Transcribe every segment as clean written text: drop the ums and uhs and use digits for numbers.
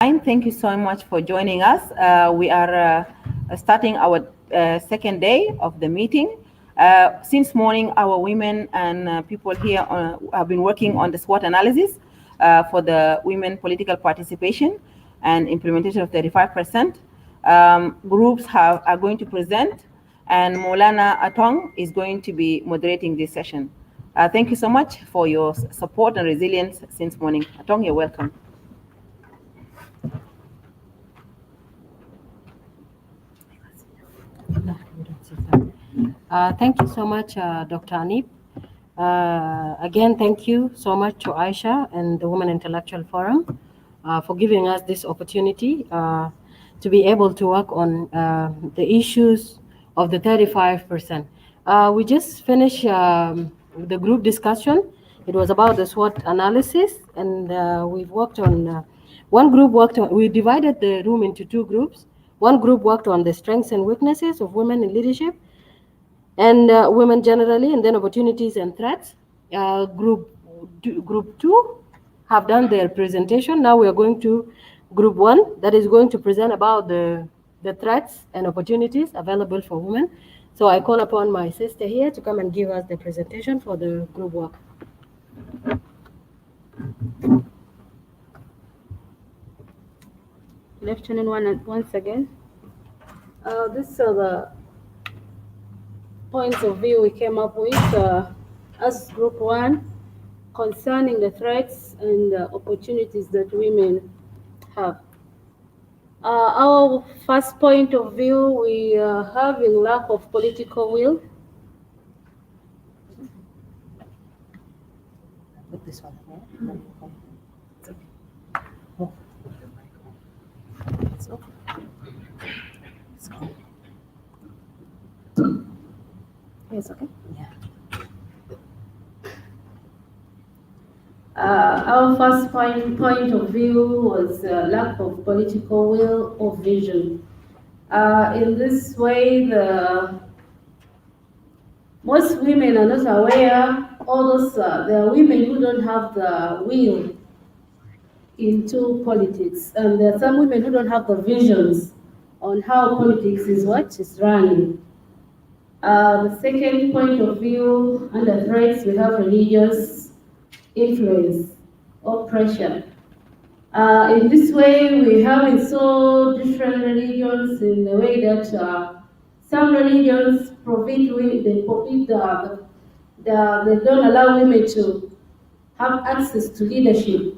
Thank you so much for joining us. We are starting our second day of the meeting. Since morning, our women and people here have been working on the SWOT analysis for the women political participation and implementation of 35%. Groups are going to present, and Maulana Atong is going to be moderating this session. Thank you so much for your support and resilience since morning. Atong, you're welcome. Thank you so much, Dr. Anip. Again, thank you so much to Aisha and the Women Intellectual Forum for giving us this opportunity to be able to work on the issues of the 35%. We just finished the group discussion. It was about the SWOT analysis, and we've worked on, one group worked on, we divided the room into two groups. One group worked on the strengths and weaknesses of women in leadership, and women generally, and then opportunities and threats. Group two have done their presentation. Now we are going to group one, that is going to present about the threats and opportunities available for women. So I call upon my sister here to come and give us the presentation for the group work. Good afternoon once again. These are the points of view we came up with as group one concerning the threats and opportunities that women have. Our first point of view, we are having lack of political will. Put this one here. It's okay. Oh. It's okay. It's okay. Yes, okay. Yeah. Our first point of view was lack of political will or vision. In this way, most women are not aware, although there are women who don't have the will into politics, and there are some women who don't have the visions on how politics is running. The second point of view, under threats, we have religious influence or pressure. In this way, we have in so different religions in the way that some religions they don't allow women to have access to leadership.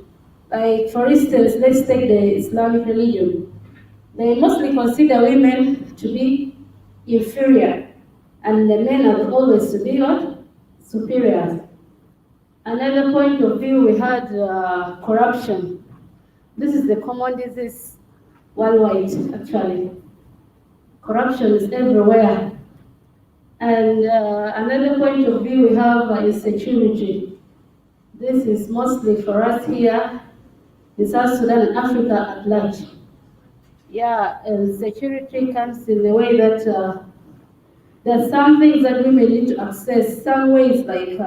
Like, for instance, let's take the Islamic religion. They mostly consider women to be inferior, and the men are always to be what? Superior. Another point of view, we had corruption. This is the common disease worldwide, actually. Corruption is everywhere. And another point of view, we have insecurity. This is mostly for us here in South Sudan and Africa at large. Yeah, insecurity comes in the way that there's some things that women need to access. Some ways, like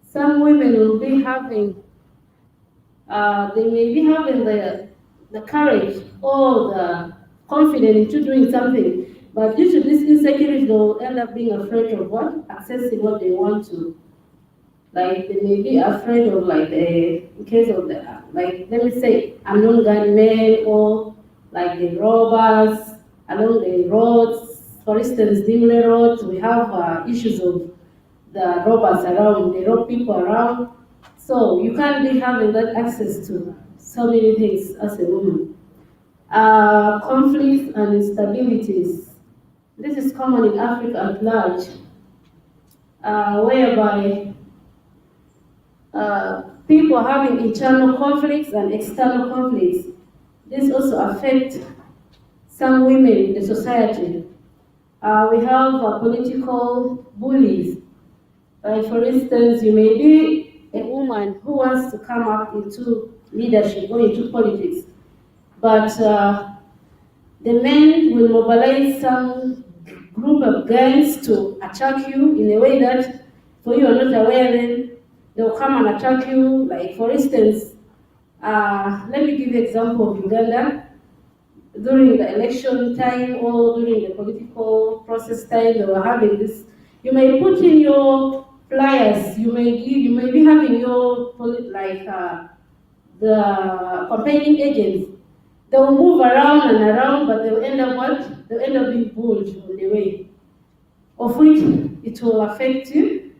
some women will be having, they may be having the courage or the confidence into doing something, but due to this insecurity, they'll end up being afraid of what? Accessing what they want to. Like, they may be afraid of, like, in case of the, like, let me say, unknown gunmen or like the robbers along the roads. For instance, Dimle roads, we have issues of the robbers around, they rob people around. So you can't be having that access to so many things as a woman. Conflicts and instabilities. This is common in Africa at large, whereby people are having internal conflicts and external conflicts. This also affects some women in the society. We have political bullies. For instance, you may be a woman who wants to come up into leadership or into politics, but the men will mobilize some group of gangs to attack you in a way that, for you are not aware, then they'll come and attack you. Like, for instance, Let me give you an example of Uganda. During the election time or during the political process time, they were having this. You may put in your flyers. You may be having your the campaigning agents. They will move around and around, but they will end up what? They will end up being bullied on the way, of which it will affect the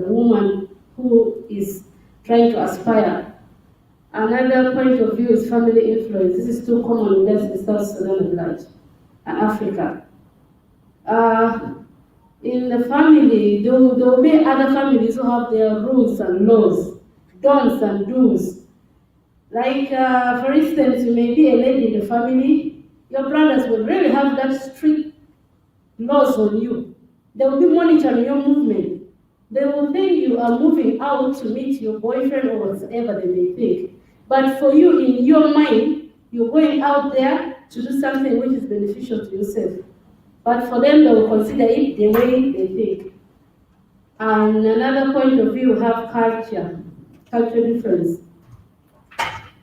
woman who is trying to aspire. Another point of view is family influence. This is too common with us in South Sudan and Africa. In the family, there will be other families who have their rules and laws, don'ts and do's. Like, for instance, you may be a lady in the family, your brothers will really have that strict laws on you. They will be monitoring your movement. They will think you are moving out to meet your boyfriend or whatever they may think. But for you, in your mind, you're going out there to do something which is beneficial to yourself. But for them, they will consider it the way they think. And another point of view, we have culture difference.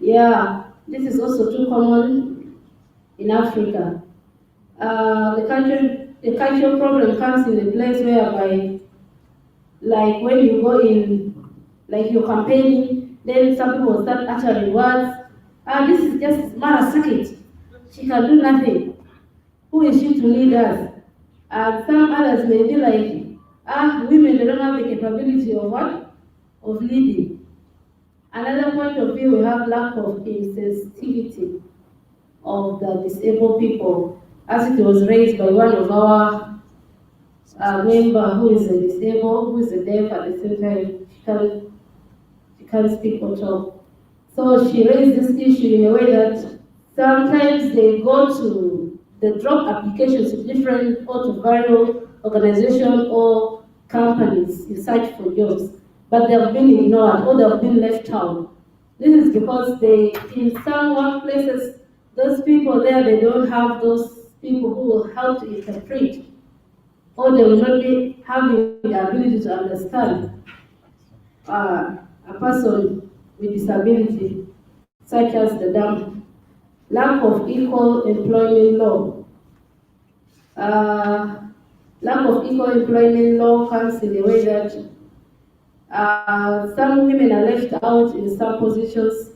Yeah, this is also too common in Africa. The cultural problem comes in the place whereby, like when you go in, like you're campaigning, then some people start uttering words. This is just Mara Sakit. She can do nothing. Who is she to lead us? And some others may be like, women they don't have the capability of what? Of leading. Another point of view, we have lack of insensitivity of the disabled people, as it was raised by one of our member who is a disabled, who is a deaf at the same time, she can't speak or talk. So she raised this issue in a way that sometimes they drop applications to different viral organizations or companies in search for jobs, but they have been ignored or they have been left out. This is because in some workplaces, those people there, they don't have those people who will help to interpret, or they will not be having the ability to understand a person with disability, such as the lack of equal employment law. Lack of equal employment law comes in a way that some women are left out in some positions,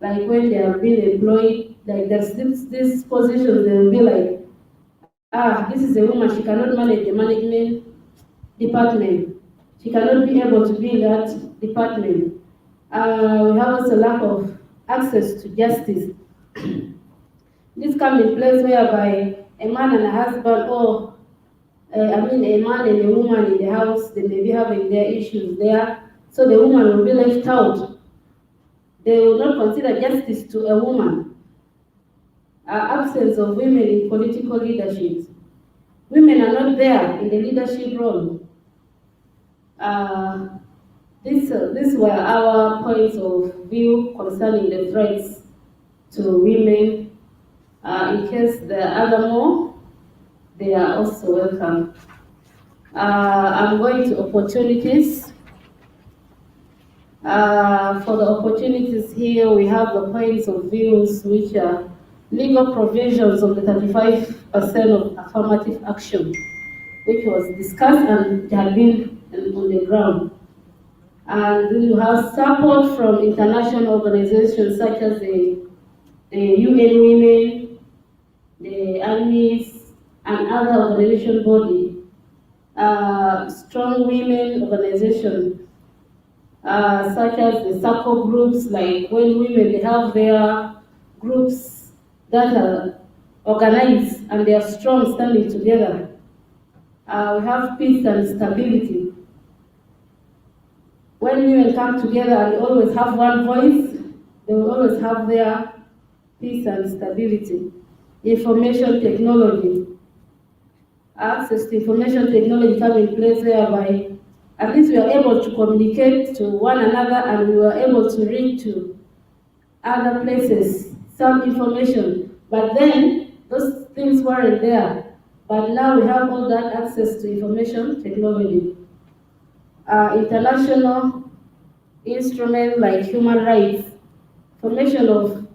like when they are being employed, like there's this positions, they will be like, this is a woman, she cannot manage the management department. She cannot be able to be in that department. We have also lack of access to justice. This comes in place whereby a man and a husband, or a man and a woman in the house, they may be having their issues there, so the woman will be left out. They will not consider justice to a woman. Absence of women in political leadership. Women are not there in the leadership role. These were our points of view concerning the threats to women. In case there are other more, they are also welcome. I'm going to opportunities. For the opportunities here, we have the points of views which are legal provisions of the 35% of affirmative action, which was discussed and had been on the ground. And then you have support from international organizations such as the UN Women, the armies, and other organization body. Strong women organizations, such as the circle groups, like when women they have their groups that are organized and they are strong standing together. We have peace and stability. When women come together and they always have one voice, they will always have their peace and stability. Information technology. Access to information technology come in place whereby at least we are able to communicate to one another and we are able to reach to other places some information. But then those things weren't there. But now we have all that access to information technology. International instruments like human rights, formation of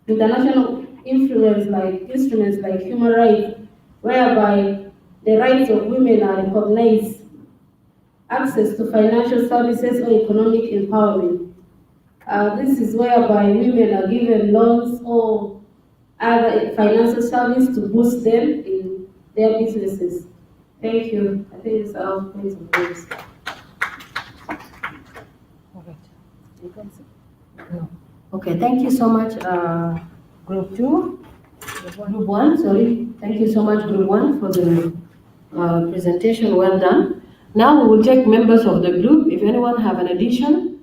international influence like instruments like human rights, whereby the rights of women are recognized, access to financial services or economic empowerment. This is whereby women are given loans or other financial service to boost them in their businesses. Thank you. I think it's our points of views. Okay, thank you so much, Group 2. Group 1, sorry. Thank you so much, Group 1, for the presentation. Well done. Now we will take members of the group. If anyone have an addition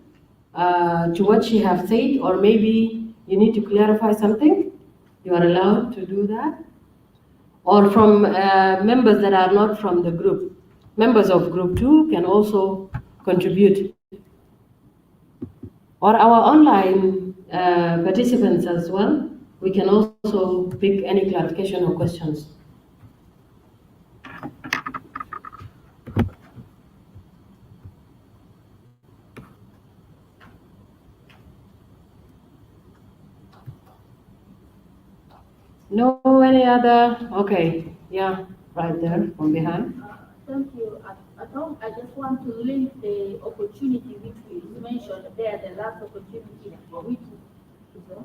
to what she have said, or maybe you need to clarify something, you are allowed to do that. Or from members that are not from the group. Members of Group 2 can also contribute. Or our online participants as well, we can also pick any clarification or questions. No, any other? Okay, yeah, right there from behind. Thank you. I just want to link the opportunity which we mentioned there, the last opportunity, which so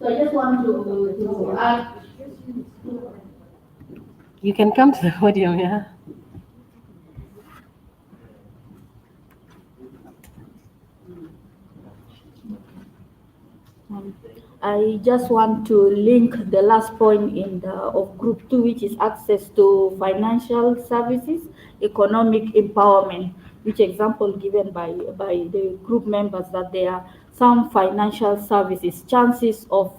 I just want to add. You can come to the podium, yeah. I just want to link the last point in the of Group 2, which is access to financial services, economic empowerment, which example given by the group members that there are some financial services, chances of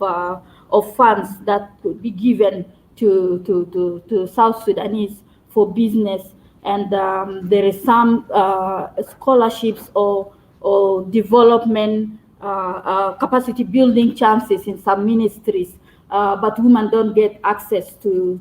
funds that could be given to South Sudanese for business, and there is some scholarships or development capacity building chances in some ministries, but women don't get access to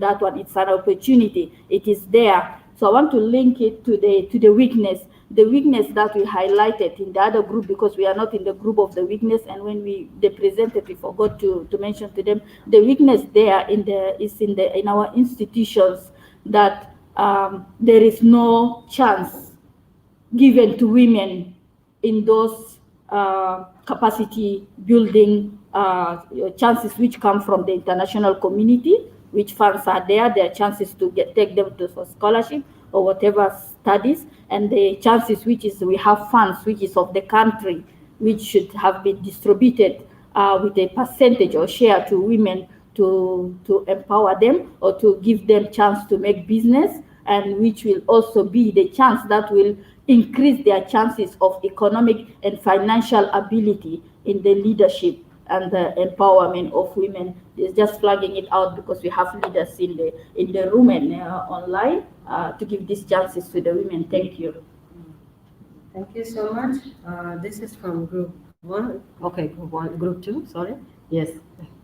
that one. It's an opportunity. It is there. So I want to link it to the weakness that we highlighted in the other group, because we are not in the group of the weakness, and when they presented, we forgot to mention to them the weakness there is in our institutions, that there is no chance given to women in those capacity building chances which come from the international community, which funds are there. There are chances to take them to for scholarship or whatever studies, and the chances which is we have funds which is of the country, which should have been distributed with a percentage or share to women to empower them or to give them chance to make business, and which will also be the chance that will increase their chances of economic and financial ability in the leadership and the empowerment of women. It's just flagging it out because we have leaders in the room and online to give these chances to the women. Thank you. Thank you so much. This is from Group 1. Okay, Group 1, Group 2. Sorry. Yes.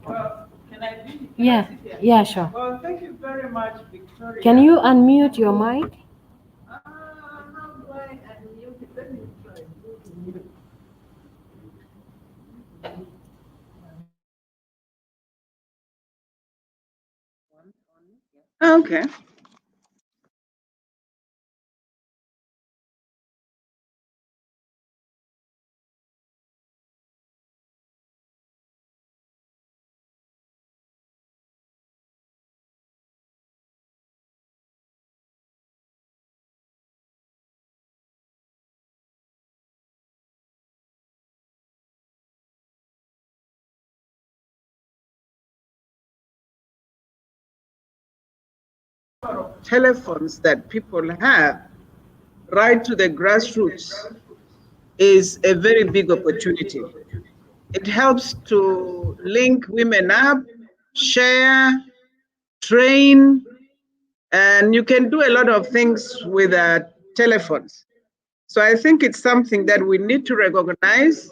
Can I be? Yeah, sure. Well, thank you very much, Victoria. Can you unmute your mic? How do I unmute it? Let me try. Okay. Telephones that people have right to the grassroots is a very big opportunity. It helps to link women up, share, train, and you can do a lot of things with telephones. So I think it's something that we need to recognize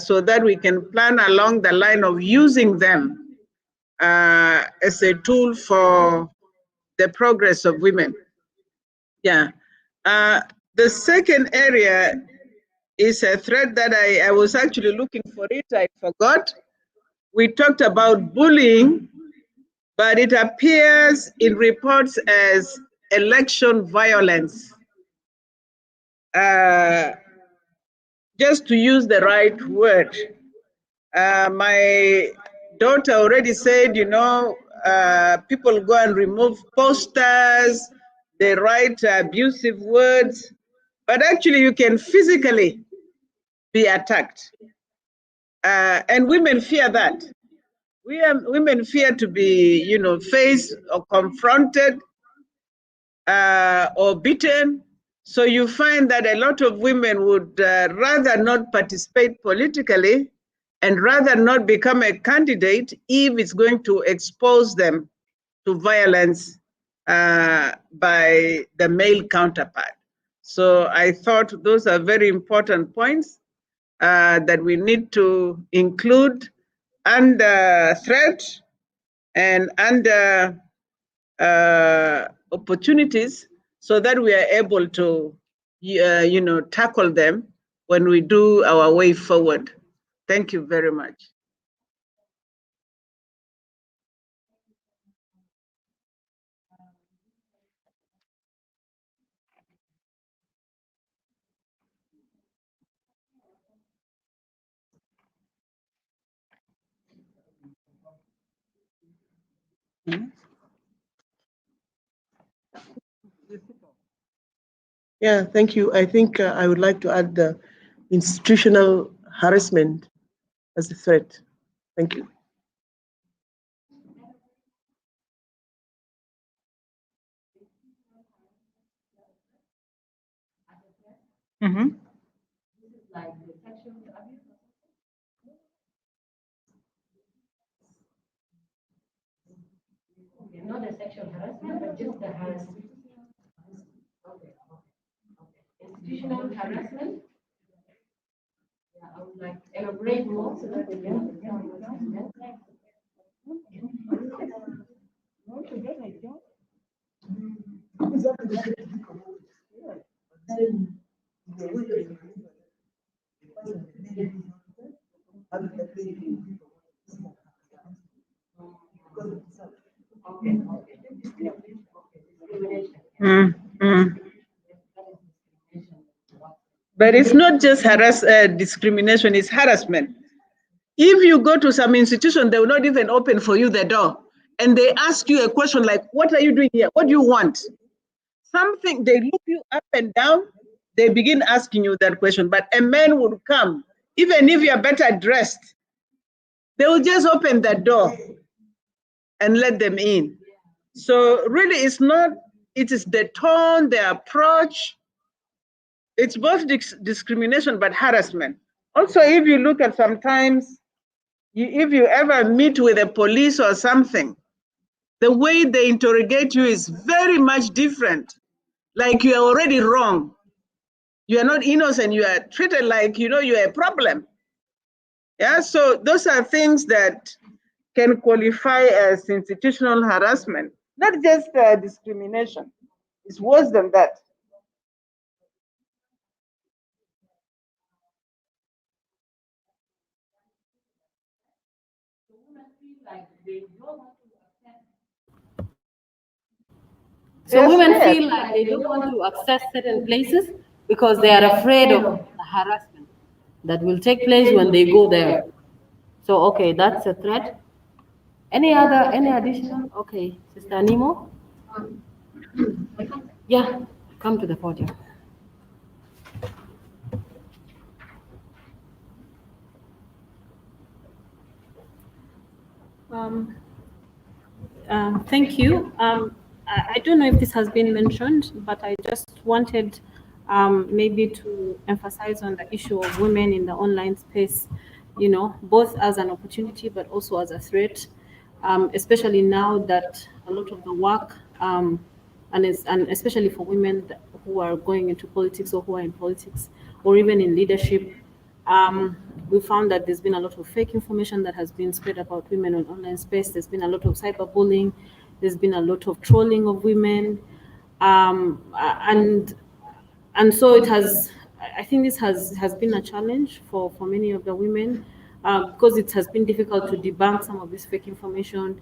so that we can plan along the line of using them as a tool for the progress of women. Yeah. The second area is a thread that I was actually looking for it. I forgot. We talked about bullying, but it appears in reports as election violence. Just to use the right word. My daughter already said, people go and remove posters, they write abusive words, but actually you can physically be attacked. And women fear that. Women fear to be, faced or confronted or beaten. So you find that a lot of women would rather not participate politically and rather not become a candidate if it's going to expose them to violence by the male counterpart. So I thought those are very important points that we need to include under threat and under opportunities so that we are able to, tackle them when we do our way forward. Thank you very much. Yeah, thank you. I think I would like to add the institutional harassment as a threat. Thank you. Mm-hmm. Not the sexual harassment, but just the harassment. Okay. Institutional harassment. Yeah, I would like to elaborate more so that we can. But it's not just discrimination, it's harassment. If you go to some institution, they will not even open for you the door. And they ask you a question like, what are you doing here? What do you want? Something, they look you up and down, they begin asking you that question. But a man would come, even if you're better dressed, they will just open that door and let them in. So really it's not, it is the tone, the approach. It's both discrimination, but harassment. Also, if you look at sometimes, if you ever meet with the police or something, the way they interrogate you is very much different. Like you are already wrong. You are not innocent. You are treated like, you are a problem. Yeah, so those are things that can qualify as institutional harassment, not just discrimination. It's worse than that. So women feel like they don't want to access certain places because they are afraid of the harassment that will take place when they go there. So okay, that's a threat. Any additional? Okay, Sister Nemo? Yeah, come to the podium. Thank you. I don't know if this has been mentioned, but I just wanted maybe to emphasize on the issue of women in the online space, both as an opportunity, but also as a threat, especially now that a lot of the work, and especially for women who are going into politics or who are in politics or even in leadership, we found that there's been a lot of fake information that has been spread about women on online space. There's been a lot of cyberbullying, There's been a lot of trolling of women, and so it has. I think this has been a challenge for many of the women, because it has been difficult to debunk some of this fake information.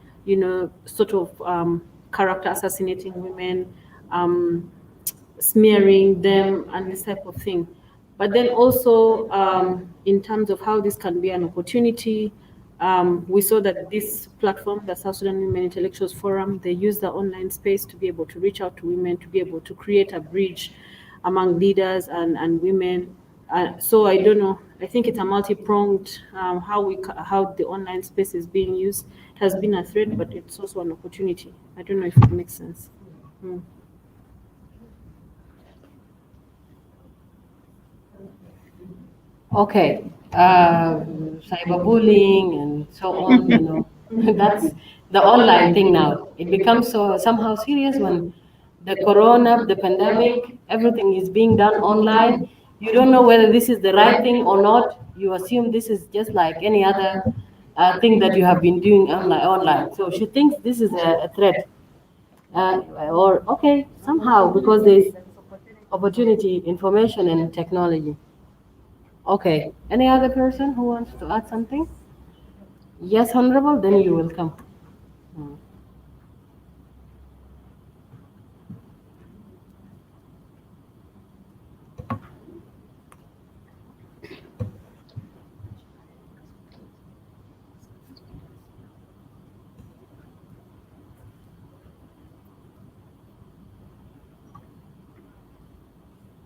Sort of character assassinating women. Smearing them and this type of thing. But then also, in terms of how this can be an opportunity, we saw that this platform, the South Sudan Women Intellectuals Forum, they use the online space to be able to reach out to women, to be able to create a bridge among leaders and women. So I don't know. I think it's a multi-pronged, how the online space is being used. It has been a threat, but it's also an opportunity. I don't know if it makes sense. Okay, cyberbullying and so on, that's the online thing now. It becomes so somehow serious when the corona, the pandemic, everything is being done online. You don't know whether this is the right thing or not. You assume this is just like any other thing that you have been doing online. So she thinks this is a threat. Or, okay, somehow, because there's opportunity, information, and technology. Okay. Any other person who wants to add something? Yes, Honorable, then you will come.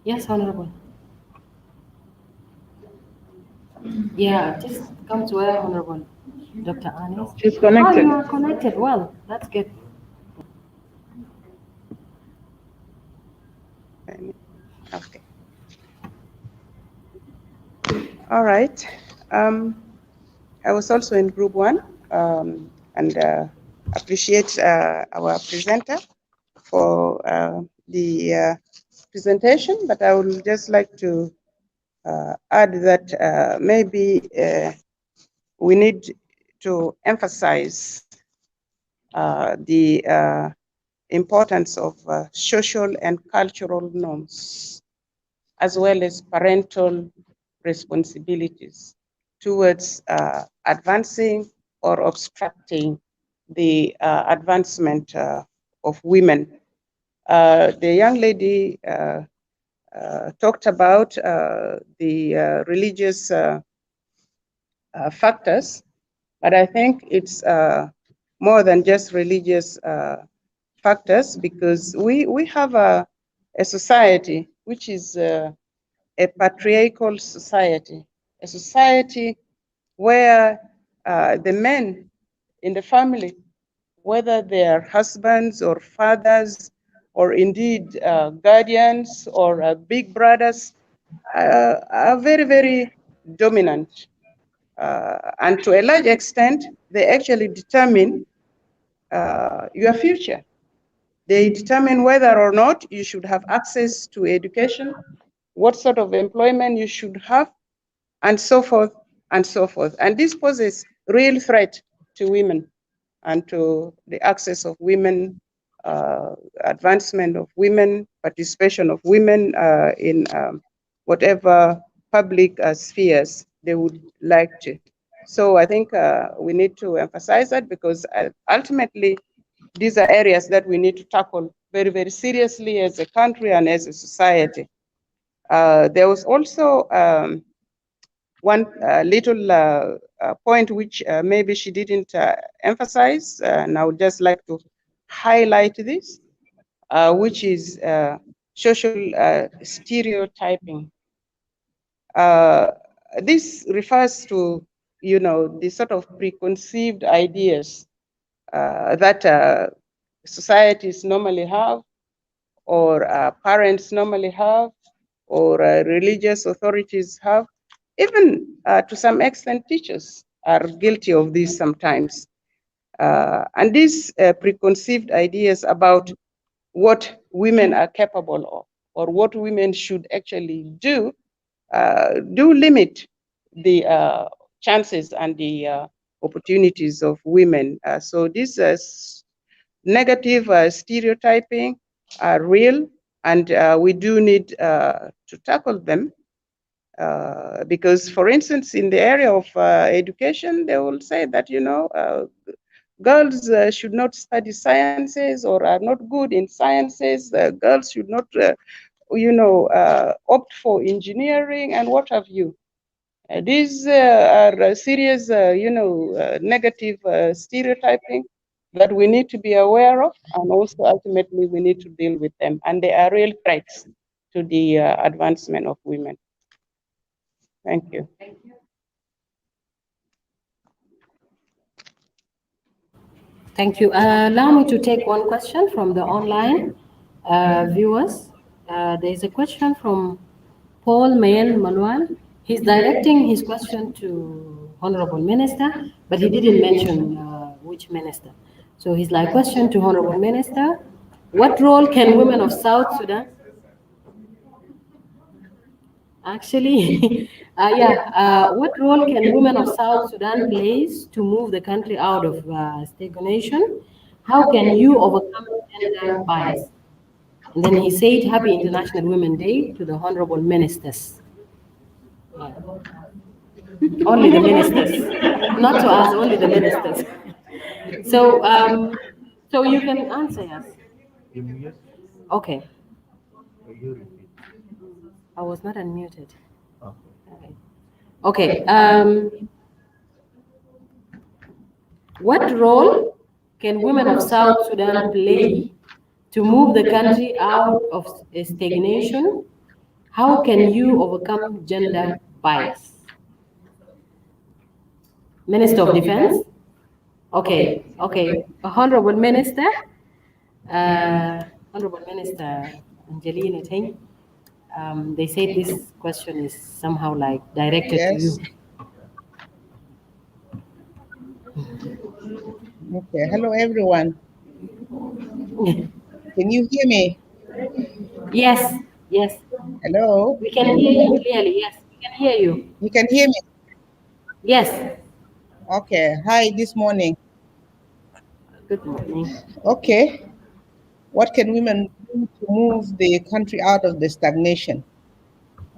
Yes, Honorable. Yeah, just come to where, Honorable Dr. Anis. She's Oh, connected. you are connected. Well, that's good. Okay. All right. I was also in group 1, and appreciate our presenter for the presentation, but I would just like to add that maybe we need to emphasize the importance of social and cultural norms, as well as parental responsibilities towards advancing or obstructing the advancement of women. The young lady talked about the religious factors, but I think it's more than just religious factors, because we have a society which is a patriarchal society, a society where the men in the family, whether they are husbands or fathers, or indeed guardians or big brothers, are very, very dominant. And to a large extent, they actually determine your future. They determine whether or not you should have access to education, what sort of employment you should have, and so forth and so forth. And this poses real threat to women and to the access of women, advancement of women, participation of women in whatever public spheres they would like to. So I think we need to emphasize that, because ultimately these are areas that we need to tackle very, very seriously as a country and as a society. There was also one little point which maybe she didn't emphasize, and I would just like to highlight this, which is social stereotyping. This refers to, the sort of preconceived ideas that societies normally have, or parents normally have, or religious authorities have. Even to some extent, teachers are guilty of this sometimes. And these preconceived ideas about what women are capable of, or what women should actually do limit the chances and the opportunities of women. So this negative stereotyping are real, and we do need to tackle them. Because, for instance, in the area of education, they will say that, girls should not study sciences or are not good in sciences. Girls should not, opt for engineering and what have you. These are serious, negative stereotyping that we need to be aware of, and also ultimately we need to deal with them. And they are real threats to the advancement of women. Thank you. Thank you. Allow me to take one question from the online viewers. There is a question from Paul Mayen Manuel. He's directing his question to Honorable Minister, but he didn't mention which minister. So his question to Honorable Minister, what role can women of South Sudan actually, what role can women of South Sudan plays to move the country out of stagnation? How can you overcome gender bias? And then he said, Happy International Women's Day to the Honorable Ministers. Only the ministers, not to us, only the ministers. So, so you can answer us. Okay. I was not unmuted. Okay. What role can women of South Sudan play to move the country out of stagnation? How can you overcome gender bias? Minister of Defense? Okay, okay. Honorable Minister, Honorable Minister Angelina Ting, they said this question is somehow like directed to you. Okay, hello everyone. Can you hear me? Yes, yes. Hello? We can hear you clearly, yes, we can hear you. You can hear me? Yes. Okay, hi, this morning. Good morning. Okay, what can women do to move the country out of the stagnation?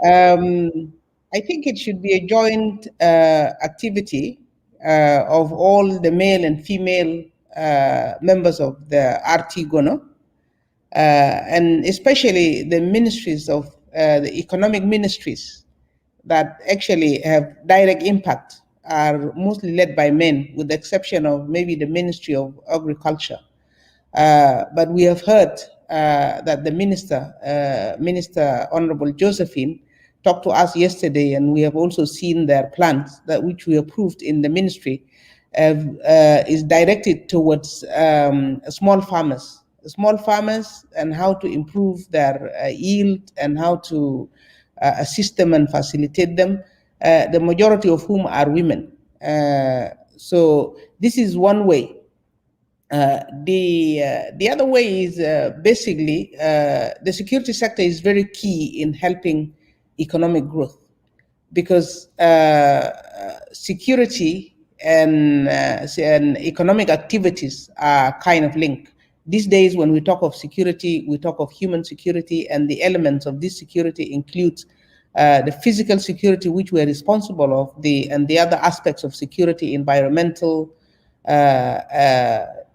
I think it should be a joint activity of all the male and female members of the RT Gono, and especially the ministries of the economic ministries that actually have direct impact are mostly led by men, with the exception of maybe the Ministry of Agriculture. But we have heard that the Minister Honorable Josephine, talked to us yesterday, and we have also seen their plans that which we approved in the ministry is directed towards small farmers and how to improve their yield and how to assist them and facilitate them, the majority of whom are women. So this is one way. The other way is basically the security sector is very key in helping economic growth, because security and economic activities are kind of linked. These days, when we talk of security, we talk of human security, and the elements of this security include the physical security, which we're responsible of, and the other aspects of security, environmental,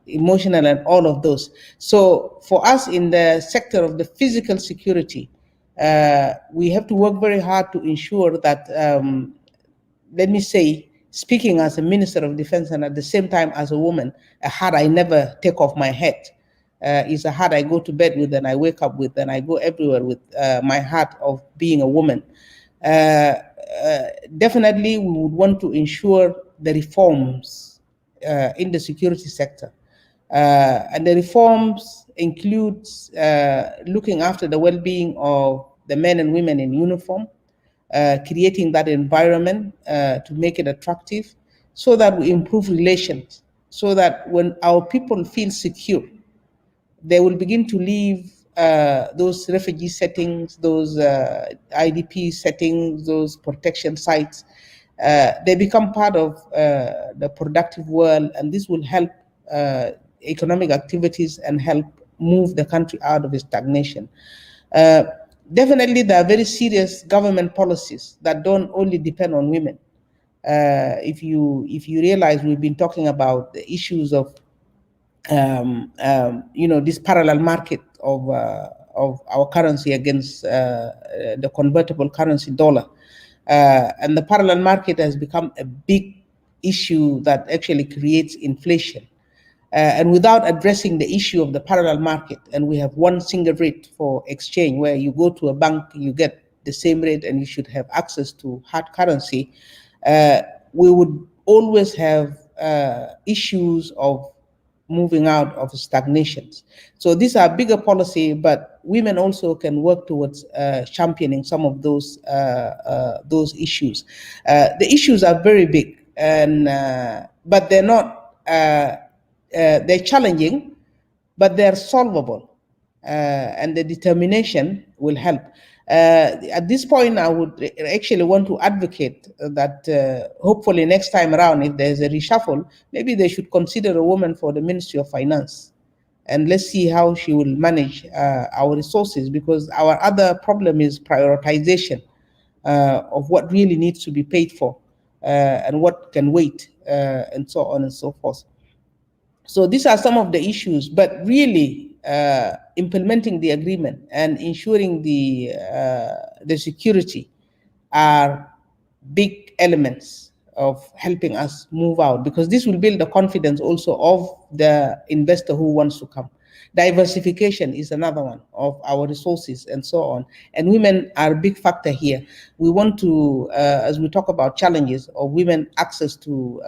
emotional, and all of those. So for us in the sector of the physical security, we have to work very hard to ensure that, let me say, speaking as a Minister of Defense and at the same time as a woman, a hat I never take off my head. Is a hat I go to bed with and I wake up with and I go everywhere with my hat of being a woman. Definitely we would want to ensure the reforms in the security sector. And the reforms include looking after the well-being of the men and women in uniform, creating that environment to make it attractive, so that we improve relations, so that when our people feel secure, they will begin to leave those refugee settings, those IDP settings, those protection sites. They become part of the productive world, and this will help economic activities and help move the country out of stagnation. Definitely, there are very serious government policies that don't only depend on women. If you realize, we've been talking about the issues of this parallel market of our currency against the convertible currency dollar, and the parallel market has become a big issue that actually creates inflation. And without addressing the issue of the parallel market, and we have one single rate for exchange, where you go to a bank, you get the same rate, and you should have access to hard currency, we would always have issues of moving out of stagnations. So these are bigger policy, but women also can work towards championing some of those issues. The issues are very big, and but they're not. They're challenging, but they're solvable, and the determination will help. At this point, I would actually want to advocate that hopefully next time around, if there's a reshuffle, maybe they should consider a woman for the Ministry of Finance. And let's see how she will manage our resources, because our other problem is prioritization of what really needs to be paid for and what can wait, and so on and so forth. So these are some of the issues, but really implementing the agreement and ensuring the security are big elements of helping us move out, because this will build the confidence also of the investor who wants to come. Diversification is another one of our resources and so on. And women are a big factor here. We want to, as we talk about challenges of women access to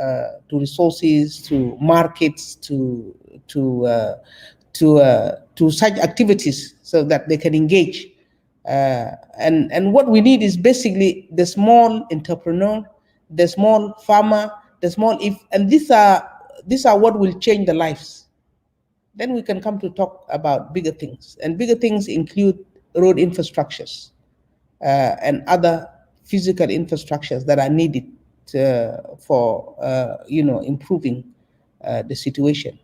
resources, to markets, to such activities so that they can engage. And what we need is basically the small entrepreneur, the small farmer, the small, and these are what will change the lives. Then we can come to talk about bigger things, and bigger things include road infrastructures and other physical infrastructures that are needed for improving the situation.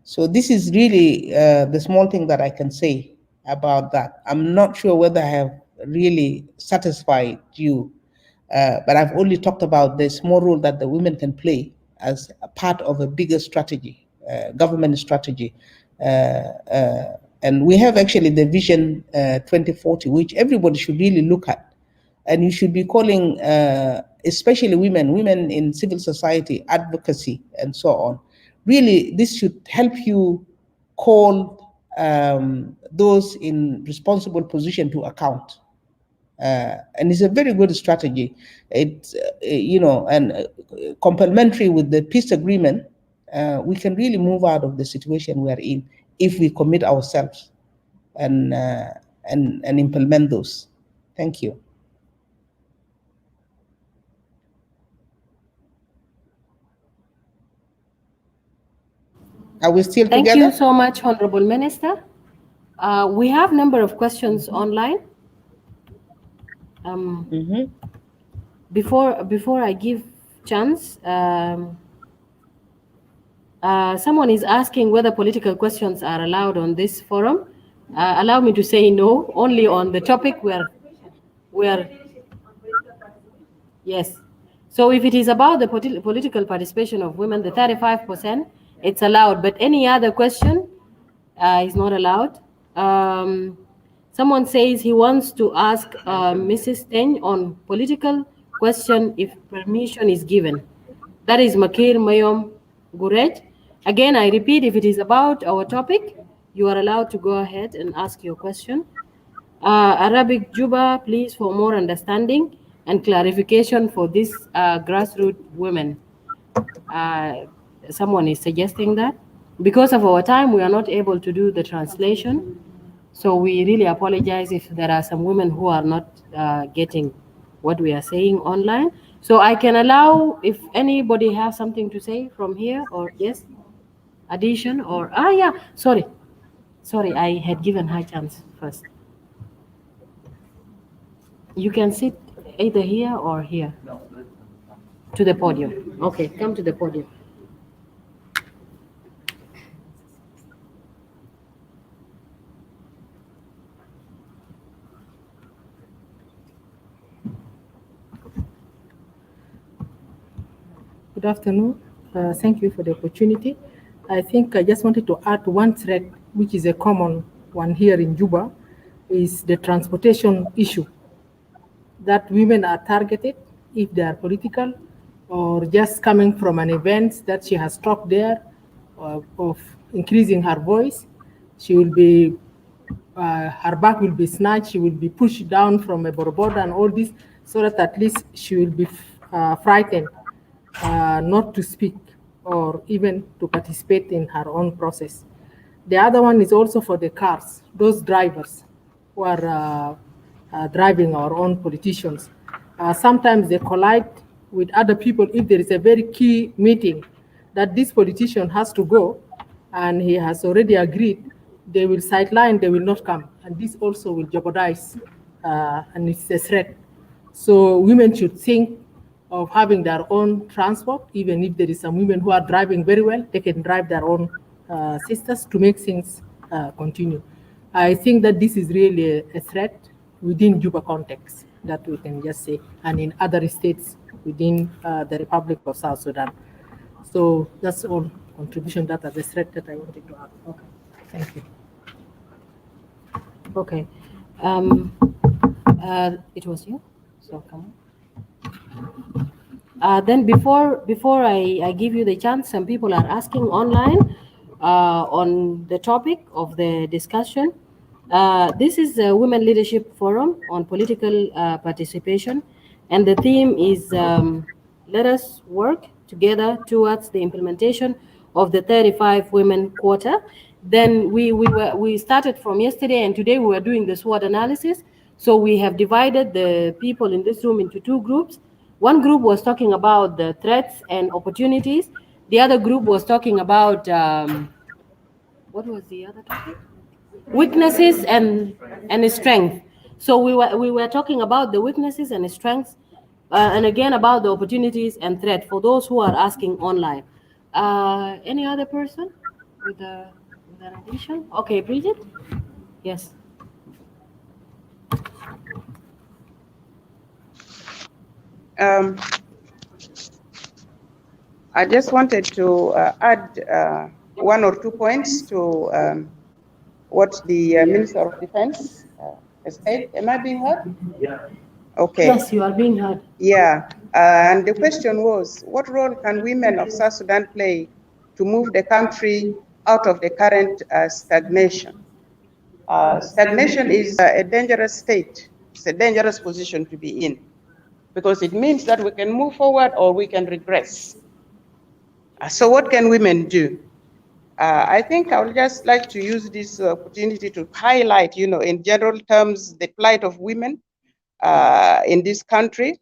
So this is really the small thing that I can say about that. I'm not sure whether I have really satisfied you, but I've only talked about the small role that the women can play as a part of a bigger strategy, government strategy. And we have actually the Vision 2040, which everybody should really look at. And you should be calling, especially women in civil society, advocacy, and so on. Really, this should help you call those in responsible position to account. And it's a very good strategy. It's, and complementary with the peace agreement, we can really move out of the situation we are in if we commit ourselves and implement those. Thank you. Are we still together? Thank you so much, Honorable Minister. We have a number of questions online. Before I give chance, someone is asking whether political questions are allowed on this forum. Allow me to say no, only on the topic where yes. So if it is about the political participation of women, the 35%, it's allowed, but any other question is not allowed. Someone says he wants to ask Mrs. Teng on political question if permission is given. That is Makir Mayom Gurej. Again, I repeat, if it is about our topic, you are allowed to go ahead and ask your question. Arabic Juba, please, for more understanding and clarification for these grassroots women. Someone is suggesting that. Because of our time, we are not able to do the translation. So we really apologize if there are some women who are not getting what we are saying online. So I can allow, if anybody has something to say from here, or yes, addition, or, yeah, sorry, I had given her chance first. You can sit either here or here. To the podium. Okay, come to the podium. Good afternoon. Thank you for the opportunity. I think I just wanted to add one thread, which is a common one here in Juba, is the transportation issue. That women are targeted if they are political or just coming from an event that she has talked there of increasing her voice. She will be, her back will be snatched, she will be pushed down from a border and all this, so that at least she will be frightened not to speak or even to participate in her own process. The other one is also for the cars, those drivers who are driving our own politicians. Sometimes they collide with other people if there is a very key meeting that this politician has to go and he has already agreed, they will sideline, they will not come. And this also will jeopardize, and it's a threat. So women should think of having their own transport, even if there is some women who are driving very well, they can drive their own sisters to make things continue. I think that this is really a threat within Juba context that we can just say, and in other states within the Republic of South Sudan. So that's all contribution that are the threat that I wanted to add. Okay, thank you. Okay. It was you, so come on. Then before I give you the chance, some people are asking online on the topic of the discussion. This is a Women Leadership Forum on political participation, and the theme is let us work together towards the implementation of the 35 women quota. Then we started from yesterday, and today we were doing the SWOT analysis. So we have divided the people in this room into two groups. One group was talking about the threats and opportunities. The other group was talking about what was the other topic? Weaknesses and strength. So we were talking about the weaknesses and strengths, and again about the opportunities and threat for those who are asking online. Any other person with an addition? Okay, Bridget. Yes. I just wanted to add one or 2 points to what the Minister of Defense said. Am I being heard? Yeah. Okay. Yes, you are being heard. Yeah. And the question was, what role can women of South Sudan play to move the country out of the current stagnation? Stagnation is a dangerous state. It's a dangerous position to be in, because it means that we can move forward or we can regress. So what can women do? I think I would just like to use this opportunity to highlight, in general terms, the plight of women in this country.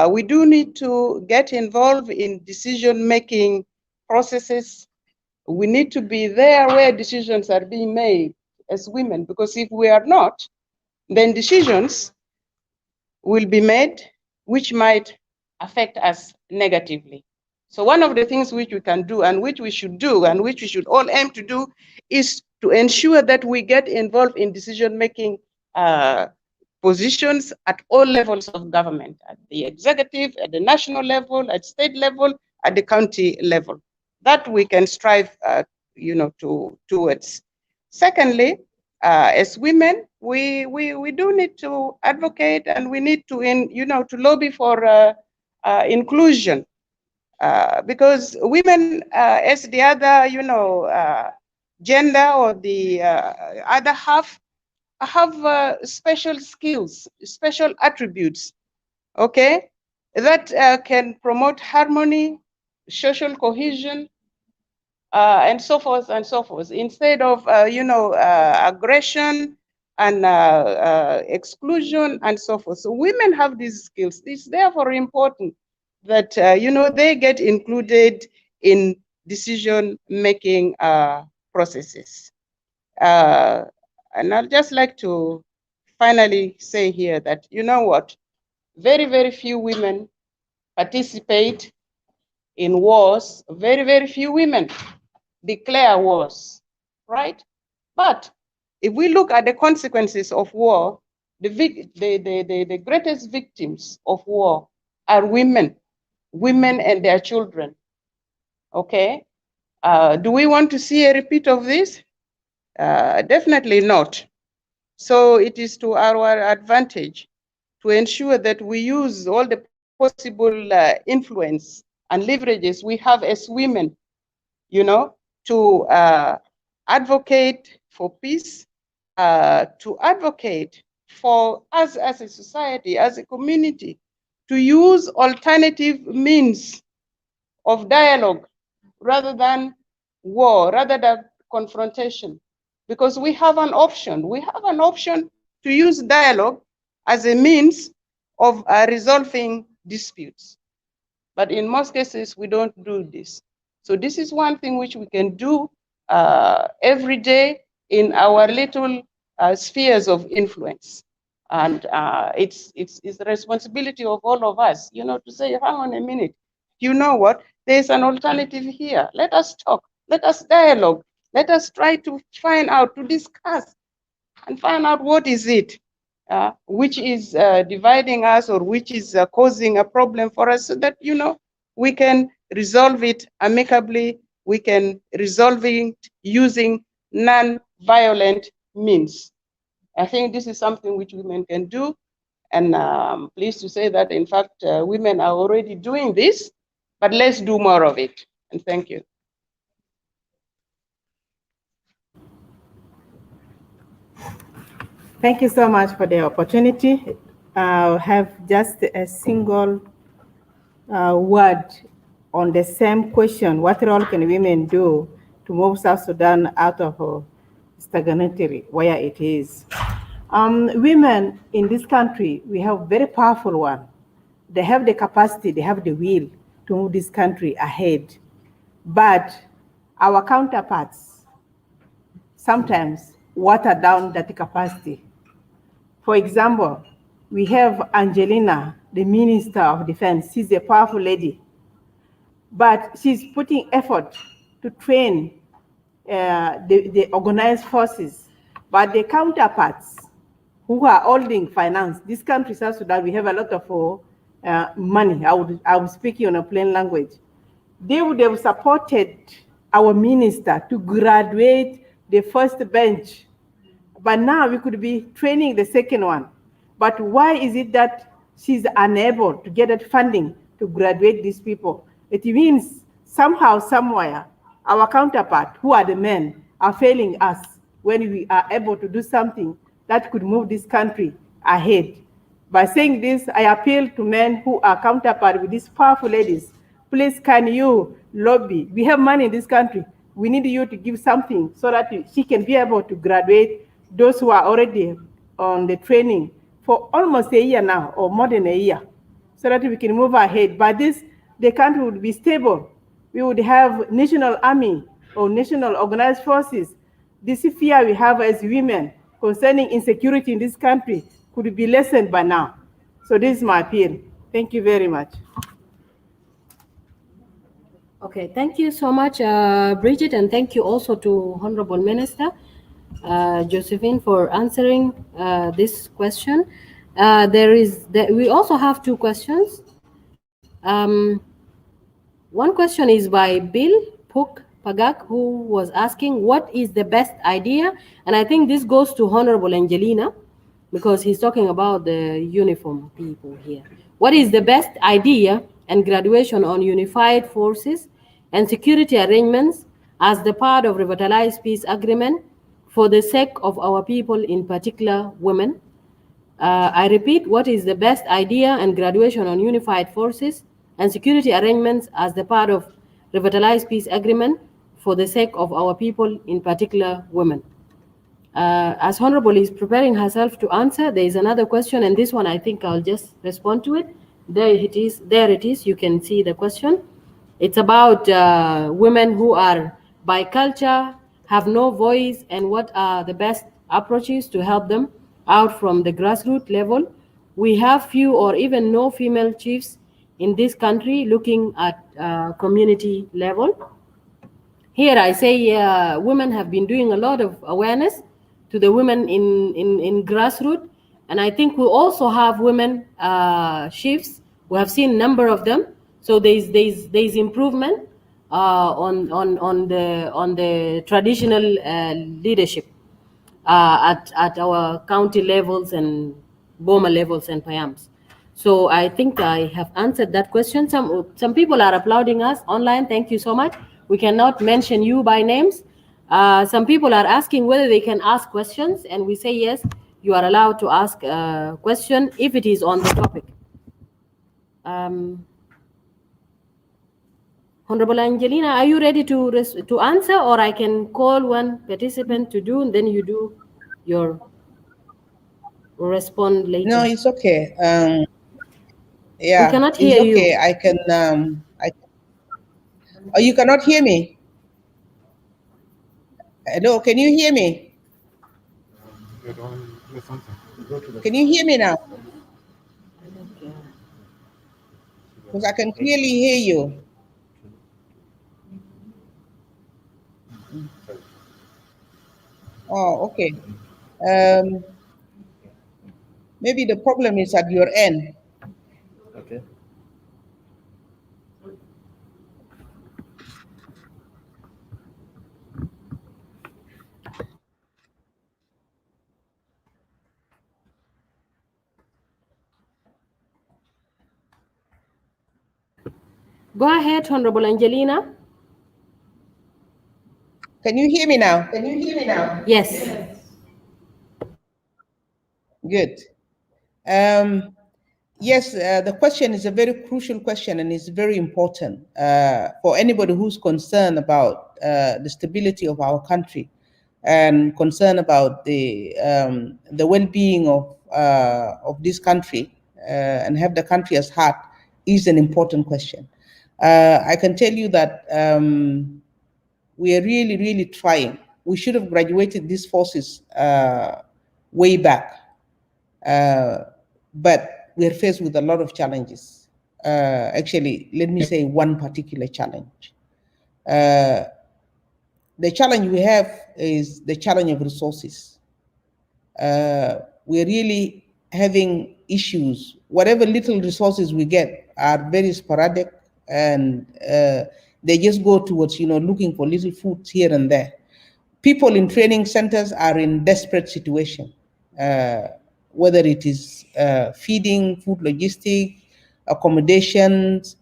We do need to get involved in decision-making processes. We need to be there where decisions are being made as women, because if we are not, then decisions will be made which might affect us negatively. So one of the things which we can do and which we should do and which we should all aim to do is to ensure that we get involved in decision-making positions at all levels of government, at the executive, at the national level, at state level, at the county level. That we can strive, towards. Secondly, as women, we do need to advocate, and we need to, to lobby for inclusion, because women, as the other, gender or the other half, have special skills, special attributes, okay, that can promote harmony, social cohesion, and so forth and so forth, instead of, aggression and exclusion and so forth. So women have these skills. It's therefore important that, they get included in decision-making processes. And I'd just like to finally say here that, what, very, very few women participate in wars. Very, very few women declare wars, right? But if we look at the consequences of war, the greatest victims of war are women. women and their children. Okay? Do we want to see a repeat of this? Definitely not. So it is to our advantage to ensure that we use all the possible influence and leverages we have as women, you know, to advocate for peace, to advocate for us as a society, as a community, to use alternative means of dialogue rather than war, rather than confrontation. Because we have an option. We have an option to use dialogue as a means of resolving disputes. But in most cases, we don't do this. So this is one thing which we can do every day in our little spheres of influence. And it's the responsibility of all of us, you know, to say, hang on a minute, you know what, there's an alternative here. Let us talk, let us dialogue, let us try to find out, to discuss and find out what is it which is dividing us or which is causing a problem for us, so that, you know, we can resolve it amicably, we can resolve it using non-violent means. I think this is something which women can do, and I'm pleased to say that, in fact, women are already doing this, but let's do more of it. And thank you. Thank you so much for the opportunity. I have just a single word on the same question. What role can women do to move South Sudan out of stagnatory, where it is? Women in this country, we have very powerful one. They have the capacity, they have the will to move this country ahead. But our counterparts sometimes water down that capacity. For example, we have Angelina, the Minister of Defense. She's a powerful lady, but she's putting effort to train the organized forces. But the counterparts who are holding finance, this country, South Sudan, we have a lot of money. I would speak in a plain language. They would have supported our minister to graduate the first bench, but now we could be training the second one. But why is it that she's unable to get that funding to graduate these people? It means somehow, somewhere, our counterpart, who are the men, are failing us when we are able to do something that could move this country ahead. By saying this, I appeal to men who are counterpart with these powerful ladies. Please, can you lobby? We have money in this country. We need you to give something so that she can be able to graduate those who are already on the training for almost a year now, or more than a year, so that we can move ahead. By this, the country would be stable. We would have national army or national organized forces. This fear we have as women concerning insecurity in this country could be lessened by now. So this is my appeal. Thank you very much. Okay, thank you so much, Bridget, and thank you also to Honorable Minister Josephine for answering this question. We also have two questions. One question is by Bill Puk Pagak, who was asking, what is the best idea? And I think this goes to Honorable Angelina, because he's talking about the uniform people here. What is the best idea and graduation on unified forces and security arrangements as the part of revitalized peace agreement for the sake of our people, in particular women? I repeat, what is the best idea and graduation on unified forces and security arrangements as the part of revitalized peace agreement for the sake of our people, in particular women? As Honorable is preparing herself to answer, there is another question, and this one I think I'll just respond to it. There it is. There it is. You can see the question. It's about women who are by culture, have no voice, and what are the best approaches to help them out from the grassroots level. We have few or even no female chiefs in this country looking at community level. Here I say women have been doing a lot of awareness to the women in grassroots, and I think we also have women chiefs. We have seen a number of them. So So there's improvement on the traditional leadership at our county levels and Boma levels and Payams. So I think I have answered that question. Some people are applauding us online. Thank you so much. We cannot mention you by names. Some people are asking whether they can ask questions, and we say yes, you are allowed to ask a question if it is on the topic. Honorable Angelina, are you ready to answer, or I can call one participant to do, and then you do your respond later? No, it's okay. Yeah, we cannot it's hear okay. you. I can. Oh, you cannot hear me. Hello, can you hear me? Can you hear me now? Because I can clearly hear you. Oh, okay. Maybe the problem is at your end. Okay. Go ahead, Honorable Angelina. Can you hear me now? Can you hear me now? Yes. Good. Yes, the question is a very crucial question, and it's very important for anybody who's concerned about the stability of our country and concerned about the well-being of this country and have the country as heart is an important question. I can tell you that we are really, really trying. We should have graduated these forces way back, but we're faced with a lot of challenges. Actually, let me say one particular challenge. The challenge we have is the challenge of resources. We're really having issues. Whatever little resources we get are very sporadic, and they just go towards, looking for little food here and there. People in training centers are in desperate situation, whether it is feeding, food logistics, accommodations.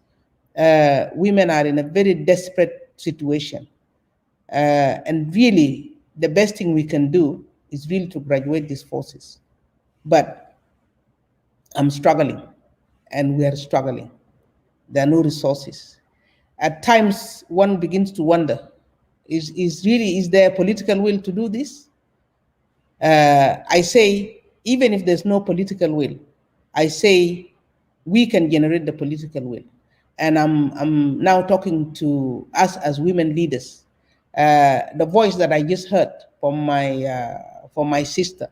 Women are in a very desperate situation. And really, the best thing we can do is really to graduate these forces. But I'm struggling, and we are struggling. There are no resources. At times, one begins to wonder, is there political will to do this? I say, even if there's no political will, I say we can generate the political will. And I'm now talking to us as women leaders. The voice that I just heard from my sister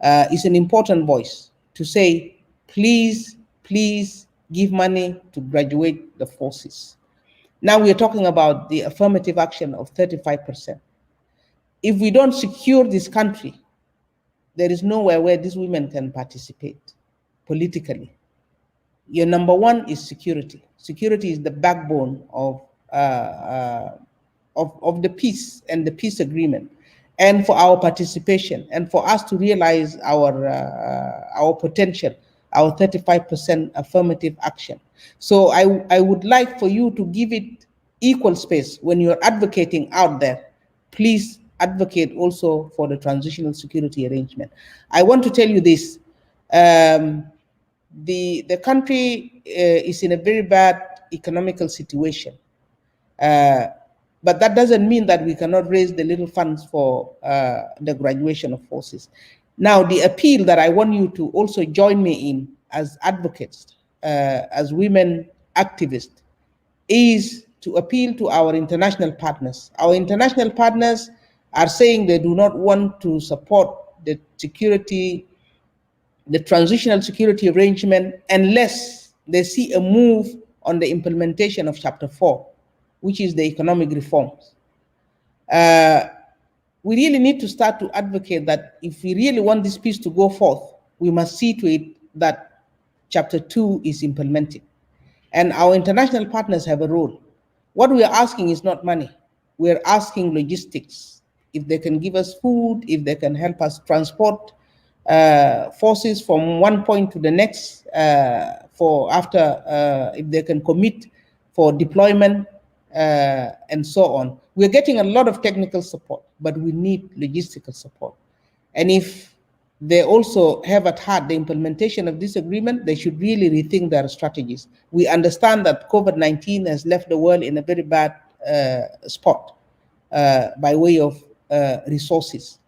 is an important voice to say, please give money to graduate the forces. Now we're talking about the affirmative action of 35%. If we don't secure this country, there is nowhere where these women can participate politically. Your number one is security. Security is the backbone of the peace and the peace agreement, and for our participation, and for us to realize our potential, our 35% affirmative action. So I would like for you to give it equal space when you're advocating out there. Please advocate also for the transitional security arrangement. I want to tell you this. The country is in a very bad economical situation. But that doesn't mean that we cannot raise the little funds for the graduation of forces. Now, the appeal that I want you to also join me in as advocates, as women activists, is to appeal to our international partners. Our international partners are saying they do not want to support the transitional security arrangement unless they see a move on the implementation of Chapter 4, which is the economic reforms. We really need to start to advocate that if we really want this peace to go forth, we must see to it that Chapter 2 is implemented. And our international partners have a role. What we are asking is not money. We're asking logistics. If they can give us food, if they can help us transport forces from one point to the next, if they can commit for deployment and so on. We're getting a lot of technical support, but we need logistical support. And if they also have at heart the implementation of this agreement, they should really rethink their strategies. We understand that COVID-19 has left the world in a very bad spot by way of resources.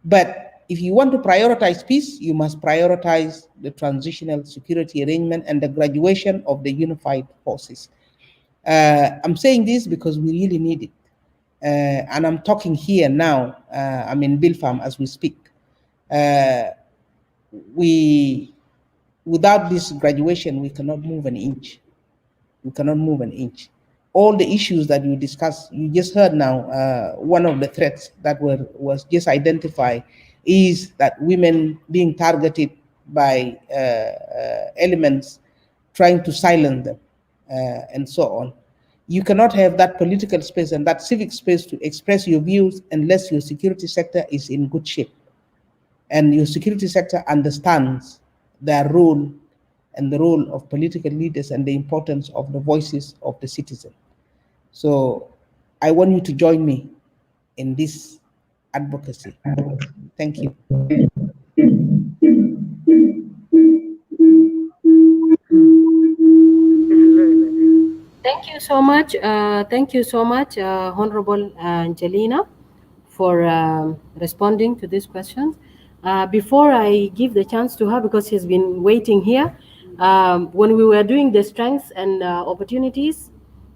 But if you want to prioritize peace, you must prioritize the transitional security arrangement and the graduation of the unified forces. I'm saying this because we really need it. And I'm talking here now, I'm in Bilfam as we speak. Without this graduation, we cannot move an inch. We cannot move an inch. All the issues that you discussed, you just heard now, one of the threats that was just identified is that women being targeted by elements trying to silence them and so on. You cannot have that political space and that civic space to express your views unless your security sector is in good shape. And your security sector understands their role and the role of political leaders and the importance of the voices of the citizen. So I want you to join me in this advocacy. Thank you. Thank you so much. Honorable Angelina, for responding to these questions. Before I give the chance to her, because she's been waiting here, when we were doing the strengths and opportunities,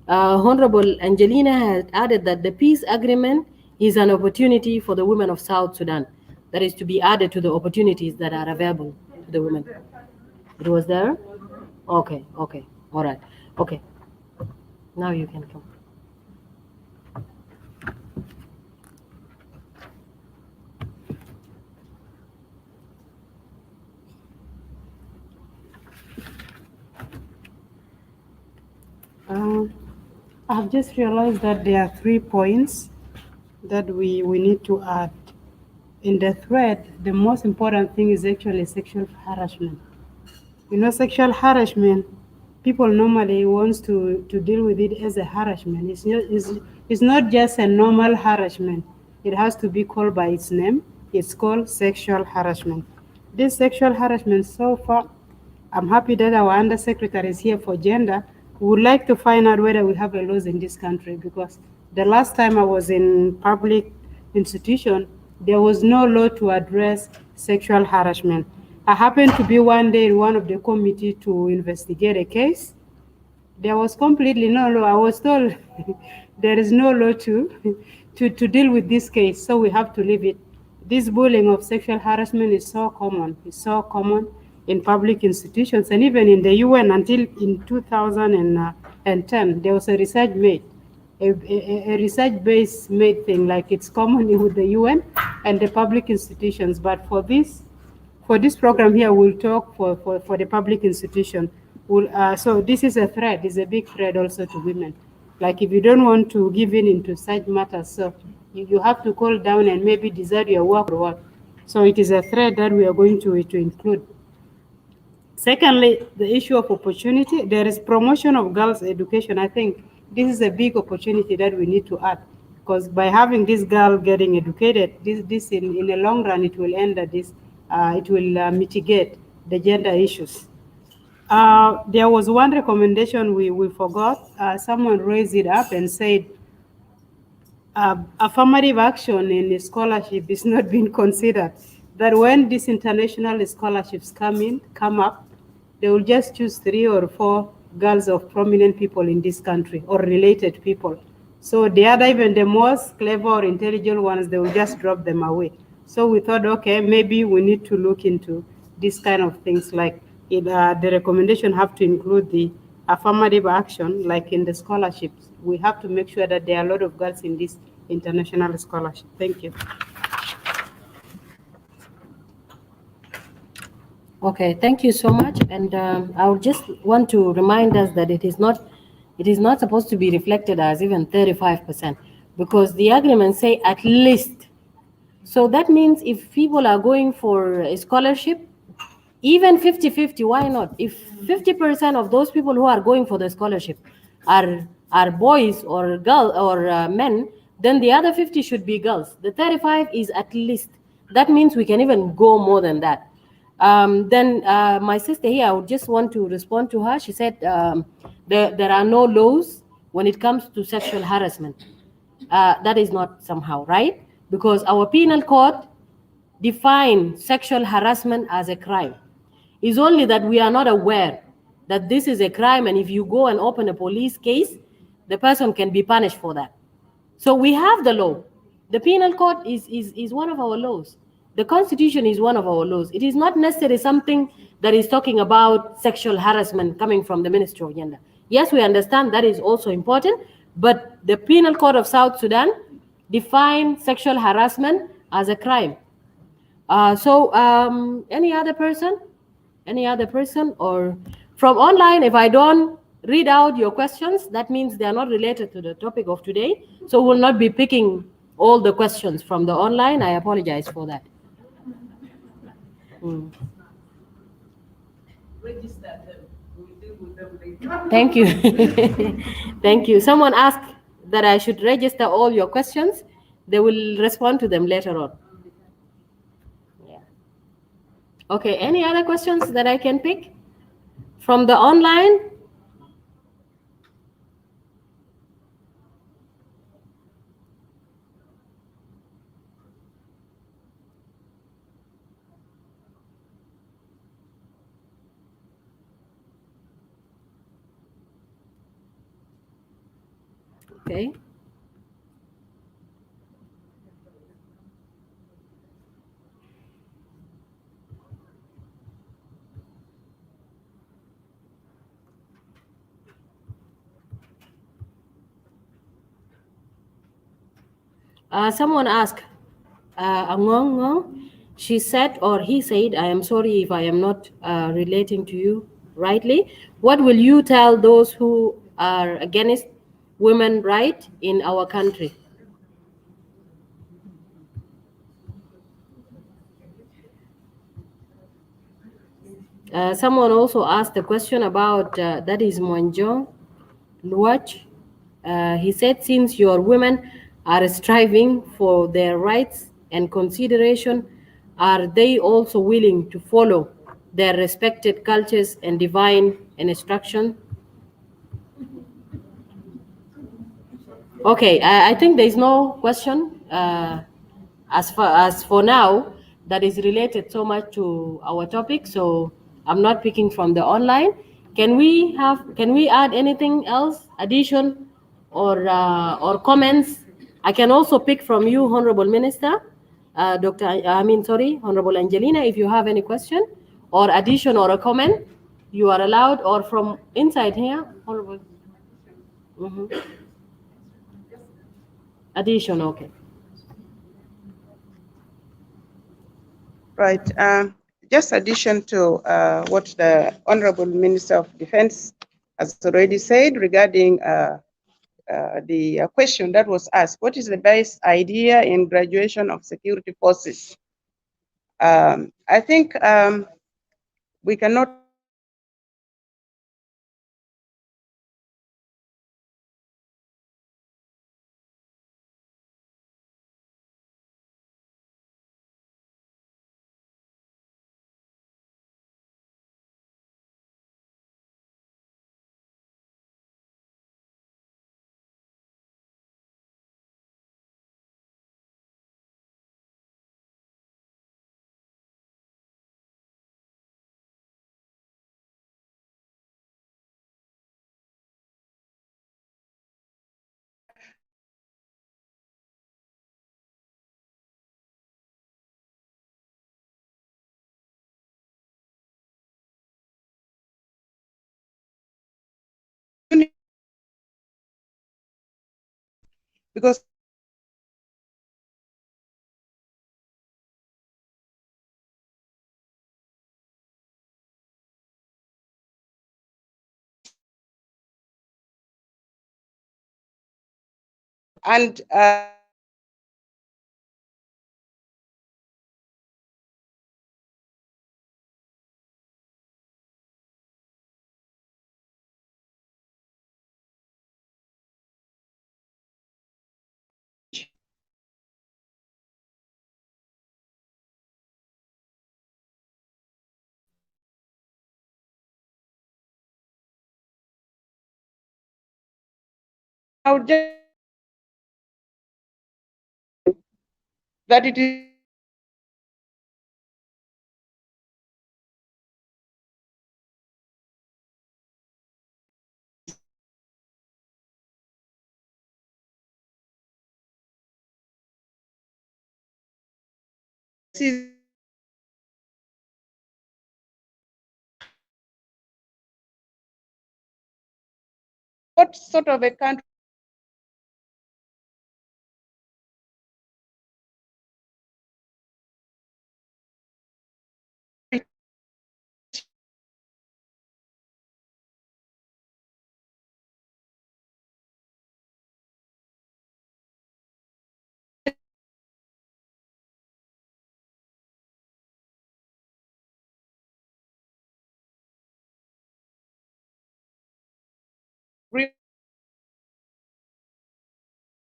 Honorable Angelina had added that the peace agreement is an opportunity for the women of South Sudan. That is to be added to the opportunities that are available to the women. It was there? Okay, all right. Okay, now you can come. I've just realized that there are 3 points that we need to add. In the thread, the most important thing is actually sexual harassment. Sexual harassment, people normally wants to deal with it as a harassment. It's not just a normal harassment. It has to be called by its name. It's called sexual harassment. This sexual harassment, so far, I'm happy that our Undersecretary is here for gender. We would like to find out whether we have a laws in this country, because the last time I was in public institution, there was no law to address sexual harassment. I happened to be one day in one of the committee to investigate a case. There was completely no law. I was told there is no law to deal with this case, so we have to leave it. This bullying of sexual harassment is so common. It's so common in public institutions, and even in the UN. Until in 2010, there was a research made, a research-based made thing, like it's common with the UN and the public institutions. But for this program here, we'll talk for the public institution. So this is a threat. It's a big threat also to women. Like, if you don't want to give in into such matters, so you have to call down and maybe desert your work or what. So it is a threat that we are going to include. Secondly, the issue of opportunity. There is promotion of girls' education. I think this is a big opportunity that we need to add, because by having this girl getting educated, this in the long run, it will end at this. It will mitigate the gender issues. There was one recommendation we forgot. Someone raised it up and said affirmative action in the scholarship is not being considered. That when these international scholarships come up, they will just choose 3 or 4 girls of prominent people in this country or related people. So the other, even the most clever or intelligent ones, they will just drop them away. So we thought, okay, maybe we need to look into this kind of things, like the recommendation have to include the affirmative action, like in the scholarships. We have to make sure that there are a lot of girls in this international scholarship. Thank you. Okay, thank you so much. And I would just want to remind us that it is not supposed to be reflected as even 35%, because the agreements say at least. So that means if people are going for a scholarship, even 50-50, why not? If 50% of those people who are going for the scholarship are boys or girl or men, then the other 50 should be girls. The 35 is at least. That means we can even go more than that. Then my sister here, I would just want to respond to her. She said there are no laws when it comes to sexual harassment. That is not somehow right, because our penal code define sexual harassment as a crime. It's only that we are not aware that this is a crime, and if you go and open a police case, the person can be punished for that. So we have the law. The penal code is one of our laws. The constitution is one of our laws. It is not necessarily something that is talking about sexual harassment coming from the Ministry of Gender. Yes, we understand that is also important, but the penal code of South Sudan defines sexual harassment as a crime. Any other person? Any other person? Or from online, if I don't read out your questions, that means they are not related to the topic of today. So we'll not be picking all the questions from the online. I apologize for that. Mm. Thank you. Thank you. Someone asked that I should register all your questions. They will respond to them later on. Yeah. Okay, any other questions that I can pick from the online? Okay. Someone asked, Angong Ngong, she said or he said, I am sorry if I am not relating to you rightly. What will you tell those who are against women rights in our country? Someone also asked a question about that is Monjong Luach. He said, since your women are striving for their rights and consideration, are they also willing to follow their respected cultures and divine instruction? Okay, I think there is no question as for now that is related so much to our topic. So I'm not picking from the online. Can we add anything else, addition or comments? I can also pick from you, Honorable Minister, Honorable Angelina, if you have any question or addition or a comment, you are allowed, or from inside here, Honorable. Mhm. Addition, okay. Right. Just addition to what the Honorable Minister of Defense has already said regarding the question that was asked, what is the best idea in graduation of security forces? I think we cannot because And now just that it is what sort of a country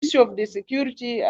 issue of the security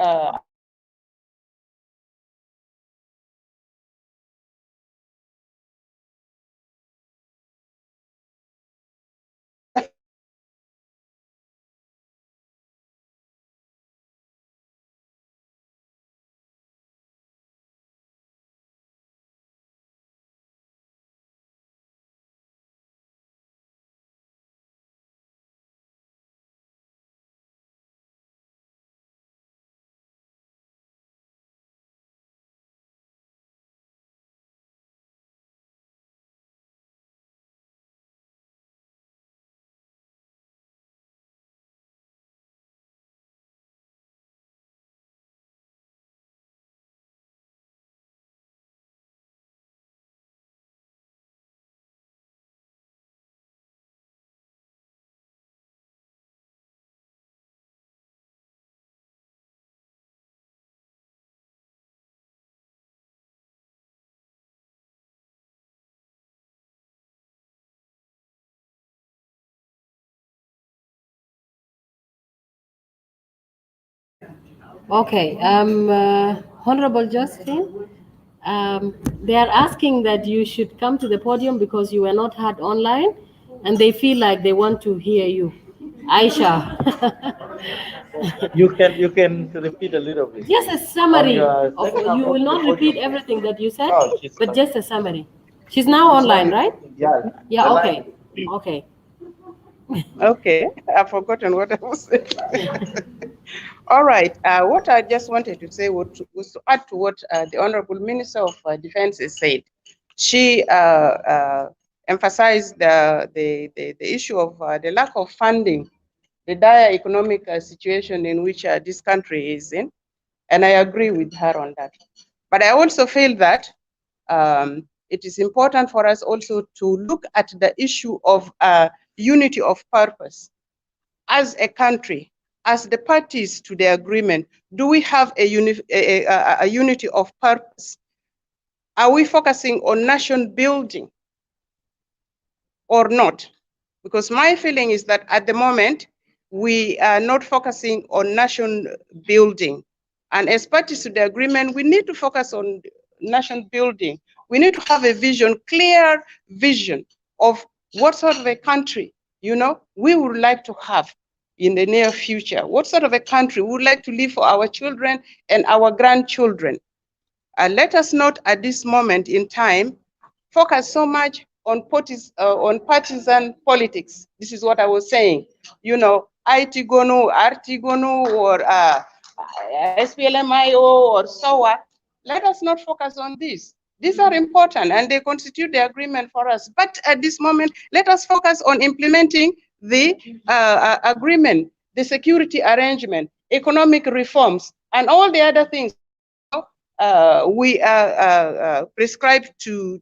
Okay, Honorable Josephine, they are asking that you should come to the podium because you were not heard online, and they feel like they want to hear you. Aisha. You can repeat a little bit. Just a summary. You will not repeat everything that you said, No, but just a summary. She's now online, right? Yeah. Yeah, okay. Okay. Okay, I've forgotten what I was saying. All right, what I just wanted to say was to add to what the Honorable Minister of Defense has said. She emphasized the issue of the lack of funding, the dire economic situation in which this country is in, and I agree with her on that. But I also feel that it is important for us also to look at the issue of unity of purpose. As a country, as the parties to the agreement, do we have a unity of purpose? Are we focusing on nation building or not? Because my feeling is that at the moment, we are not focusing on nation building. And as parties to the agreement, we need to focus on nation building. We need to have a vision, clear vision of what sort of a country, we would like to have in the near future. What sort of a country we would like to live for our children and our grandchildren. Let us not at this moment in time focus so much on partisan politics. This is what I was saying. IT Gonu, RT Gonu, or SPLMIO, or SOA. Let us not focus on this. These are important and they constitute the agreement for us. But at this moment, let us focus on implementing the agreement, the security arrangement, economic reforms, and all the other things we are prescribed to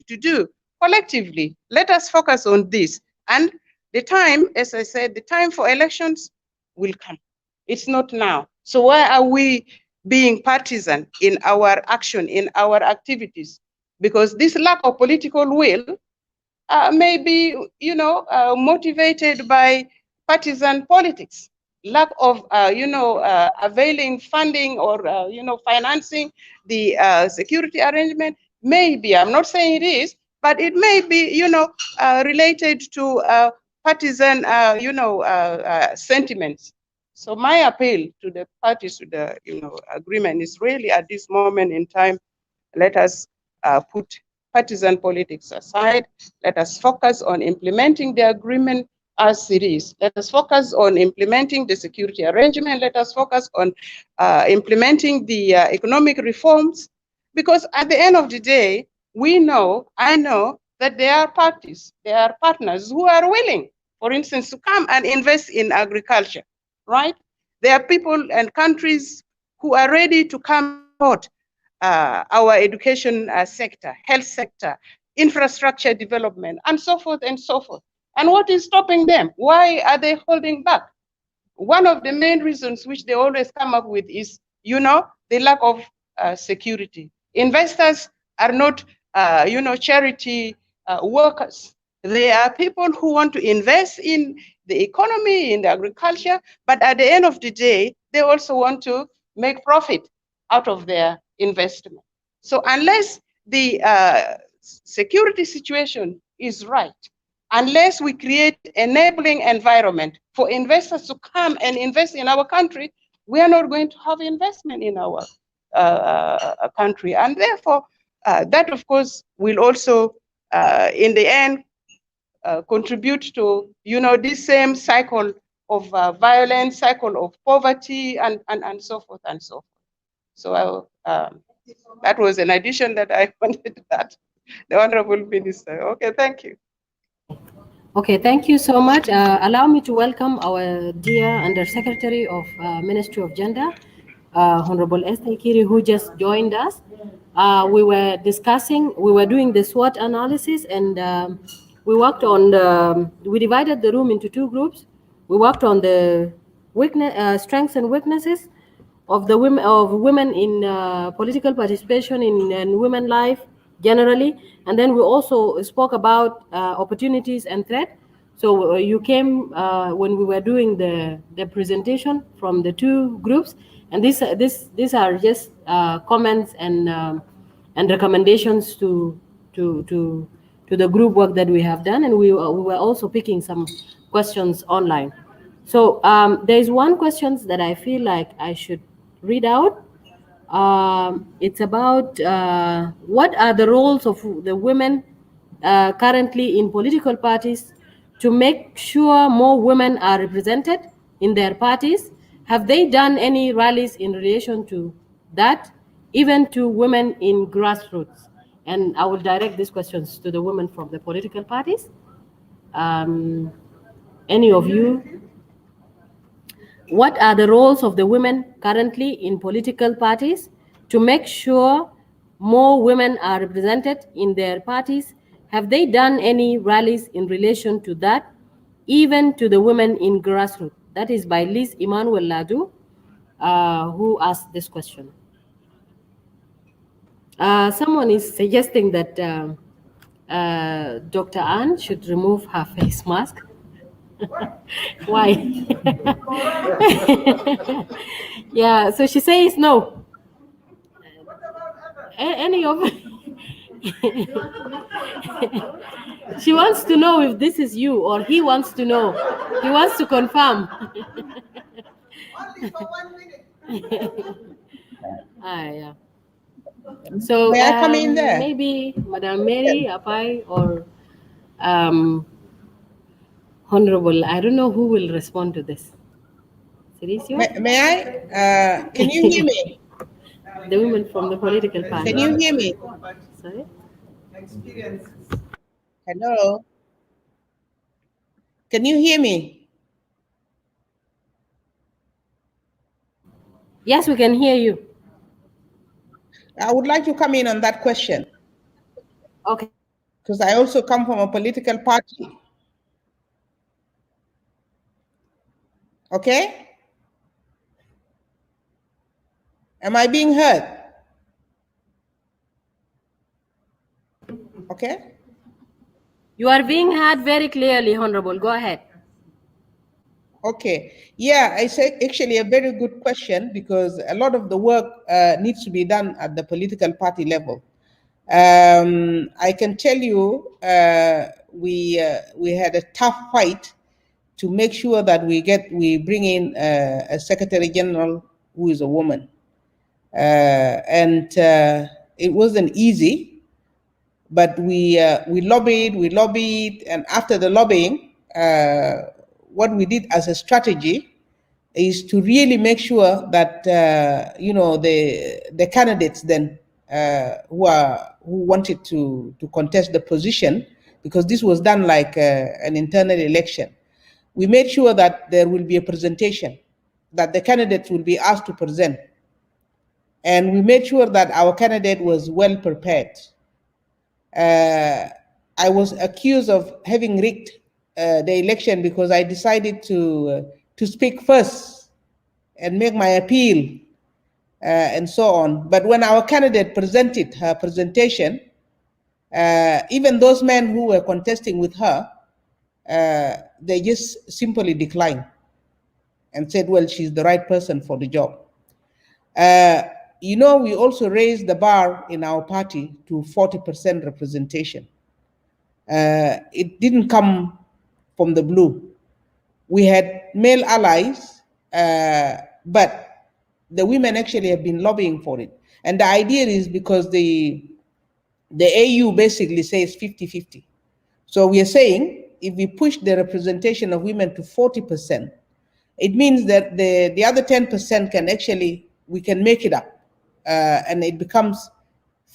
do collectively. Let us focus on this. And the time, as I said, the time for elections will come. It's not now. So why are we being partisan in our action, in our activities? Because this lack of political will may be, motivated by partisan politics, lack of, availing funding or, financing the security arrangement. Maybe, I'm not saying it is, but it may be, related to partisan, sentiments. So my appeal to the parties to the, agreement is really at this moment in time, let us put partisan politics aside. Let us focus on implementing the agreement as it is. Let us focus on implementing the security arrangement. Let us focus on implementing the economic reforms, because at the end of the day, I know that there are parties, there are partners who are willing, for instance, to come and invest in agriculture, right? There are people and countries who are ready to come support our education sector, health sector, infrastructure development, and so forth and so forth. And what is stopping them? Why are they holding back? One of the main reasons which they always come up with is, the lack of security. Investors are not, charity workers. They are people who want to invest in the economy, in the agriculture, but at the end of the day, they also want to make profit out of their investment. So unless the security situation is right, unless we create enabling environment for investors to come and invest in our country, we are not going to have investment in our country. And therefore, that of course will also, in the end, contribute to, this same cycle of violence, cycle of poverty, and so forth and so forth. So that was an addition that I wanted that the Honorable Minister. Okay, thank you. Okay, thank you so much. Allow me to welcome our dear Undersecretary of Ministry of Gender, Honorable Esther Kiri, who just joined us. We were doing the SWOT analysis, and we worked on we divided the room into two groups. We worked on the strengths and weaknesses of women in political participation in women life generally, and then we also spoke about opportunities and threat. So you came when we were doing the presentation from the two groups, and these are just comments and recommendations to the group work that we have done, and we were also picking some questions online. So there is one question that I feel like I should read out. It's about what are the roles of the women currently in political parties to make sure more women are represented in their parties? Have they done any rallies in relation to that, even to women in grassroots? And I will direct these questions to the women from the political parties. Any of you? What are the roles of the women currently in political parties to make sure more women are represented in their parties? Have they done any rallies in relation to that, even to the women in grassroots? That is by Liz Emmanuel Ladu, who asked this question. Someone is suggesting that Dr. Ann should remove her face mask. Why? Yeah, so she says no. Any of she wants to know if this is you, or he wants to know. He wants to confirm. Only for 1 minute. Yeah. So may I come in there? Maybe Madam Mary Apai or Honorable, I don't know who will respond to this. May I? Can you hear me? The women from the political party. Can you hear me? Sorry? Hello? Can you hear me? Yes, we can hear you. I would like to come in on that question. Okay. Because I also come from a political party. Okay? Am I being heard? Okay. You are being heard very clearly, Honorable. Go ahead. Okay. Yeah, I say actually a very good question, because a lot of the work needs to be done at the political party level. I can tell you we had a tough fight to make sure that we bring in a Secretary General who is a woman, and it wasn't easy, but we lobbied, and after the lobbying, what we did as a strategy is to really make sure that the candidates then who wanted to contest the position, because this was done like an internal election. We made sure that there will be a presentation, that the candidates will be asked to present, and we made sure that our candidate was well prepared. I was accused of having rigged the election because I decided to speak first and make my appeal and so on. But when our candidate presented her presentation, even those men who were contesting with her, they just simply declined and said, well, she's the right person for the job. We also raised the bar in our party to 40% representation. It didn't come from the blue. We had male allies, but the women actually have been lobbying for it. And the idea is because the AU basically says 50-50. So we are saying if we push the representation of women to 40%, it means that the other 10% can actually, we can make it up, and it becomes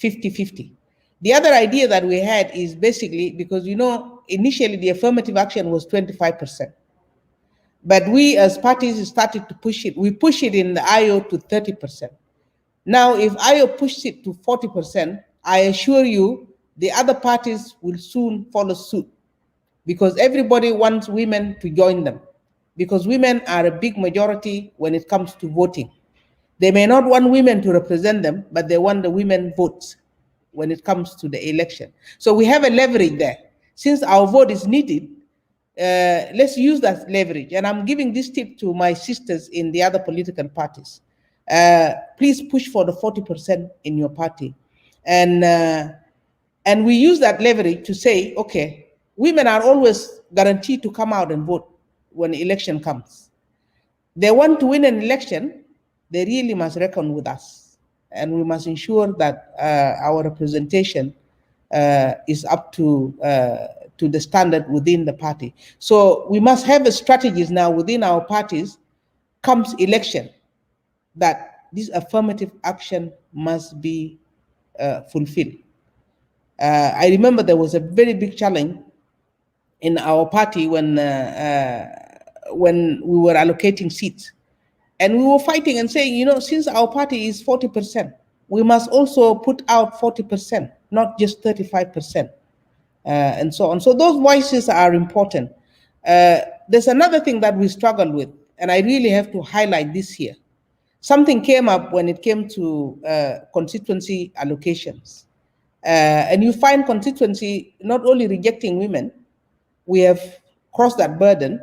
50-50. The other idea that we had is basically because, initially the affirmative action was 25%. But we as parties started to push it. We push it in the IO to 30%. Now, if IO pushes it to 40%, I assure you the other parties will soon follow suit, because everybody wants women to join them, because women are a big majority when it comes to voting. They may not want women to represent them, but they want the women votes when it comes to the election. So we have a leverage there. Since our vote is needed, let's use that leverage. And I'm giving this tip to my sisters in the other political parties. Please push for the 40% in your party. And we use that leverage to say, okay, women are always guaranteed to come out and vote when the election comes. They want to win an election, they really must reckon with us. And we must ensure that our representation is up to the standard within the party. So we must have a strategies now within our parties, comes election, that this affirmative action must be fulfilled. I remember there was a very big challenge in our party when we were allocating seats. And we were fighting and saying, since our party is 40%, we must also put out 40%, not just 35%, and so on. So those voices are important. There's another thing that we struggle with, and I really have to highlight this here. Something came up when it came to constituency allocations. And you find constituency not only rejecting women, we have crossed that burden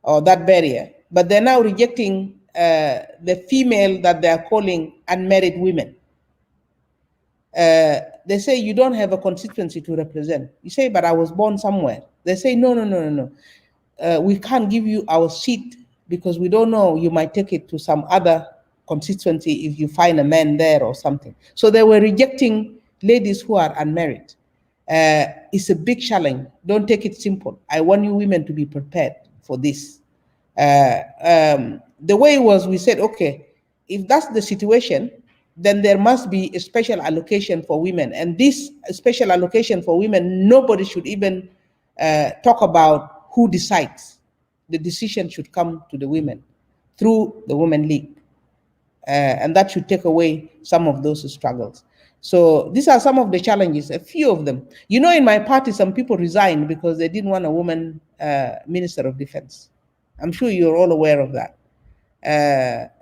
or that barrier, but they're now rejecting the female that they are calling unmarried women. They say you don't have a constituency to represent. You say, but I was born somewhere. They say, no. We can't give you our seat because we don't know, you might take it to some other constituency if you find a man there or something. So they were rejecting ladies who are unmarried. It's a big challenge. Don't take it simple. I want you women to be prepared for this. The way it was, we said, okay, if that's the situation, then there must be a special allocation for women. And this special allocation for women, nobody should even talk about who decides. The decision should come to the women through the Women League. And that should take away some of those struggles. So these are some of the challenges, a few of them. In my party, some people resigned because they didn't want a woman Minister of Defense. I'm sure you're all aware of that,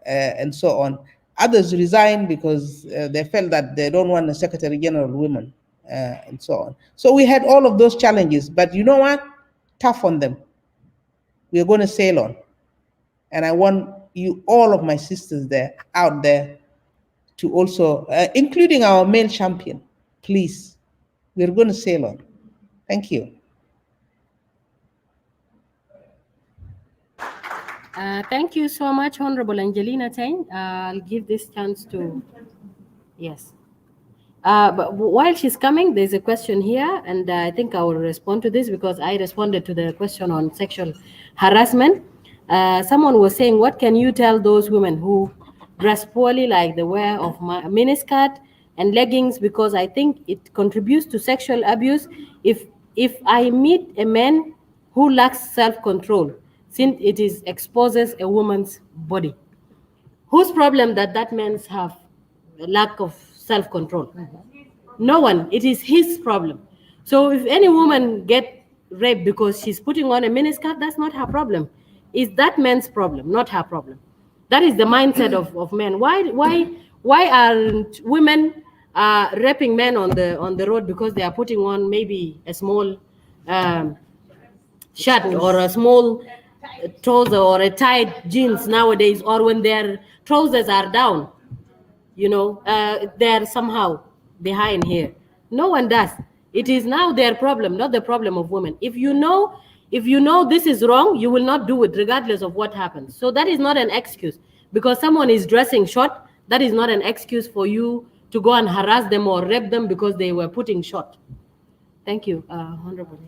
and so on. Others resigned because they felt that they don't want a Secretary General women and so on. So we had all of those challenges, but you know what? Tough on them. We are going to sail on. And I want you, all of my sisters there, out there, to also, including our male champion, please, we're going to sail on. Thank you. Thank you so much, Honorable Angelina Tain. I'll give this chance to, yes. But while she's coming, there's a question here, and I think I will respond to this because I responded to the question on sexual harassment. Someone was saying, what can you tell those women who dress poorly, like the wear of miniskirt and leggings, because I think it contributes to sexual abuse. If I meet a man who lacks self-control, since it exposes a woman's body, whose problem that man's have a lack of self-control? No one. It is his problem. So if any woman get raped because she's putting on a miniskirt, that's not her problem. It's that man's problem, not her problem. That is the mindset of men. Why aren't women raping men on the road because they are putting on maybe a small shirt or a small trouser or a tight jeans nowadays, or when their trousers are down, they're somehow behind here? No one does. It is now their problem, not the problem of women. If you know this is wrong, you will not do it regardless of what happens. So that is not an excuse. Because someone is dressing short, that is not an excuse for you to go and harass them or rape them because they were putting short. Thank you, Honorable.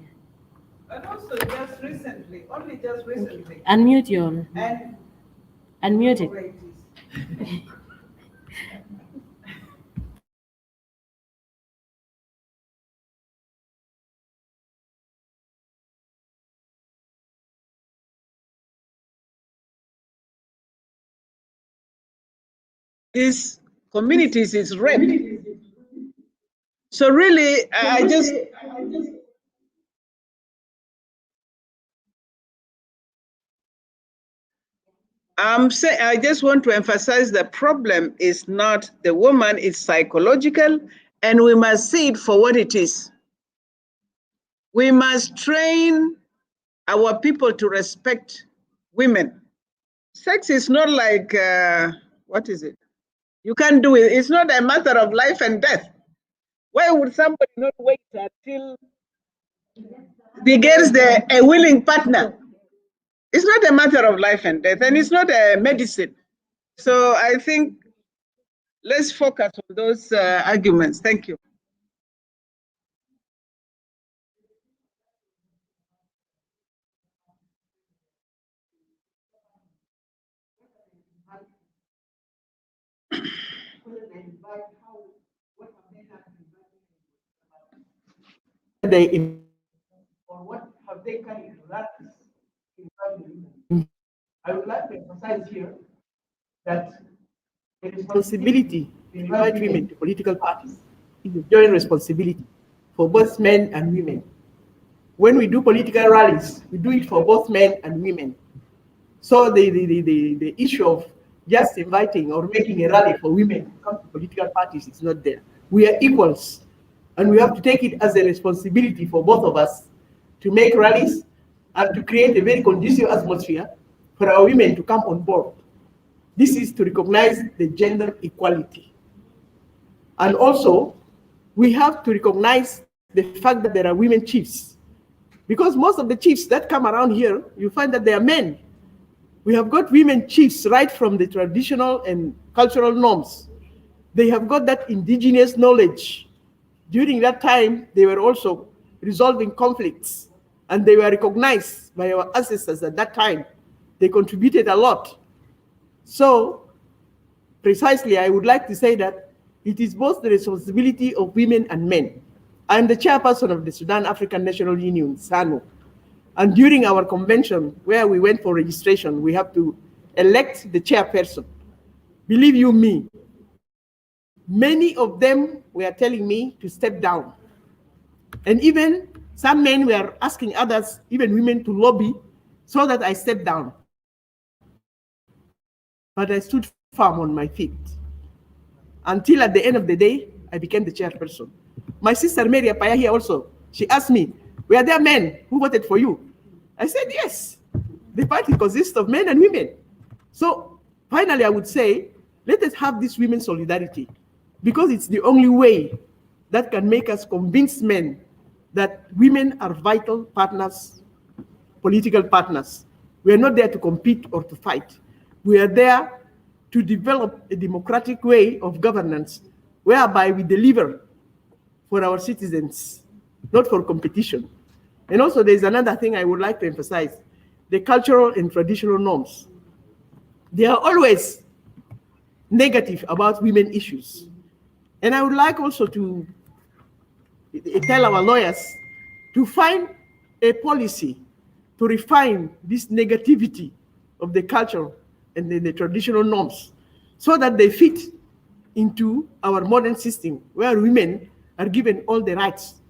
And also just recently, only just recently. Unmute your. Unmute it. These communities is raped. So really, I just want to emphasize the problem is not the woman, it's psychological, and we must see it for what it is. We must train our people to respect women. Sex is not like, what is it? You can't do it. It's not a matter of life and death. Why would somebody not wait until he gets a willing partner? It's not a matter of life and death, and it's not a medicine. So I think let's focus on those arguments. Thank you. Or what have they kind of learned in family? I would like to emphasize here that the responsibility to invite women to political parties is a joint responsibility for both men and women. When we do political rallies, we do it for both men and women. So the issue of just inviting or making a rally for women to come to political parties is not there. We are equals, and we have to take it as a responsibility for both of us to make rallies and to create a very conducive atmosphere for our women to come on board. This is to recognize the gender equality. And also, we have to recognize the fact that there are women chiefs. Because most of the chiefs that come around here, you find that they are men. We have got women chiefs right from the traditional and cultural norms. They have got that indigenous knowledge. During that time, they were also resolving conflicts, and they were recognized by our ancestors at that time. They contributed a lot. So, precisely, I would like to say that it is both the responsibility of women and men. I am the chairperson of the Sudan African National Union, SANU. And during our convention, where we went for registration, we have to elect the chairperson. Believe you me, many of them were telling me to step down. And even some men were asking others, even women, to lobby so that I step down. But I stood firm on my feet. Until at the end of the day, I became the chairperson. My sister Mary Apaya here also, she asked me, were there men who voted for you? I said, yes. The party consists of men and women. So finally, I would say, let us have this women's solidarity, because it's the only way that can make us convince men that women are vital partners, political partners. We are not there to compete or to fight. We are there to develop a democratic way of governance whereby we deliver for our citizens, not for competition. And also there's another thing I would like to emphasize, the cultural and traditional norms. They are always negative about women issues. And I would like also to tell our lawyers to find a policy to refine this negativity of the culture and the traditional norms so that they fit into our modern system where women are given all the rights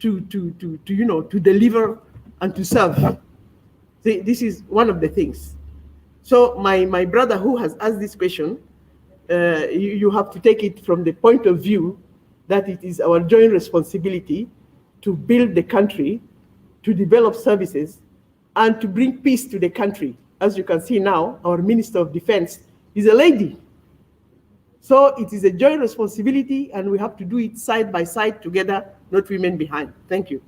to deliver and to serve. This is one of the things. So my brother who has asked this question, you have to take it from the point of view that it is our joint responsibility to build the country, to develop services, and to bring peace to the country. As you can see now, our Minister of Defense is a lady. So it is a joint responsibility, and we have to do it side by side together, not women behind. Thank you.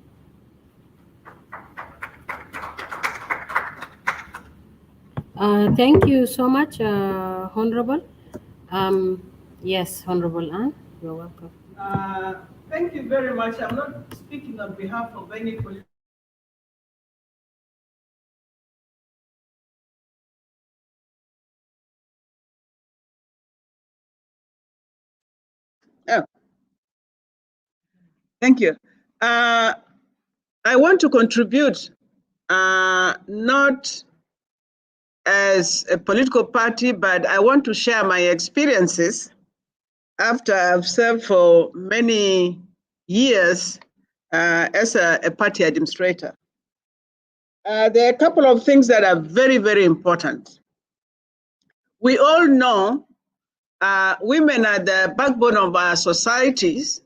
Thank you so much, Honorable. Yes, Honorable Anne, you're welcome. Thank you very much. I'm not speaking on behalf of any political. Oh, thank you. I want to contribute, not as a political party, but I want to share my experiences after I've served for many years as a party administrator. There are a couple of things that are very, very important. We all know women are the backbone of our societies,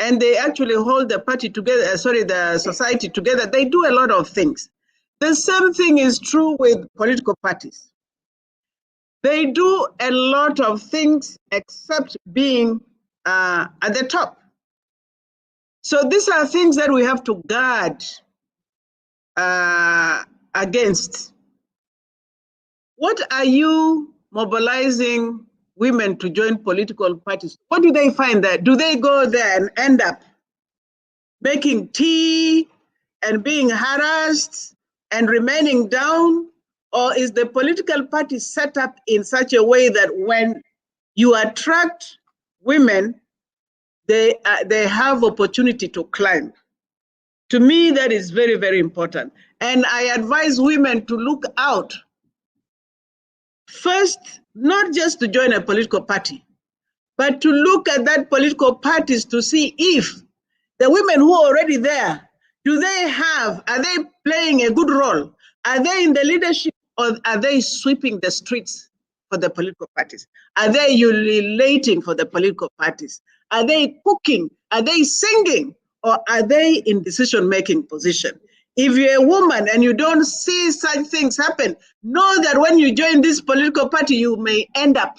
and they actually hold the party together, the society together. They do a lot of things. The same thing is true with political parties. They do a lot of things except being at the top. So these are things that we have to guard against. What are you mobilizing women to join political parties? What do they find there? Do they go there and end up making tea and being harassed and remaining down? Or is the political party set up in such a way that when you attract women, they have opportunity to climb? To me, that is very, very important. And I advise women to look out. First, not just to join a political party, but to look at that political parties to see if the women who are already there, are they playing a good role? Are they in the leadership, or are they sweeping the streets for the political parties? Are they ululating for the political parties? Are they cooking? Are they singing? Or are they in decision-making position? If you're a woman and you don't see such things happen, know that when you join this political party, you may end up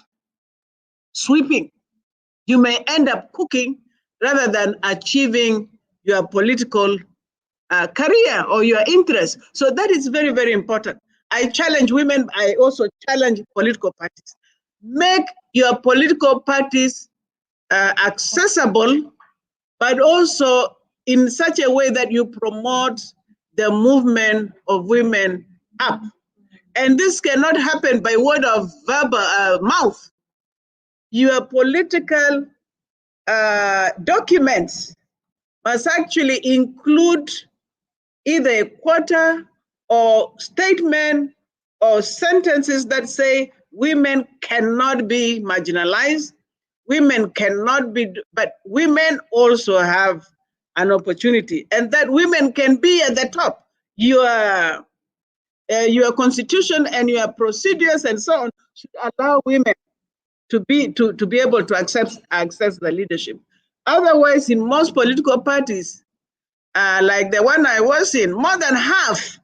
sweeping. You may end up cooking rather than achieving your political career or your interest. So that is very, very important. I challenge women. I also challenge political parties. Make your political parties accessible, but also in such a way that you promote the movement of women up. And this cannot happen by word of mouth. Your political documents must actually include either a quota or statement or sentences that say women cannot be marginalized, women cannot be, but women also have an opportunity, and that women can be at the top. Your constitution and your procedures and so on should allow women to be able to access the leadership. Otherwise, in most political parties, like the one I was in, more than half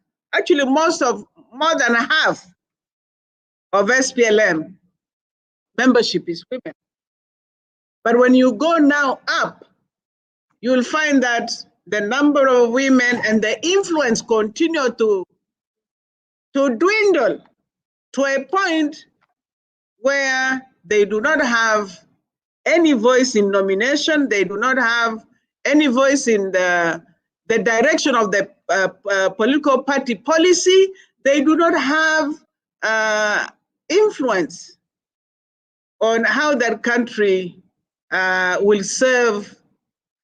of SPLM membership is women. But when you go now up, you'll find that the number of women and the influence continue to dwindle to a point where they do not have any voice in nomination. They do not have any voice in the direction of the political party policy. They do not have influence on how that country will serve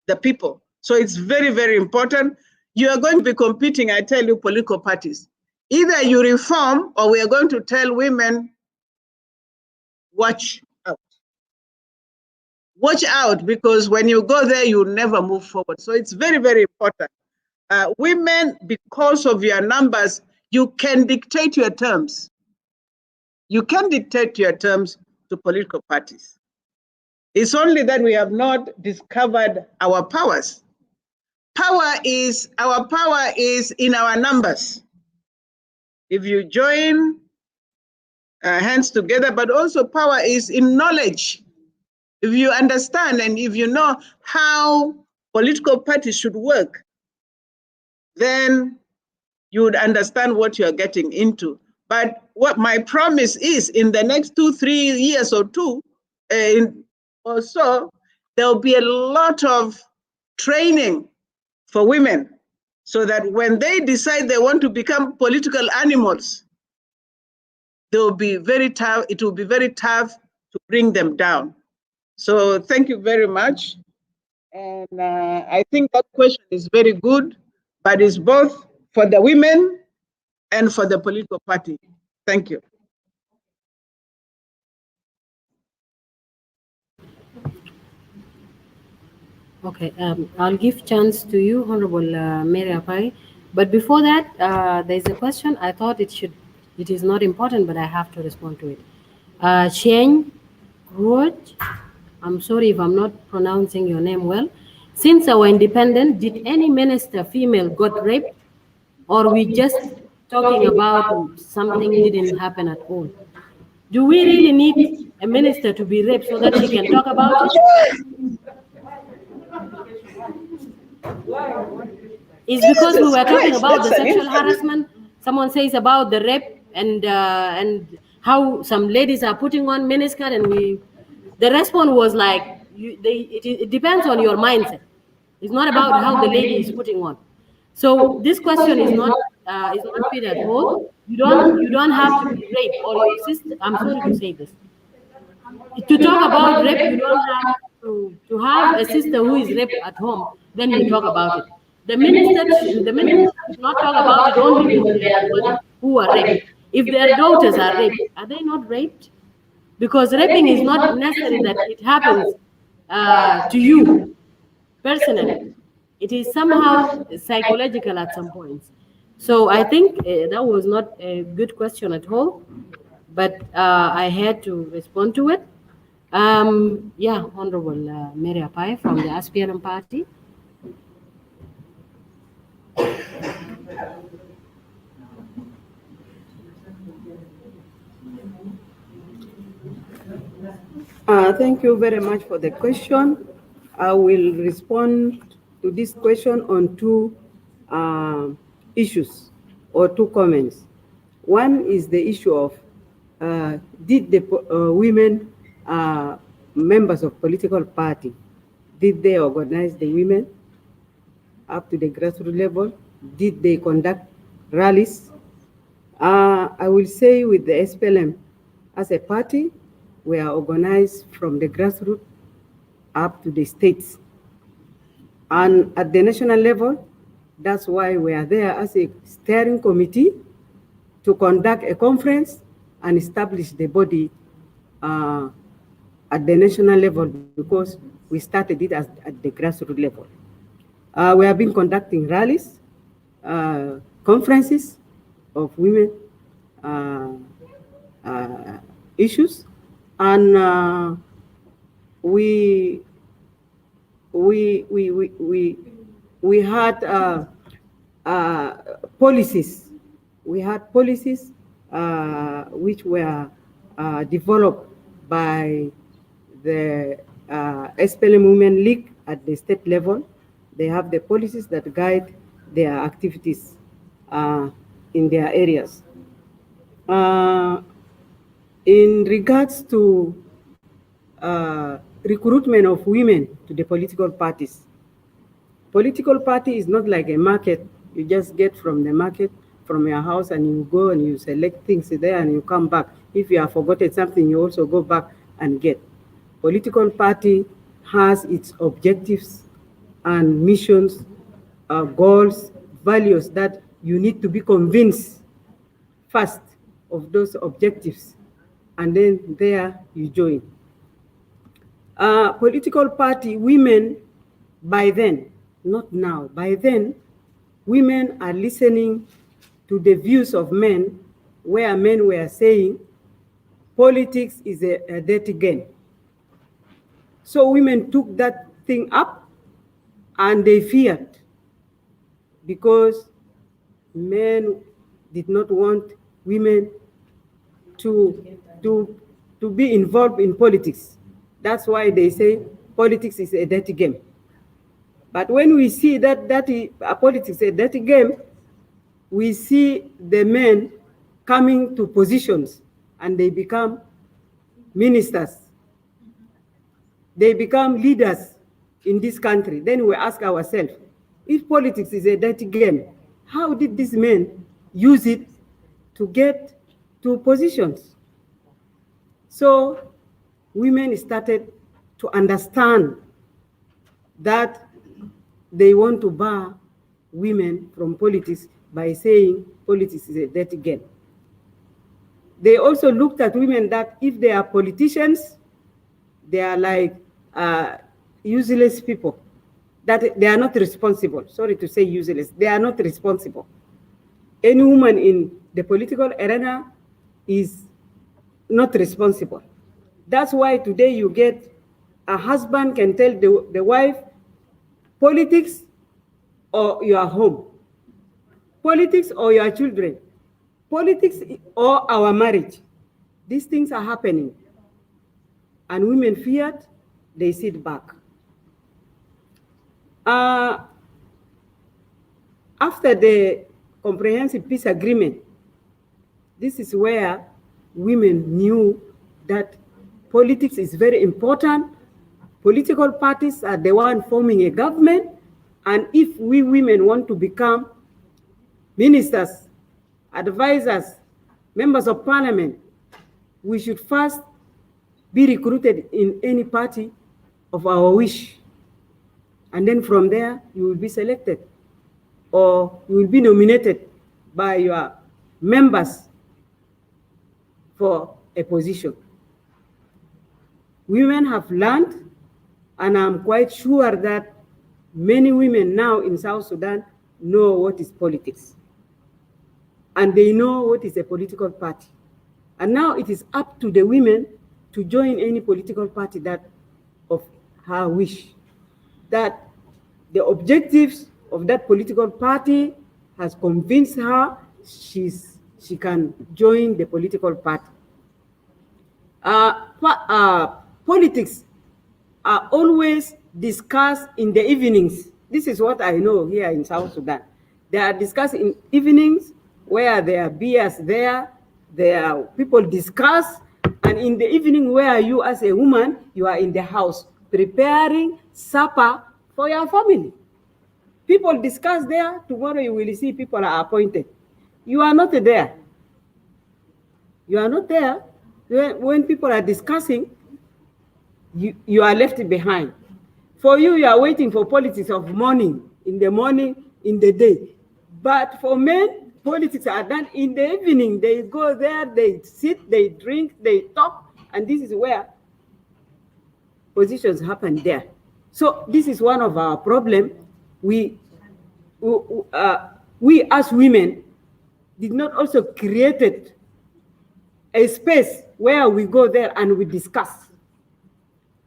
the people. So it's very, very important. You are going to be competing, I tell you, political parties. Either you reform or we are going to tell women, watch out. Watch out, because when you go there, you'll never move forward. So it's very, very important. Women, because of your numbers, you can dictate your terms. You can dictate your terms to political parties. It's only that we have not discovered our powers. Our power is in our numbers. If you join hands together, but also power is in knowledge. If you understand and if you know how political parties should work, then you would understand what you're getting into. But what my promise is, in the next 2-3 years or so, there'll be a lot of training for women, so that when they decide they want to become political animals, they will be very tough. It will be very tough to bring them down. So thank you very much. And I think that question is very good, but it's both for the women and for the political party. Thank you. Okay, I'll give chance to you, Honorable Mary Apai. But before that, there's a question. I thought it is not important, but I have to respond to it. Shane Ruoj, I'm sorry if I'm not pronouncing your name well. Since our independence, did any minister female got raped, or we just talking about something didn't happen at all? Do we really need a minister to be raped so that she can talk about it? It's because we were talking about the sexual harassment. Someone says about the rape and how some ladies are putting on miniskirt, and the response was like, it depends on your mindset. It's not about how the lady is putting on. So this question is not fit at all. You don't have to be raped, or your sister. I'm sorry to say this. To talk about rape, you don't have to have a sister who is raped at home. Then you talk about it. The minister should not talk about it only when they are the ones who are raped. If their daughters are raped, are they not raped? Because raping is not necessary that it happens to you personally. It is somehow psychological at some points. So I think that was not a good question at all, but I had to respond to it. Yeah, Honorable Mary Apai from the SPLM party. Thank you very much for the question. I will respond to this question on two issues or two comments. One is the issue of did the women members of political party, did they organize the women up to the grassroots level? Did they conduct rallies? I will say with the SPLM, as a party, we are organized from the grassroots up to the states. And at the national level, that's why we are there as a steering committee to conduct a conference and establish the body at the national level, because we started it at the grassroots level. We have been conducting rallies, conferences of women issues, and we had policies. We had policies which were developed by the SPLM Women League at the state level. They have the policies that guide their activities in their areas. In regards to recruitment of women to the political parties, political party is not like a market. You just get from the market, from your house, and you go and you select things there and you come back. If you have forgotten something, you also go back and get. Political party has its objectives and missions, goals, values that you need to be convinced first of those objectives, and then there you join. Political party, women, by then, not now, by then, women are listening to the views of men, where men were saying politics is a dirty game. So women took that thing up and they feared, because men did not want women to be involved in politics. That's why they say politics is a dirty game. But when we see that politics is a dirty game, we see the men coming to positions and they become ministers. They become leaders in this country. Then we ask ourselves, if politics is a dirty game, how did these men use it to get to positions? So women started to understand that they want to bar women from politics by saying politics is a dirty game. They also looked at women that if they are politicians, they are like useless people, that they are not responsible. Sorry to say useless, they are not responsible. Any woman in the political arena is not responsible. That's why today you get a husband can tell the wife, politics or your home, politics or your children, politics or our marriage. These things are happening. And women feared, they sit back. After the Comprehensive Peace Agreement, this is where women knew that politics is very important. Political parties are the one forming a government. And if we women want to become ministers, advisors, members of parliament, we should first be recruited in any party of our wish. And then from there, you will be selected, or you will be nominated by your members for a position. Women have learned, and I'm quite sure that many women now in South Sudan know what is politics. And they know what is a political party. And now it is up to the women to join any political party that of her wish. That the objectives of that political party has convinced her she can join the political party. Politics are always discussed in the evenings. This is what I know here in South Sudan. They are discussed in evenings where there are beers there are people discuss, and in the evening where you as a woman, you are in the house preparing supper for your family. People discuss there, tomorrow you will see people are appointed. You are not there. You are not there. When people are discussing, you are left behind. For you, you are waiting for politics of morning, in the day. But for men, politics are done in the evening. They go there, they sit, they drink, they talk, and this is where positions happen there. So this is one of our problems. We as women did not also created a space where we go there and we discuss.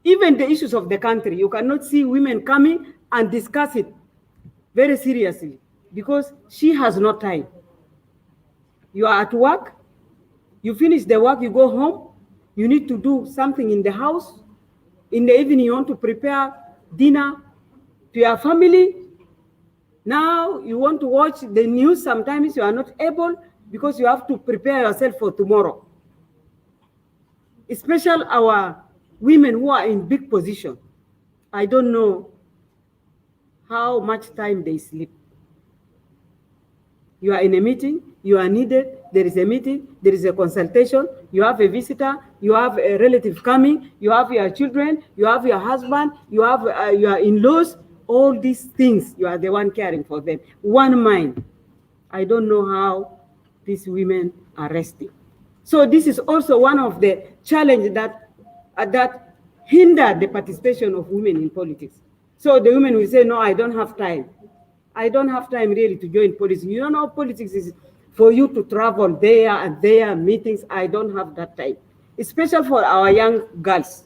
Even the issues of the country, you cannot see women coming and discuss it very seriously because she has no time. You are at work, you finish the work, you go home, you need to do something in the house. In the evening, you want to prepare dinner to your family. Now you want to watch the news. Sometimes you are not able because you have to prepare yourself for tomorrow. Especially our women who are in big position. I don't know how much time they sleep. You are in a meeting, you are needed, there is a meeting, there is a consultation, you have a visitor, you have a relative coming, you have your children, you have your husband, you have your in-laws, all these things, you are the one caring for them. One mind. I don't know how these women are resting. So this is also one of the challenges that hinder the participation of women in politics. So the women will say, no, I don't have time. I don't have time really to join politics. You don't know politics is for you to travel there and there, meetings. I don't have that time. Especially for our young girls.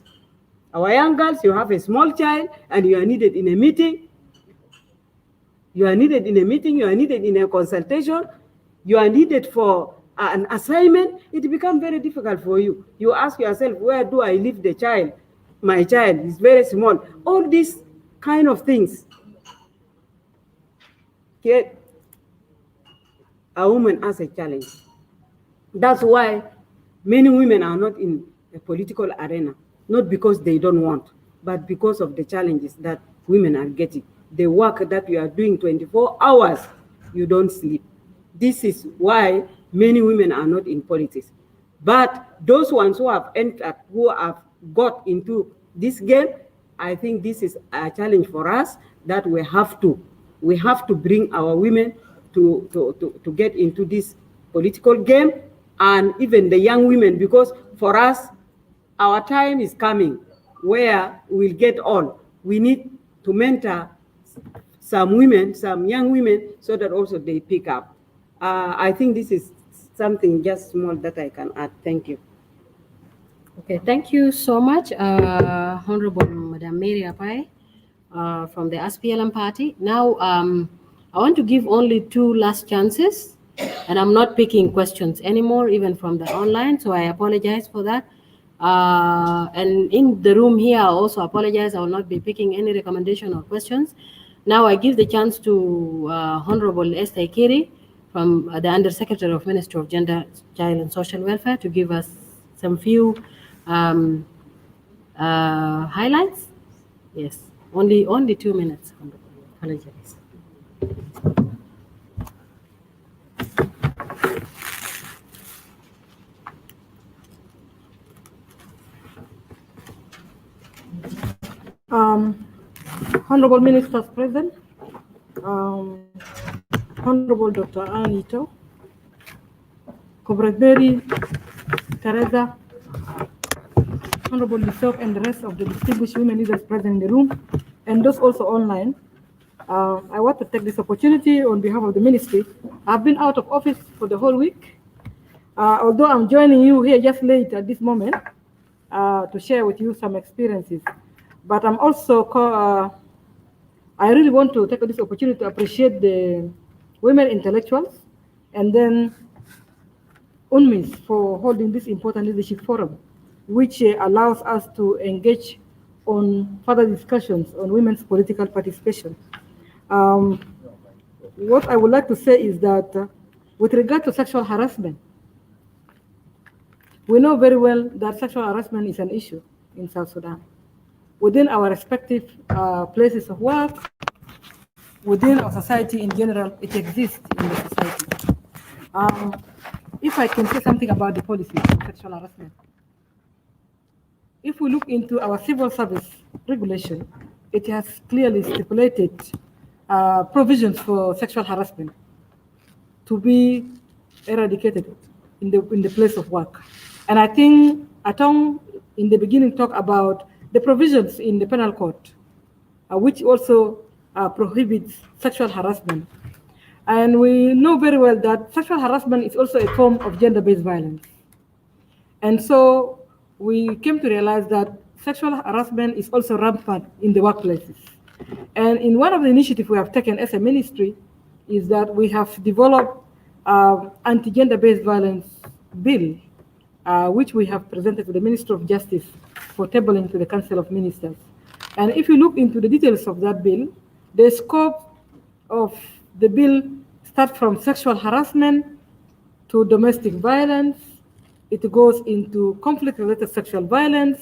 Our young girls, you have a small child and you are needed in a meeting. You are needed in a meeting, you are needed in a consultation, you are needed for an assignment. It becomes very difficult for you. You ask yourself, where do I leave the child? My child is very small. All these kind of things get a woman as a challenge. That's why many women are not in the political arena, not because they don't want, but because of the challenges that women are getting. The work that you are doing 24 hours, you don't sleep. This is why many women are not in politics. But those ones who have entered, who have got into this game, I think this is a challenge for us that we have to bring our women to get into this political game, and even the young women, because for us, our time is coming where we'll get on. We need to mentor some women, some young women, so that also they pick up. I think this is something just small that I can add. Thank you. Okay, thank you so much, Honorable Madam Mary Apai from the SPLM party. Now, I want to give only 2 last chances, and I'm not picking questions anymore, even from the online, so I apologize for that. And in the room here, I also apologize. I will not be picking any recommendation or questions. Now I give the chance to Honorable Esther Kiri from the Undersecretary of Ministry of Gender, Child and Social Welfare to give us some few highlights. Yes, only 2 minutes. Apologize. Honorable Ministers present, Honorable Dr. Anito, Comrade Mary, Teresa, Honorable Yusuf, and the rest of the distinguished women leaders present in the room, and those also online. I want to take this opportunity on behalf of the ministry. I've been out of office for the whole week, although I'm joining you here just late at this moment to share with you some experiences. But I'm also, I really want to take this opportunity to appreciate the women intellectuals and then UNMIS for holding this important leadership forum, which allows us to engage on further discussions on women's political participation. What I would like to say is that with regard to sexual harassment, we know very well that sexual harassment is an issue in South Sudan. Within our respective places of work, within our society in general, it exists in the society. If I can say something about the policy of sexual harassment, if we look into our civil service regulation, it has clearly stipulated provisions for sexual harassment to be eradicated in the place of work. And I think Atong in the beginning talked about the provisions in the penal code, which also prohibits sexual harassment. And we know very well that sexual harassment is also a form of gender-based violence. And so we came to realize that sexual harassment is also rampant in the workplaces. And in one of the initiatives we have taken as a ministry is that we have developed anti-gender-based violence bill, which we have presented to the Minister of Justice for tabling to the Council of Ministers. And if you look into the details of that bill, the scope of the bill starts from sexual harassment to domestic violence. It goes into conflict-related sexual violence.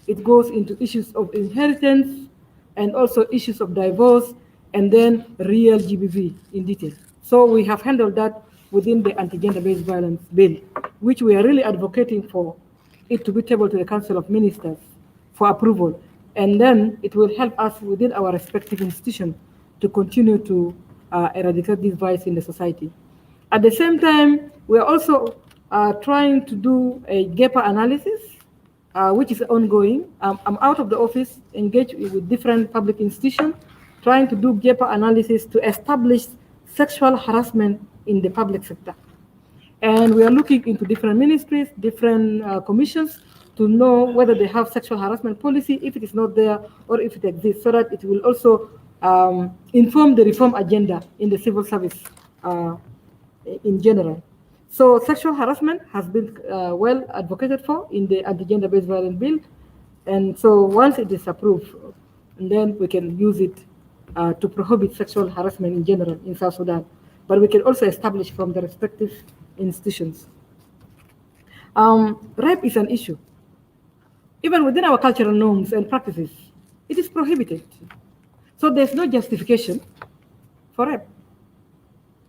It goes into issues of inheritance and also issues of divorce, and then real GBV in detail. So we have handled that within the anti-gender-based violence bill, which we are really advocating for it to be tabled to the Council of Ministers for approval. And then it will help us within our respective institutions to continue to eradicate this vice in the society. At the same time, we are also trying to do a gap analysis, which is ongoing. I'm out of the office, engaged with different public institutions, trying to do gap analysis to establish sexual harassment in the public sector. And we are looking into different ministries, different commissions to know whether they have sexual harassment policy, if it is not there, or if it exists, so that it will also inform the reform agenda in the civil service in general. So sexual harassment has been well advocated for in the anti-gender-based violence bill. And so once it is approved, then we can use it to prohibit sexual harassment in general in South Sudan. But we can also establish from the respective institutions. Rape is an issue. Even within our cultural norms and practices, it is prohibited. So there's no justification for rape.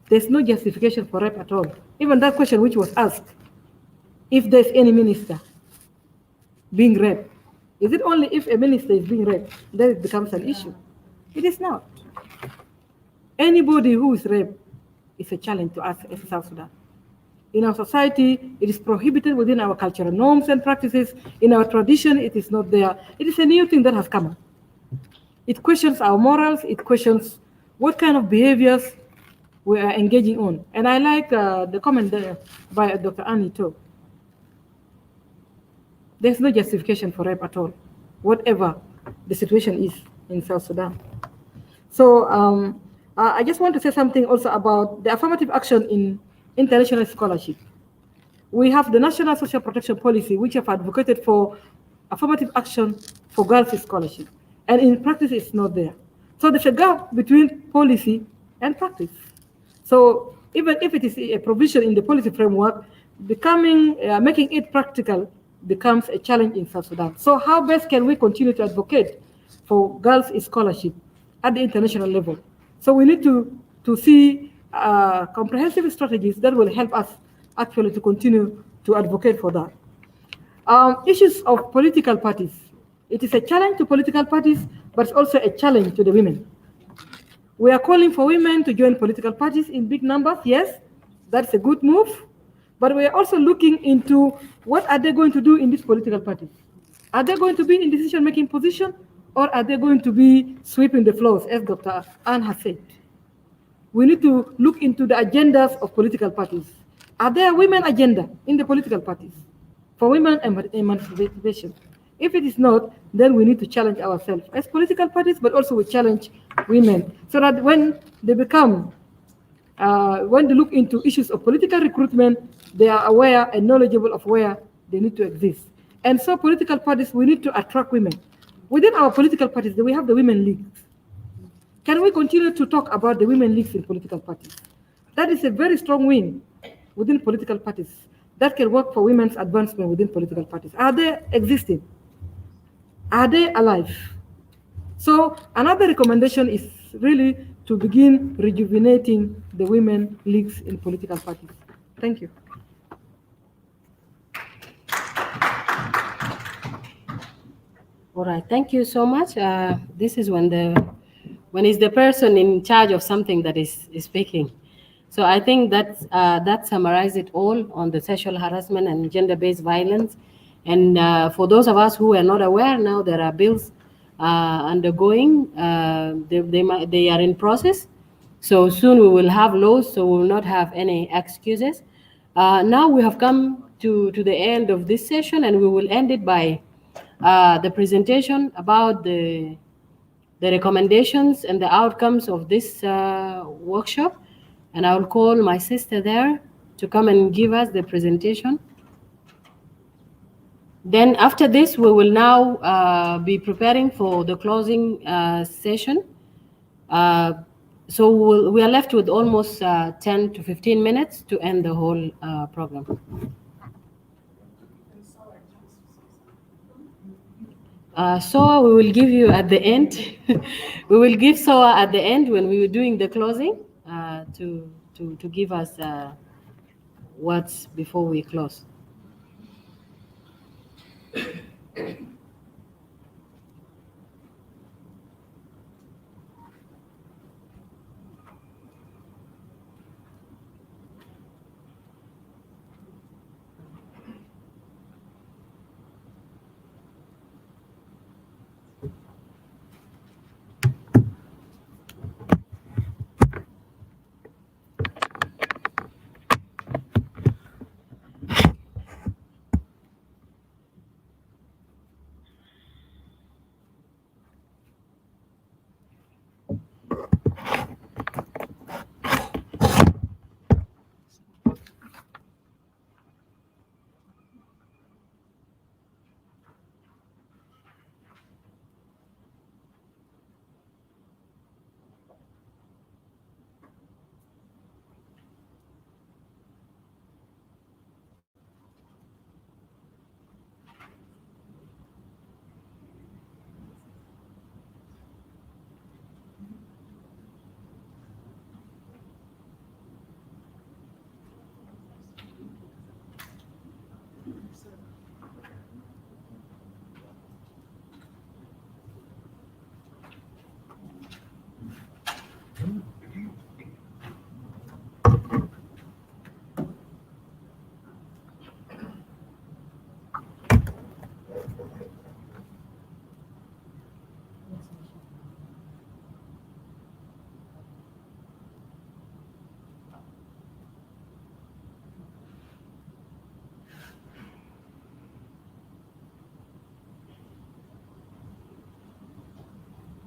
There's no justification for rape at all. Even that question which was asked, if there's any minister being raped, is it only if a minister is being raped that it becomes an issue? It is not. Anybody who is raped is a challenge to us as South Sudan. In our society, it is prohibited within our cultural norms and practices. In our tradition, it is not there. It is a new thing that has come up. It questions our morals. It questions what kind of behaviors we are engaging on. And I like the comment there by Dr. Annie too. There's no justification for rape at all, whatever the situation is in South Sudan. So I just want to say something also about the affirmative action in international scholarship. We have the National Social Protection Policy, which have advocated for affirmative action for girls' scholarship. And in practice, it's not there. So there's a gap between policy and practice. So even if it is a provision in the policy framework, making it practical becomes a challenge in South Sudan. So how best can we continue to advocate for girls' scholarship at the international level? So we need to see comprehensive strategies that will help us actually to continue to advocate for that. Issues of political parties. It is a challenge to political parties, but it's also a challenge to the women. We are calling for women to join political parties in big numbers. Yes, that's a good move. But we are also looking into what are they going to do in these political parties. Are they going to be in decision-making position, or are they going to be sweeping the floors, as Dr. Anne has said? We need to look into the agendas of political parties. Are there women agenda in the political parties for women emancipation? If it is not, then we need to challenge ourselves as political parties, but also we challenge women, so that when they become, when they look into issues of political recruitment, they are aware and knowledgeable of where they need to exist. And so political parties, we need to attract women. Within our political parties, we have the women leagues. Can we continue to talk about the women leagues in political parties? That is a very strong wing within political parties that can work for women's advancement within political parties. Are they existing? Are they alive? So another recommendation is really to begin rejuvenating the women leagues in political parties. Thank you. All right, thank you so much. This is when it's the person in charge of something that is speaking. So I think that summarizes it all on the sexual harassment and gender-based violence. And for those of us who are not aware, now there are bills undergoing. They are in process. So soon we will have laws, so we will not have any excuses. Now we have come to the end of this session, and we will end it by the presentation about the recommendations and the outcomes of this workshop. And I'll call my sister there to come and give us the presentation. Then after this, we will now be preparing for the closing session. So we are left with almost 10 to 15 minutes to end the whole program. So we will give you at the end. We will give Soa at the end when we were doing the closing to give us words before we close.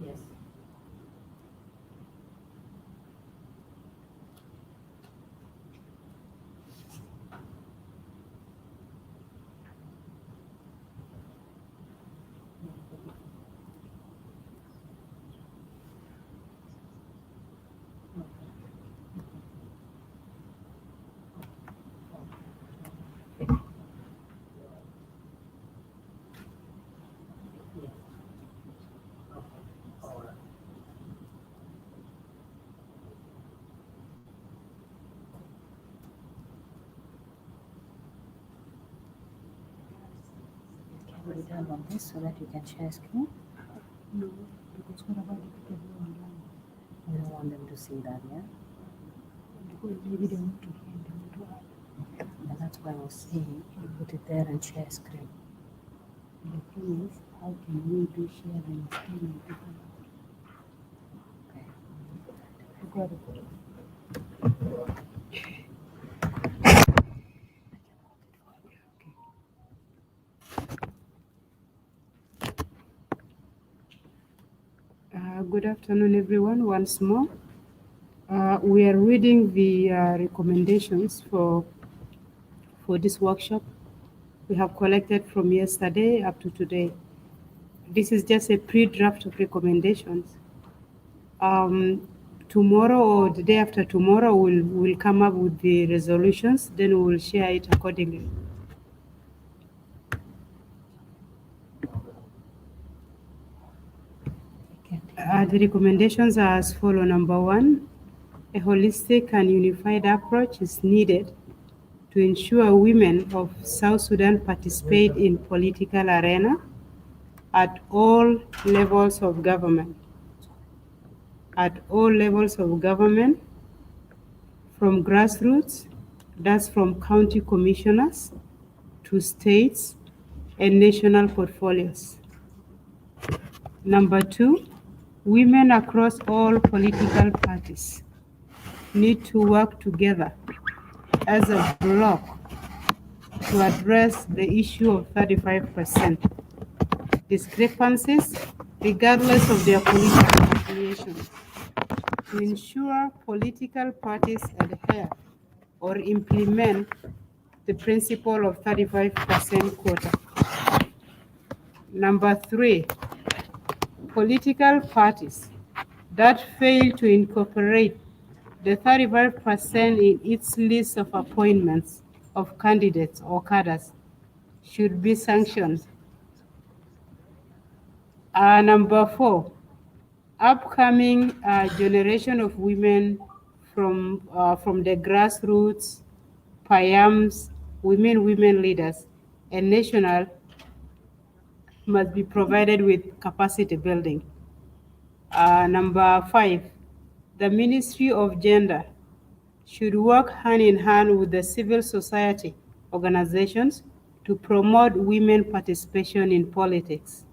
Yes. Can we turn on this so that you can share screen? No, because what about the people who are online? You don't want them to see that, yeah? Because maybe they want to hear, they want to add. And that's why I was saying you put it there and share screen. The thing is, how can we do sharing screen with people? Okay. You got it. Good afternoon, everyone, once more. We are reading the recommendations for this workshop we have collected from yesterday up to today. This is just a pre-draft of recommendations. Tomorrow or the day after tomorrow, we'll come up with the resolutions, then we will share it accordingly. The recommendations are as follows. Number one, a holistic and unified approach is needed to ensure women of South Sudan participate in political arena at all levels of government. At all levels of government, from grassroots, that's from county commissioners, to states and national portfolios. Number two, women across all political parties need to work together as a bloc to address the issue of 35% discrepancies regardless of their political affiliation, to ensure political parties adhere or implement the principle of 35% quota. Number 3, political parties that fail to incorporate the 35% in its list of appointments of candidates or cadres should be sanctioned. Number 4, upcoming generation of women from the grassroots, PIAMs, women leaders, and national must be provided with capacity building. Number 5, the Ministry of Gender should work hand in hand with the civil society organizations to promote women participation in politics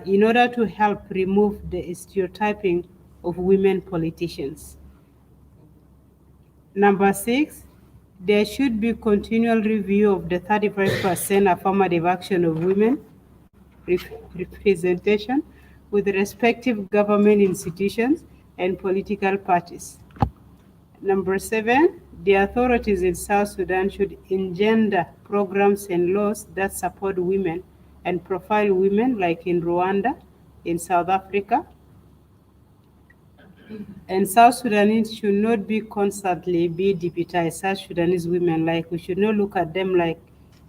in order to help remove the stereotyping of women politicians. Number 6, there should be continual review of the 35% affirmative action of women representation with respective government institutions and political parties. Number 7, the authorities in South Sudan should engender programs and laws that support women and profile women, like in Rwanda, in South Africa. And South Sudanese should not be constantly be deputized. South Sudanese women, like, we should not look at them like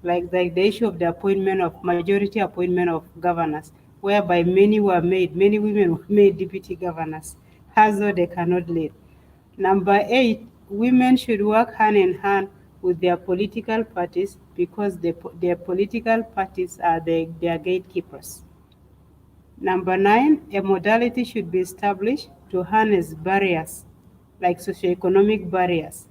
the issue of the appointment of majority appointment of governors, whereby many women were made deputy governors, as though they cannot lead. Number 8, women should work hand in hand with their political parties because their political parties are their gatekeepers. Number 9, a modality should be established to harness barriers like socioeconomic barriers,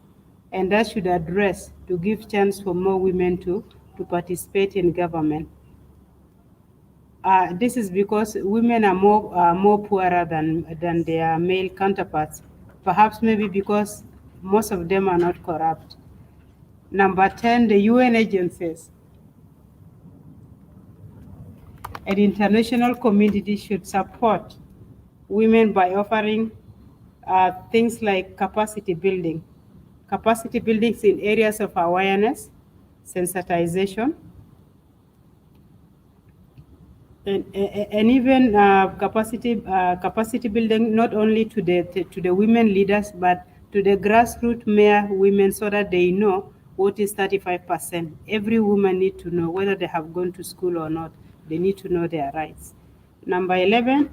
and that should address to give chance for more women to participate in government. This is because women are more poorer than their male counterparts, perhaps maybe because most of them are not corrupt. Number 10, the UN agencies and international community should support women by offering things like capacity building in areas of awareness, sensitization, and even capacity building not only to the women leaders but to the grassroots mere women, so that they know what is 35%. Every woman need to know whether they have gone to school or not. They need to know their rights. Number 11,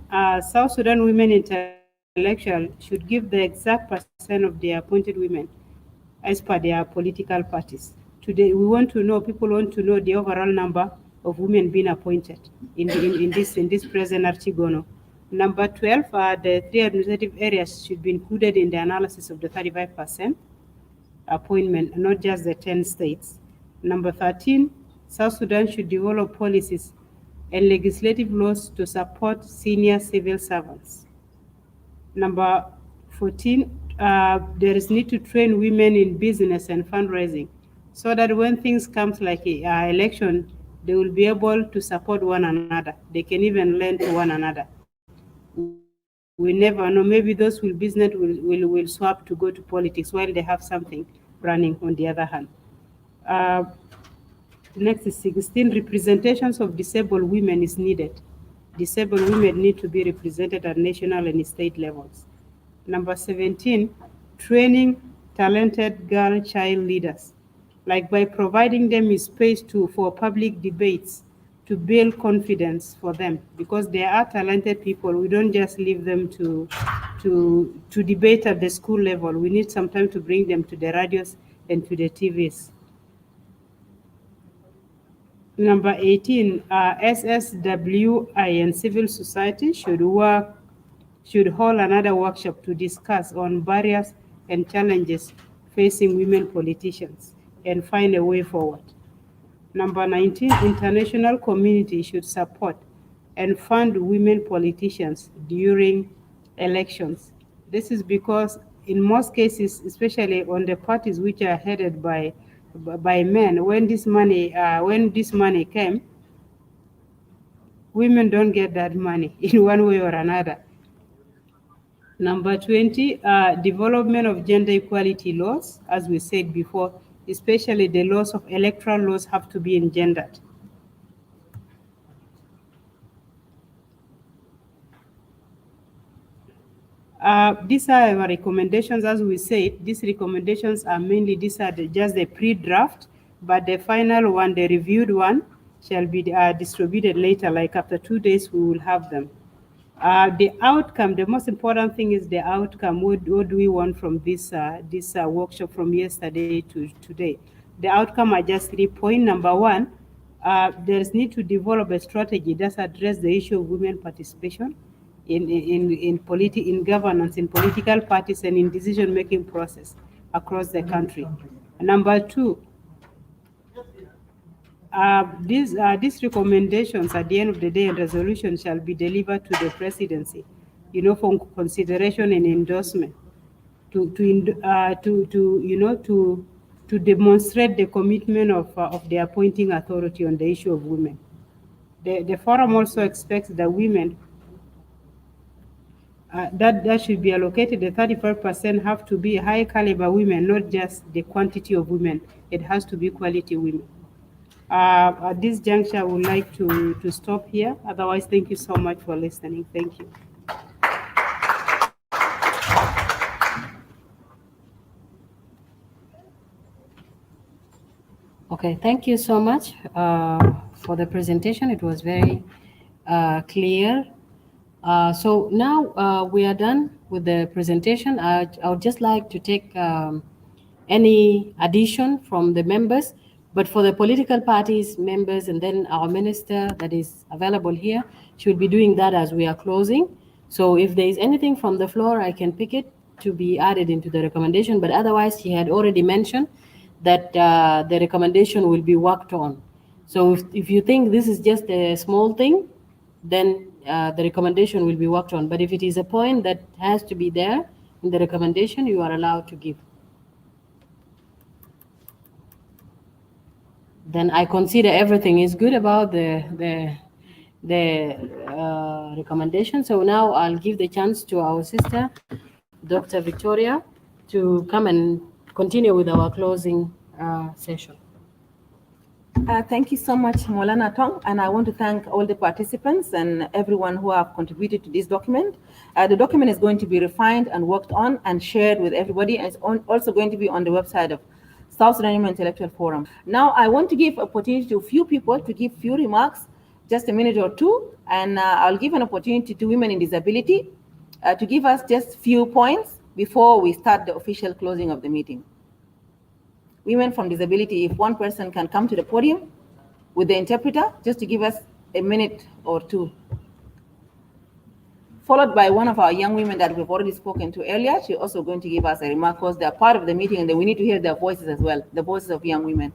South Sudan women intellectual should give the exact percent of their appointed women as per their political parties. Today, people want to know the overall number of women being appointed in this present Archigono. Number 12, the 3 administrative areas should be included in the analysis of the 35% appointment, not just the 10 states. Number 13, South Sudan should develop policies and legislative laws to support senior civil servants. Number 14, there is need to train women in business and fundraising, so that when things comes like election, they will be able to support one another. They can even lend to one another. We never know. Maybe those business will swap to go to politics while they have something running on the other hand. Next is 16, representations of disabled women is needed. Disabled women need to be represented at national and state levels. Number 17, training talented girl child leaders, like by providing them a space for public debates to build confidence for them, because they are talented people. We don't just leave them to debate at the school level. We need some time to bring them to the radios and to the TVs. Number 18, SSWI and civil society should hold another workshop to discuss on barriers and challenges facing women politicians and find a way forward. Number 19, international community should support and fund women politicians during elections. This is because in most cases, especially on the parties which are headed by by men. When this money came, women don't get that money in one way or another. Number 20, development of gender equality laws, as we said before, especially the laws of electoral laws have to be engendered. These are our recommendations, as we said. These recommendations are mainly, just the pre-draft, but the final one, the reviewed one, shall be distributed later, like after 2 days, we will have them. The outcome, the most important thing is the outcome. What do we want from this workshop from yesterday to today? The outcome are just 3 points. Number one, there's need to develop a strategy that address the issue of women participation in governance, in political parties, and in decision-making process across the country. Number two, these recommendations at the end of the day and resolution shall be delivered to the presidency, for consideration and endorsement to demonstrate the commitment of the appointing authority on the issue of women. The forum also expects that women that should be allocated, the 35% have to be high caliber women, not just the quantity of women. It has to be quality women. At this juncture, I would like to stop here. Otherwise, thank you so much for listening. Thank you. Okay, thank you so much for the presentation. It was very clear. So now we are done with the presentation. I would just like to take any addition from the members, but for the political parties members and then our minister that is available here, she will be doing that as we are closing. So if there is anything from the floor, I can pick it to be added into the recommendation, but otherwise she had already mentioned that the recommendation will be worked on. So if you think this is just a small thing, then the recommendation will be worked on. But if it is a point that has to be there in the recommendation, you are allowed to give. Then I consider everything is good about the recommendation. So now I'll give the chance to our sister, Dr. Victoria, to come and continue with our closing session. Thank you so much, Molana Tong, and I want to thank all the participants and everyone who have contributed to this document. The document is going to be refined and worked on and shared with everybody, and it's also going to be on the website of South Sudan Human Intellectual Forum. Now, I want to give opportunity to a few people to give few remarks, just a minute or two, and I'll give an opportunity to women in disability to give us just few points before we start the official closing of the meeting. Women from disability, if one person can come to the podium with the interpreter, just to give us a minute or two. Followed by one of our young women that we've already spoken to earlier. She's also going to give us a remark because they're part of the meeting and then we need to hear their voices as well, the voices of young women.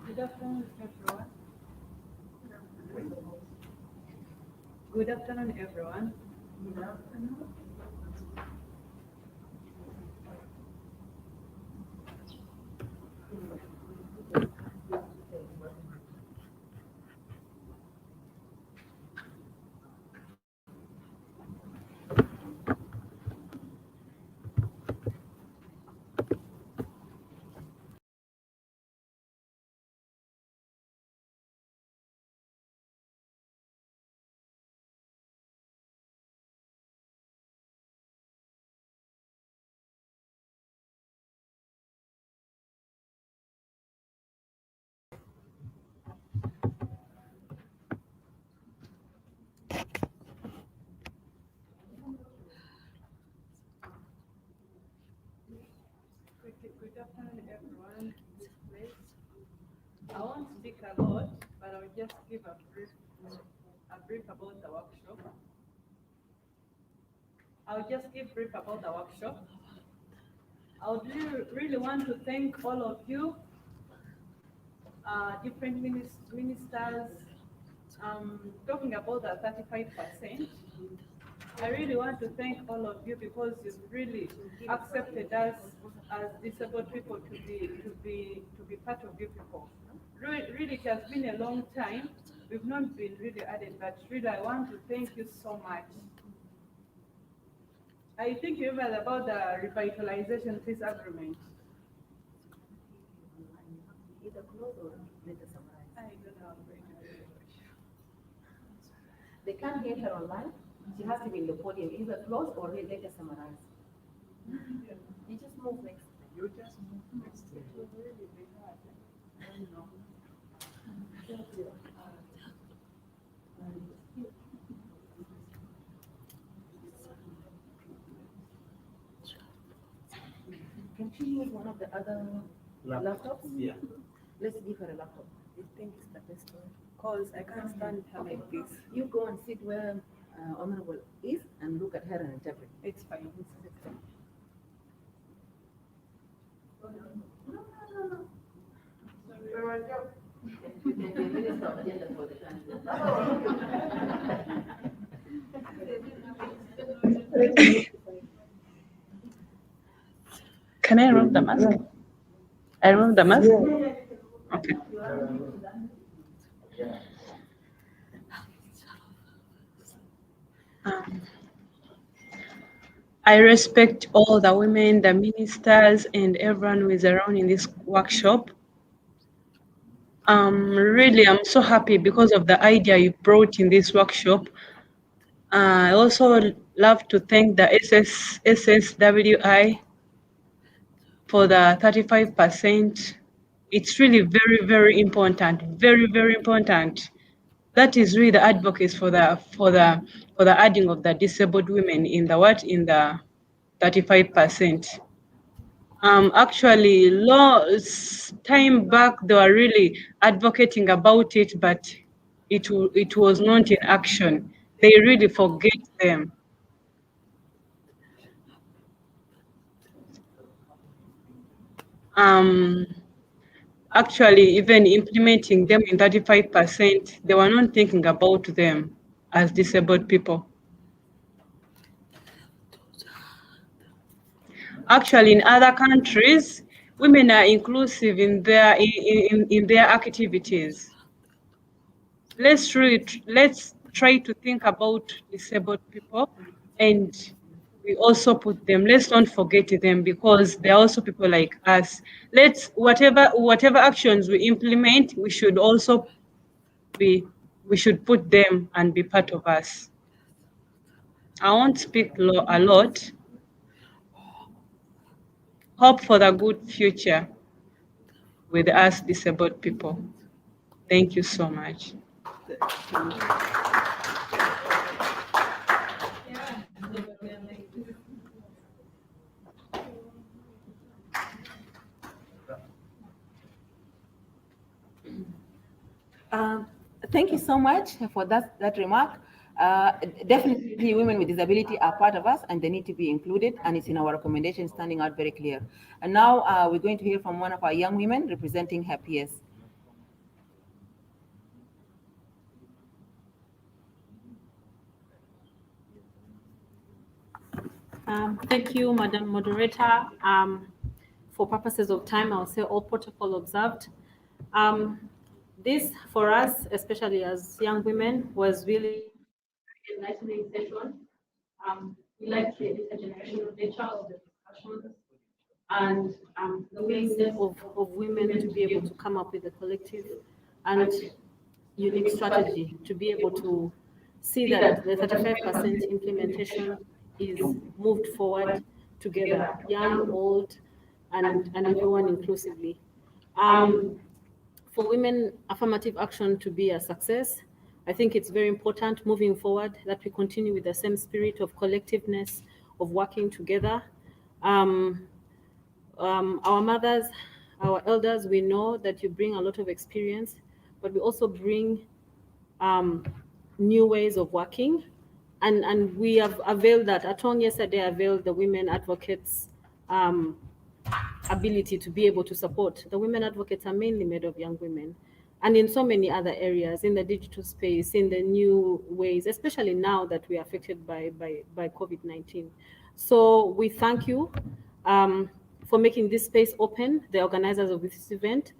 Good afternoon, everyone. Good afternoon, everyone. Good afternoon. Good afternoon, everyone. in this place. I won't speak a lot, but I'll just give a brief about the workshop. I'll just give brief about the workshop. I would really want to thank all of you, different ministers, talking about the 35%. I really want to thank all of you because you've really accepted us as disabled people to be part of you people. Really, it has been a long time. We've not been really added, but really, I want to thank you so much. I think you heard about the revitalization peace agreement. Either close or later summarize. I don't know. They can't hear her online. She has to be in the podium, either close or later summarize. You just move next. You just move next. It will really be hard. I don't know. Can she use one of the other laptops? Yeah. Let's give her a laptop. I think it's the best way. Because I can't stand her like this. You go and sit where Honorable is and look at her and interpret. It's fine. Minister of Gender for the country. Can I remove the mask? I remove the mask? Okay. I respect all the women, the ministers, and everyone who is around in this workshop. Really, I'm so happy because of the idea you brought in this workshop. I also love to thank the SSWI for the 35%. It's really very, very important. Very, very important. That is really the advocacy for the adding of the disabled women in the 35%. Actually, time back they were really advocating about it, but it was not in action. They really forget them. Actually, even implementing them in 35%, they were not thinking about them as disabled people. Actually, in other countries, women are inclusive in their activities. Let's try to think about disabled people, and we also put them. Let's not forget them because they're also people like us. Whatever actions we implement, we should put them and be part of us. I won't speak a lot. Hope for the good future with us disabled people. Thank you so much. Thank you so much for that remark. Definitely women with disability are part of us and they need to be included, and it's in our recommendation standing out very clear. And now we're going to hear from one of our young women representing her peers. Thank you, Madam Moderator. For purposes of time, I'll say all protocol observed. This, for us, especially as young women, was really an enlightening session. We like the intergenerational nature of the discussions and the willingness of women to be able to come up with a collective and unique strategy to be able to see that the 35% implementation is moved forward together, young, old, and everyone inclusively. For women affirmative action to be a success, I think it's very important moving forward that we continue with the same spirit of collectiveness, of working together. Our mothers, our elders, we know that you bring a lot of experience, but we also bring new ways of working. And we have availed that. Atong yesterday availed the women advocates ability to be able to support. The women advocates are mainly made of young women. And in so many other areas, in the digital space, in the new ways, especially now that we are affected by COVID-19. So we thank you for making this space open, the organizers of this event,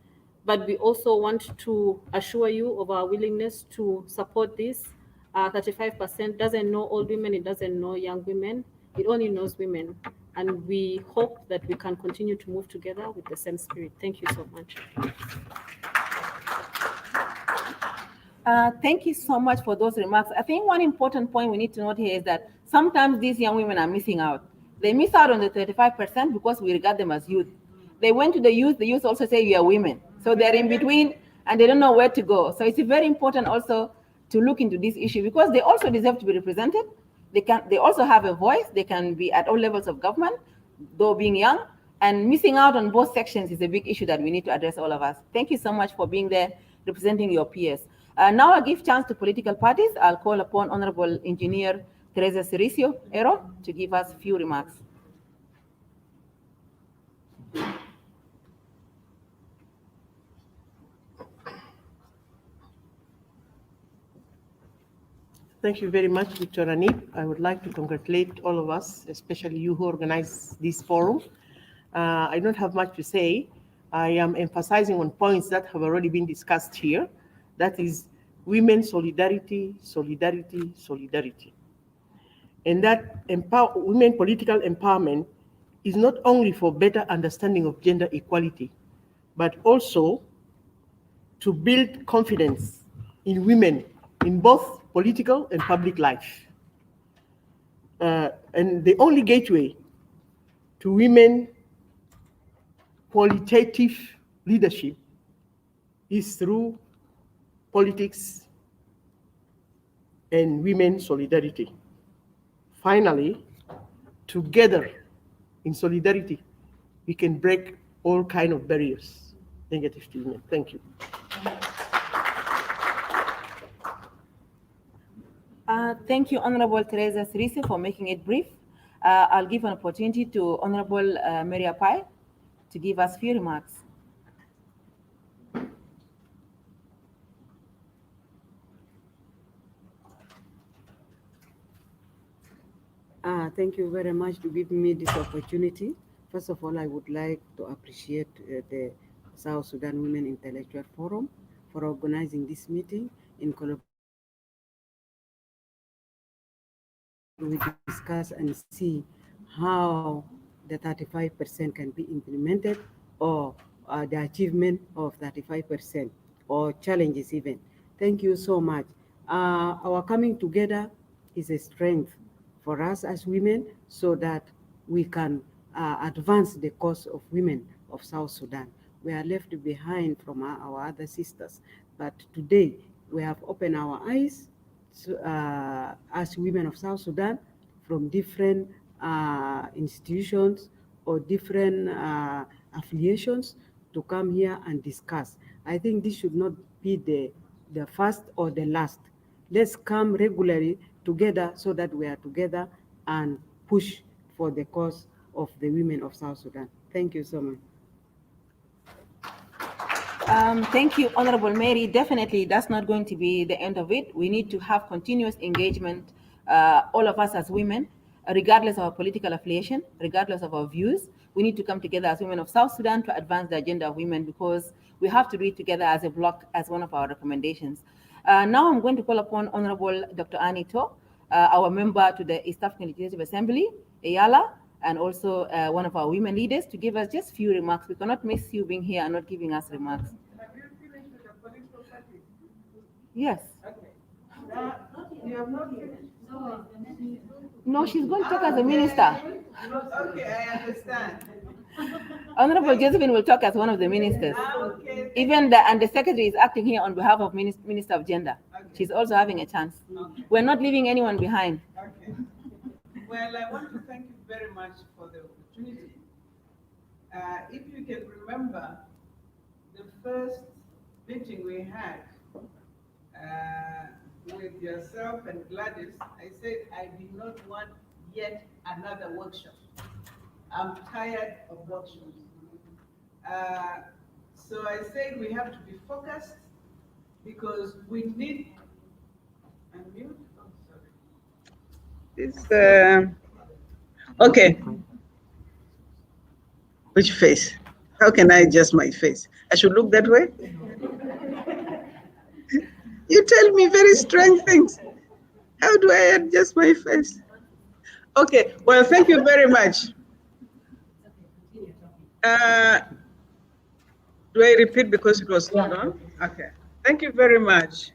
but we also want to assure you of our willingness to support this. 35% doesn't know old women, it doesn't know young women, it only knows women. And we hope that we can continue to move together with the same spirit. Thank you so much. Thank you so much for those remarks. I think one important point we need to note here is that sometimes these young women are missing out. They miss out on the 35% because we regard them as youth. They went to the youth also say you are women. So they're in between and they don't know where to go. So it's very important also to look into this issue because they also deserve to be represented. They also have a voice. They can be at all levels of government, though being young, and missing out on both sections is a big issue that we need to address, all of us. Thank you so much for being there, representing your peers. Now I give chance to political parties. I'll call upon Honorable Engineer Teresa Cericio Ero to give us a few remarks. Thank you very much, Dr. Anip. I would like to congratulate all of us, especially you who organized this forum. I don't have much to say. I am emphasizing on points that have already been discussed here. That is women solidarity, solidarity, solidarity. And that women political empowerment is not only for better understanding of gender equality, but also to build confidence in women in both political and public life. And the only gateway to women qualitative leadership is through politics and women solidarity. Finally, together in solidarity, we can break all kinds of barriers negative to women. Thank you. Thank you, Honorable Teresa Cericio, for making it brief. I'll give an opportunity to Honorable Maria Pai to give us a few remarks. Thank you very much for giving me this opportunity. First of all, I would like to appreciate the South Sudan Women Intellectual Forum for organizing this meeting in collaboration. We discuss and see how the 35% can be implemented or the achievement of 35% or challenges even. Thank you so much. Our coming together is a strength for us as women so that we can advance the cause of women of South Sudan. We are left behind from our other sisters, but today we have opened our eyes as women of South Sudan from different institutions or different affiliations to come here and discuss. I think this should not be the first or the last. Let's come regularly together so that we are together and push for the cause of the women of South Sudan. Thank you so much. Thank you, Honorable Mary. Definitely, that's not going to be the end of it. We need to have continuous engagement, all of us as women, regardless of our political affiliation, regardless of our views. We need to come together as women of South Sudan to advance the agenda of women because we have to do it together as a bloc, as one of our recommendations. Now I'm going to call upon Honorable Dr. Anito, our member to the East African Legislative Assembly, EYALA, and also one of our women leaders, to give us just a few remarks. We cannot miss you being here and not giving us remarks. Have you finished with the political party? Yes. Okay. You have not finished? No, she's going to talk as a minister. Okay, I understand. Honorable Josephine will talk as one of the ministers. Okay. Even the secretary is acting here on behalf of Minister of Gender. Okay. She's also having a chance. Okay. We're not leaving anyone behind. Okay. Well, I want to thank you very much for the opportunity. if you can remember the first meeting we had with yourself and Gladys, I said I did not want yet another workshop. I'm tired of workshops. So I said we have to be focused because we need. Unmute? Oh, sorry. Okay. Which face? How can I adjust my face? I should look that way? You tell me very strange things. How do I adjust my face? Okay, well, thank you very much. Do I repeat because it was not on? Okay, thank you very much.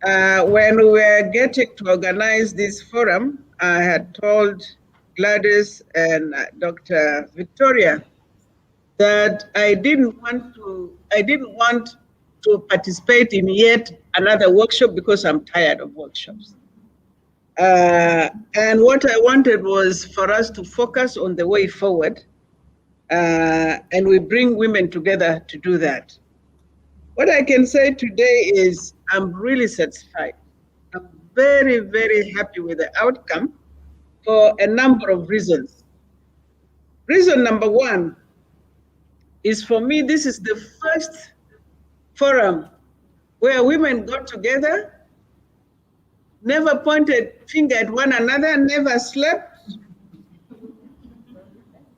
When we were getting to organize this forum, I had told Gladys and Dr. Victoria that I didn't want to participate in yet another workshop because I'm tired of workshops. And what I wanted was for us to focus on the way forward, and we bring women together to do that. What I can say today is I'm really satisfied. I'm very, very happy with the outcome for a number of reasons. Reason number one is, for me, this is the first forum where women got together, never pointed finger at one another, never slept,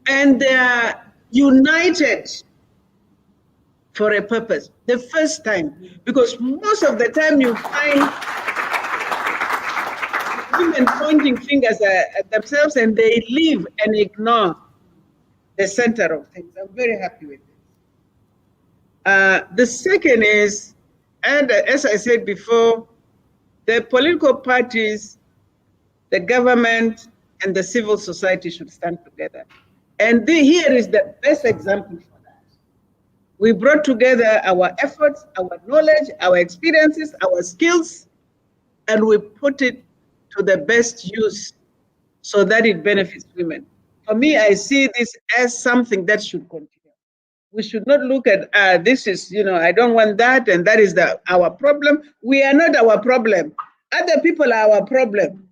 and they are united for a purpose. The first time, because most of the time you find women pointing fingers at themselves and they leave and ignore the center of things. I'm very happy with this. The second is, and as I said before, the political parties, the government, and the civil society should stand together. And here is the best example for that. We brought together our efforts, our knowledge, our experiences, our skills, and we put it to the best use so that it benefits women. For me, I see this as something that should continue. We should not look at, this is, I don't want that, and that is our problem. We are not our problem. Other people are our problem.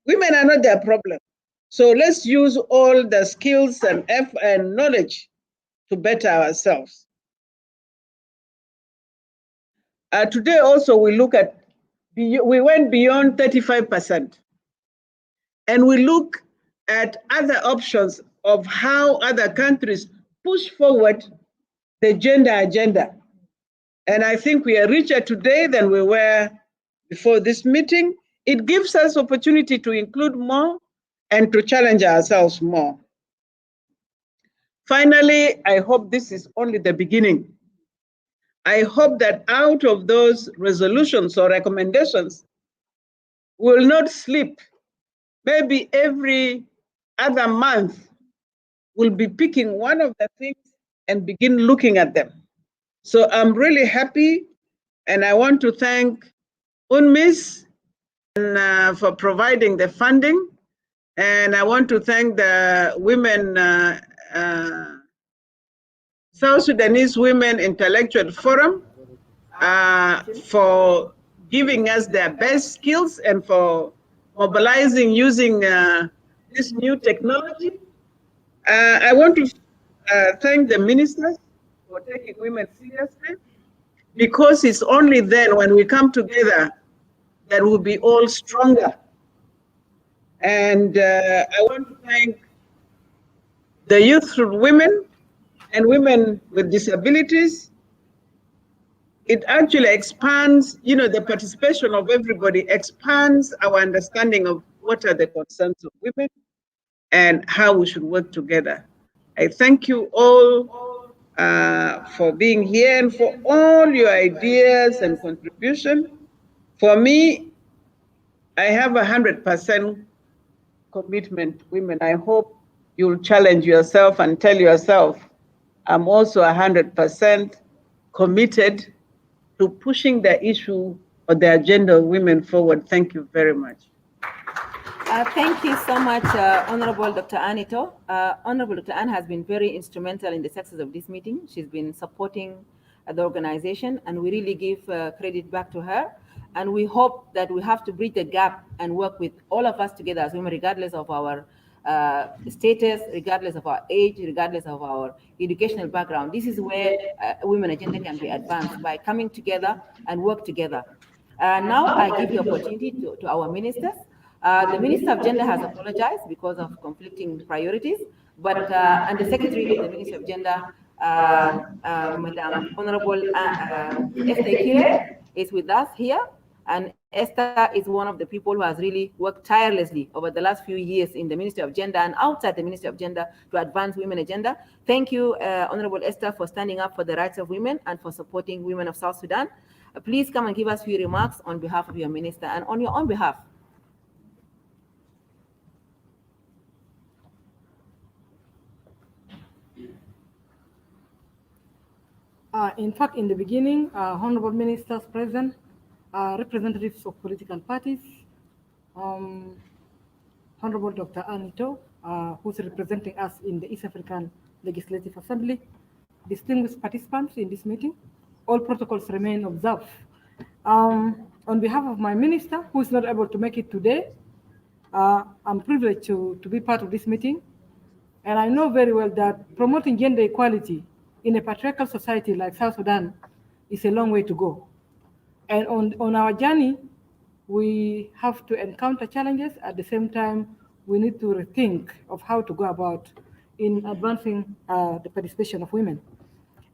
Women are not their problem. So let's use all the skills and effort and knowledge to better ourselves. Today also we went beyond 35%. And we look at other options of how other countries push forward the gender agenda. And I think we are richer today than we were before this meeting. It gives us opportunity to include more and to challenge ourselves more. Finally, I hope this is only the beginning. I hope that out of those resolutions or recommendations, we will not slip. Maybe every other month, we'll be picking one of the things and begin looking at them. So I'm really happy, and I want to thank UNMISS for providing the funding, and I want to thank the South Sudanese Women Intellectual Forum for giving us their best skills and for mobilizing using this new technology. I want to thank the ministers for taking women seriously, because it's only then when we come together that we'll be all stronger. And I want to thank the youth women and women with disabilities. It actually expands, the participation of everybody expands our understanding of what are the concerns of women and how we should work together. I thank you all for being here and for all your ideas and contribution. For me, I have 100% commitment, women. I hope you'll challenge yourself and tell yourself, I'm also 100% committed to pushing the issue or the agenda of women forward. Thank you very much. Thank you so much, Honorable Dr. Anito. Honorable Dr. Anne has been very instrumental in the success of this meeting. She's been supporting the organization, and we really give credit back to her. And we hope that we have to bridge the gap and work with all of us together as women, regardless of our status, regardless of our age, regardless of our educational background. This is where women agenda can be advanced by coming together and work together. Now I give the opportunity to our ministers. The Minister of Gender has apologized because of conflicting priorities, but and the Secretary of the Ministry of Gender, Madam Honorable Esther Kire, is with us here. And Esther is one of the people who has really worked tirelessly over the last few years in the Ministry of Gender and outside the Ministry of Gender to advance women agenda. Thank you, Honorable Esther, for standing up for the rights of women and for supporting women of South Sudan. Please come and give us a few remarks on behalf of your minister and on your own behalf. In fact, in the beginning, honorable ministers present, representatives of political parties, Honorable Dr. Anito, who's representing us in the East African Legislative Assembly, distinguished participants in this meeting, all protocols remain observed. On behalf of my minister, who is not able to make it today, I'm privileged to be part of this meeting. And I know very well that promoting gender equality in a patriarchal society like South Sudan is a long way to go. And on our journey, we have to encounter challenges. At the same time, we need to rethink of how to go about in advancing the participation of women.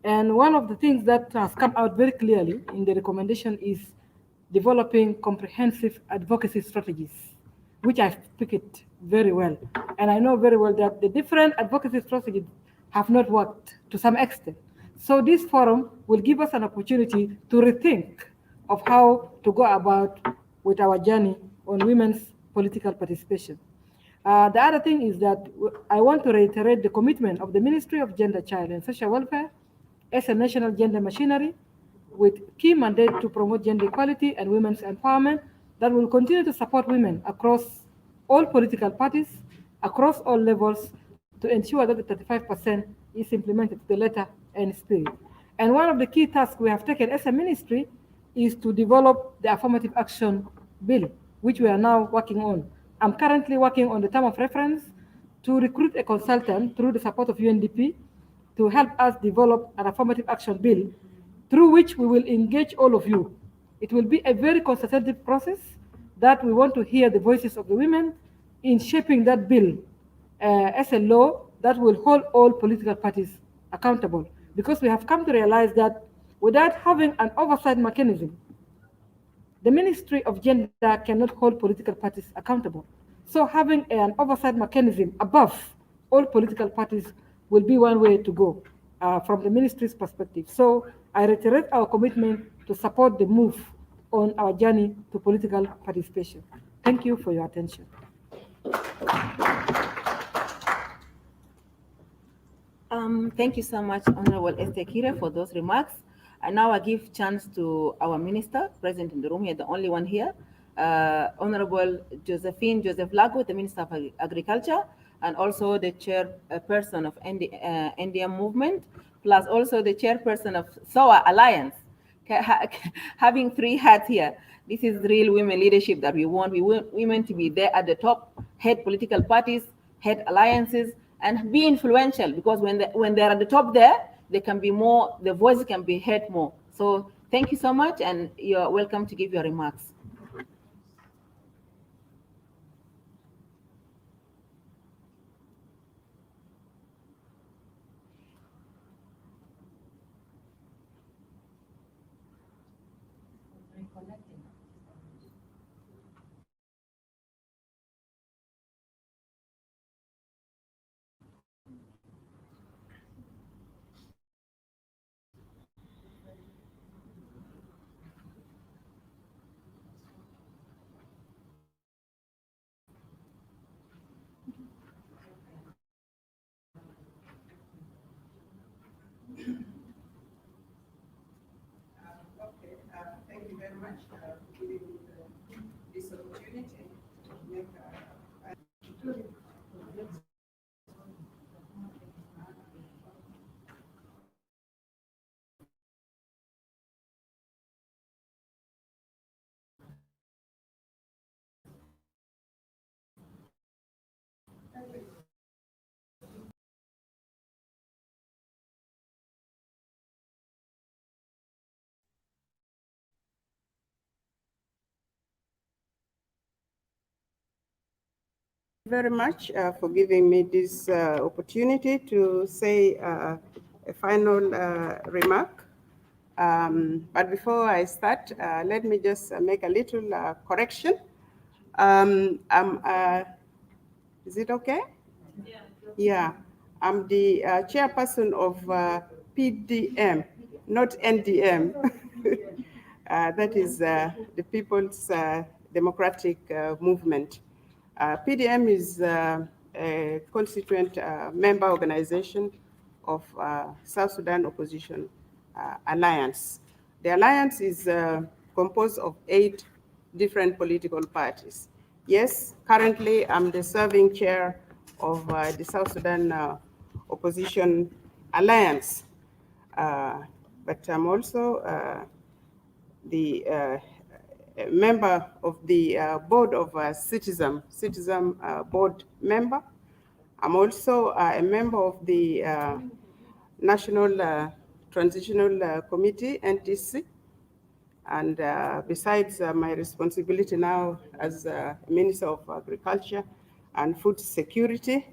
And one of the things that has come out very clearly in the recommendation is developing comprehensive advocacy strategies, which I speak it very well. And I know very well that the different advocacy strategies have not worked to some extent. So this forum will give us an opportunity to rethink of how to go about with our journey on women's political participation. The other thing is that I want to reiterate the commitment of the Ministry of Gender, Child and Social Welfare as a national gender machinery with key mandate to promote gender equality and women's empowerment that will continue to support women across all political parties, across all levels, to ensure that the 35% is implemented to the letter and spirit. And one of the key tasks we have taken as a ministry is to develop the affirmative action bill, which we are now working on. I'm currently working on the term of reference to recruit a consultant through the support of UNDP to help us develop an affirmative action bill through which we will engage all of you. It will be a very consultative process that we want to hear the voices of the women in shaping that bill as a law that will hold all political parties accountable. Because we have come to realize that without having an oversight mechanism, the Ministry of Gender cannot hold political parties accountable. So having an oversight mechanism above all political parties will be one way to go from the ministry's perspective. So I reiterate our commitment to support the move on our journey to political participation. Thank you for your attention. Thank you so much, Honorable Esther Kire, for those remarks. And now I give chance to our minister present in the room here, the only one here, Honorable Joseph Lago, the Minister of Agriculture, and also the chairperson of NDM movement, plus also the chairperson of SOA Alliance. Having three hats here, this is real women leadership that we want. We want women to be there at the top, head political parties, head alliances, and be influential, because when they're at the top there, they can be more, the voice can be heard more. So thank you so much, and you're welcome to give your remarks. Thank you very much. very much for giving me this opportunity to say a final remark. But before I start, let me just make a little correction. Is it okay? Yeah, I'm the chairperson of PDM, not NDM. That is the People's Democratic Movement. PDM is a constituent member organization of South Sudan Opposition Alliance. The alliance is composed of 8 different political parties. Yes, currently I'm the serving chair of the South Sudan Opposition Alliance, but I'm also the member of the board of Citizen board member. I'm also a member of the National Transitional Committee, NTC, and besides my responsibility now as Minister of Agriculture and Food Security.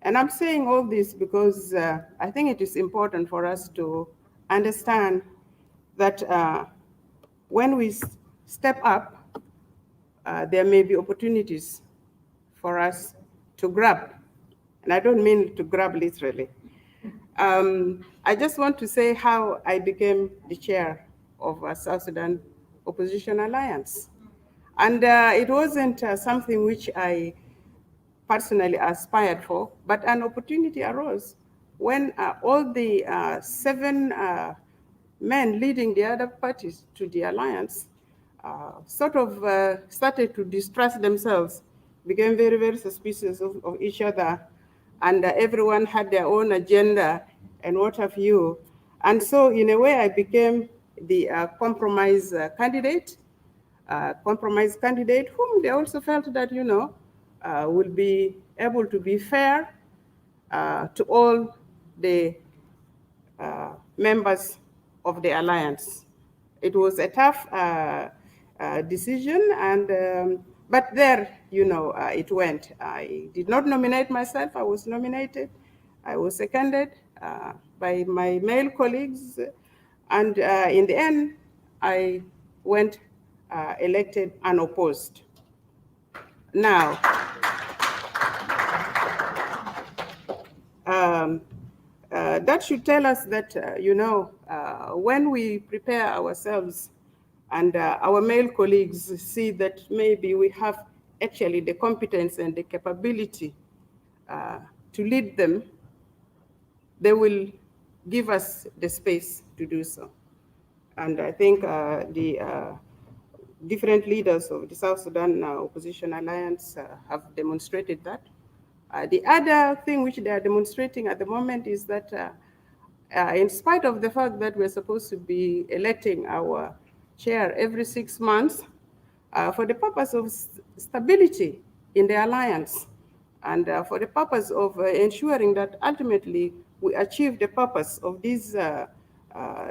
And I'm saying all this because I think it is important for us to understand that when we step up, there may be opportunities for us to grab. And I don't mean to grab literally. I just want to say how I became the chair of South Sudan Opposition Alliance. And it wasn't something which I personally aspired for, but an opportunity arose when all the 7 men leading the other parties to the alliance sort of started to distrust themselves, became very, very suspicious of each other, and everyone had their own agenda and what have you. And so in a way, I became the compromise candidate whom they also felt that, will be able to be fair to all the members of the alliance. It was a tough decision, and but there, it went. I did not nominate myself. I was nominated. I was seconded by my male colleagues, and in the end, I went elected unopposed. Now, that should tell us that, when we prepare ourselves and our male colleagues see that maybe we have actually the competence and the capability to lead them, they will give us the space to do so. And I think the different leaders of the South Sudan Opposition Alliance have demonstrated that. The other thing which they are demonstrating at the moment is that in spite of the fact that we're supposed to be electing our chair every 6 months, for the purpose of stability in the alliance, and for the purpose of ensuring that ultimately we achieve the purpose of this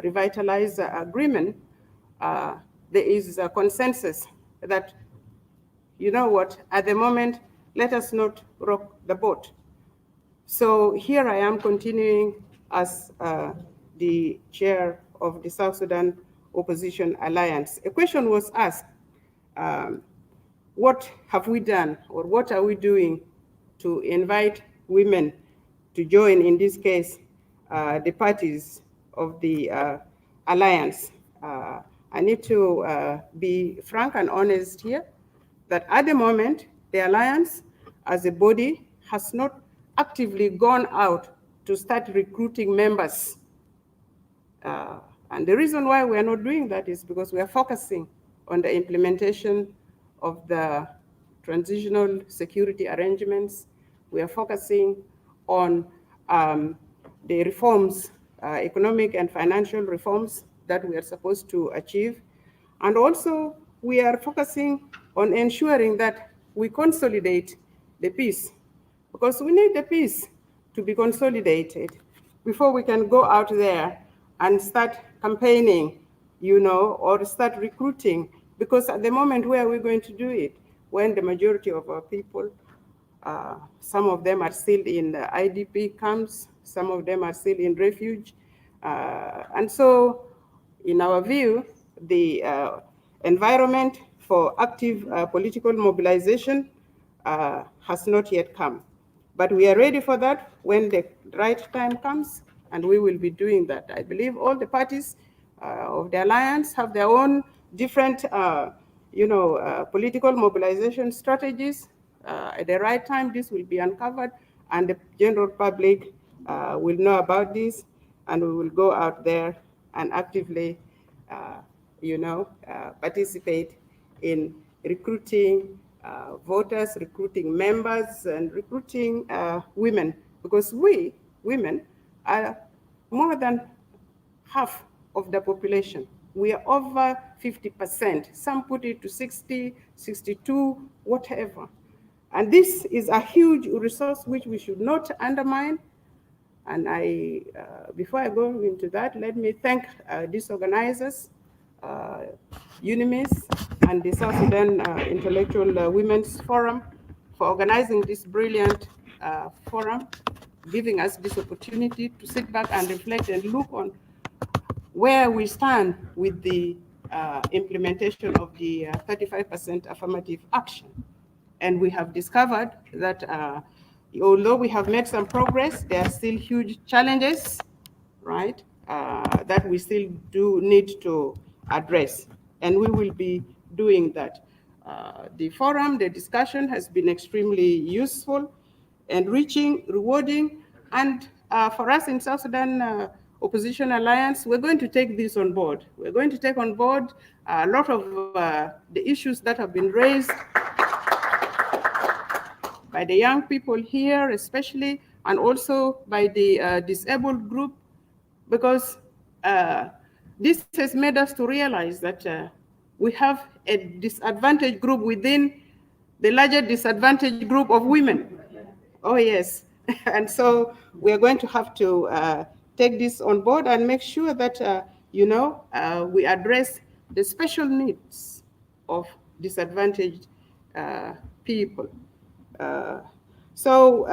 revitalized agreement, there is a consensus that, at the moment, let us not rock the boat. So here I am continuing as the chair of the South Sudan Opposition Alliance. A question was asked, what have we done, or what are we doing to invite women to join, in this case, the parties of the alliance? I need to be frank and honest here, that at the moment, the alliance as a body has not actively gone out to start recruiting members. And the reason why we are not doing that is because we are focusing on the implementation of the transitional security arrangements. We are focusing on the reforms, economic and financial reforms that we are supposed to achieve. And also, we are focusing on ensuring that we consolidate the peace, because we need the peace to be consolidated before we can go out there and start campaigning, or start recruiting. Because at the moment, where are we going to do it? When the majority of our people Some of them are still in the IDP camps, some of them are still in refuge. And so, in our view, the environment for active political mobilization has not yet come. But we are ready for that when the right time comes, and we will be doing that. I believe all the parties of the alliance have their own different political mobilization strategies. At the right time, this will be uncovered, and the general public will know about this, and we will go out there and actively, participate in recruiting voters, recruiting members, and recruiting women, because we, women, are more than half of the population. We are over 50%. Some put it to 60, 62, whatever. And this is a huge resource which we should not undermine. And before I go into that, let me thank these organizers, UNIMIS and the South Sudan Intellectual Women's Forum for organizing this brilliant forum, giving us this opportunity to sit back and reflect and look on where we stand with the implementation of the 35% affirmative action. And we have discovered that although we have made some progress, there are still huge challenges, right, that we still do need to address. And we will be doing that. The forum, the discussion has been extremely useful, enriching, rewarding, and for us in South Sudan Opposition Alliance, we're going to take this on board. We're going to take on board a lot of the issues that have been raised by the young people here, especially, and also by the disabled group, because this has made us to realize that we have a disadvantaged group within the larger disadvantaged group of women. Oh, yes. And so we're going to have to take this on board and make sure that, we address the special needs of disadvantaged people. So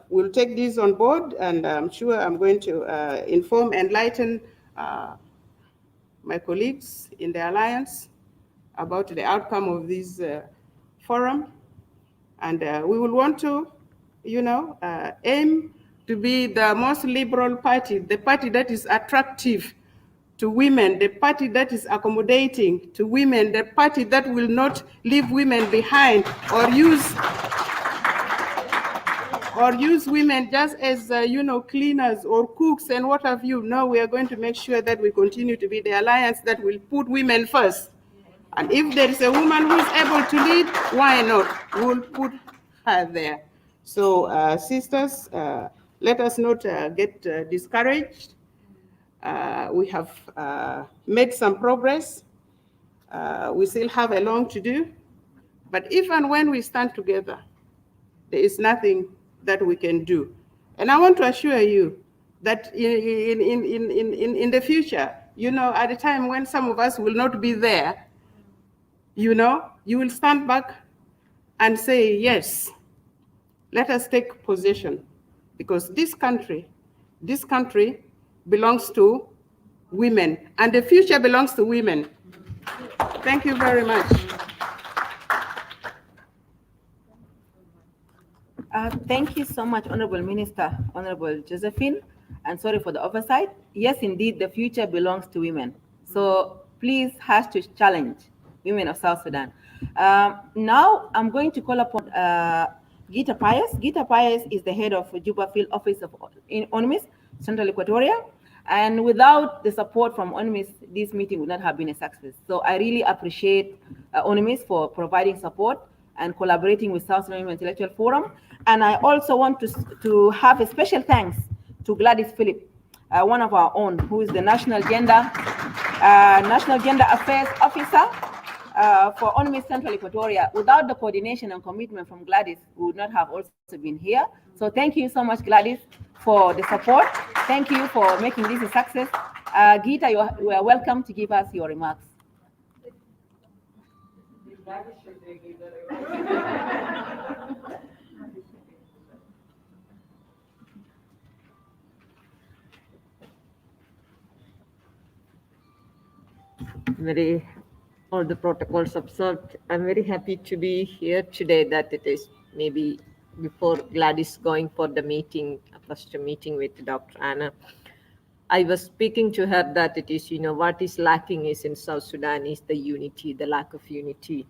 we'll take this on board, and I'm sure I'm going to inform, enlighten my colleagues in the Alliance about the outcome of this forum. And we will want to, aim to be the most liberal party, the party that is attractive to women, the party that is accommodating to women, the party that will not leave women behind or use women just as, cleaners or cooks and what have you. No, we are going to make sure that we continue to be the alliance that will put women first. And if there is a woman who is able to lead, why not? We'll put her there. So, sisters, let us not get discouraged. We have made some progress. We still have a long to do. But if and when we stand together, there is nothing that we can do. And I want to assure you that in the future, at a time when some of us will not be there, you will stand back and say, yes, let us take possession, because this country belongs to women, and the future belongs to women. Thank you very much. Thank you so much, Honorable Minister, Honorable Josephine, and sorry for the oversight. Yes, indeed, the future belongs to women. So please #challenge women of South Sudan. Now I'm going to call upon Gita Pius. Gita Pius is the head of Juba Field Office of UNMISS, Central Equatoria. And without the support from UNMISS, this meeting would not have been a success. So I really appreciate UNMISS for providing support and collaborating with South Sudan Intellectual Forum. And I also want to have a special thanks to Gladys Philip, one of our own, who is the National Gender Affairs Officer for UNMISS Central Equatoria. Without the coordination and commitment from Gladys, we would not have also been here. So thank you so much, Gladys, for the support. Thank you for making this a success. Gita, you are welcome to give us your remarks. very all the protocols observed. I'm very happy to be here today. That it is maybe before Gladys going for the meeting, first meeting with Dr. Anna. I was speaking to her that it is, what is lacking is in South Sudan is the unity, the lack of unity.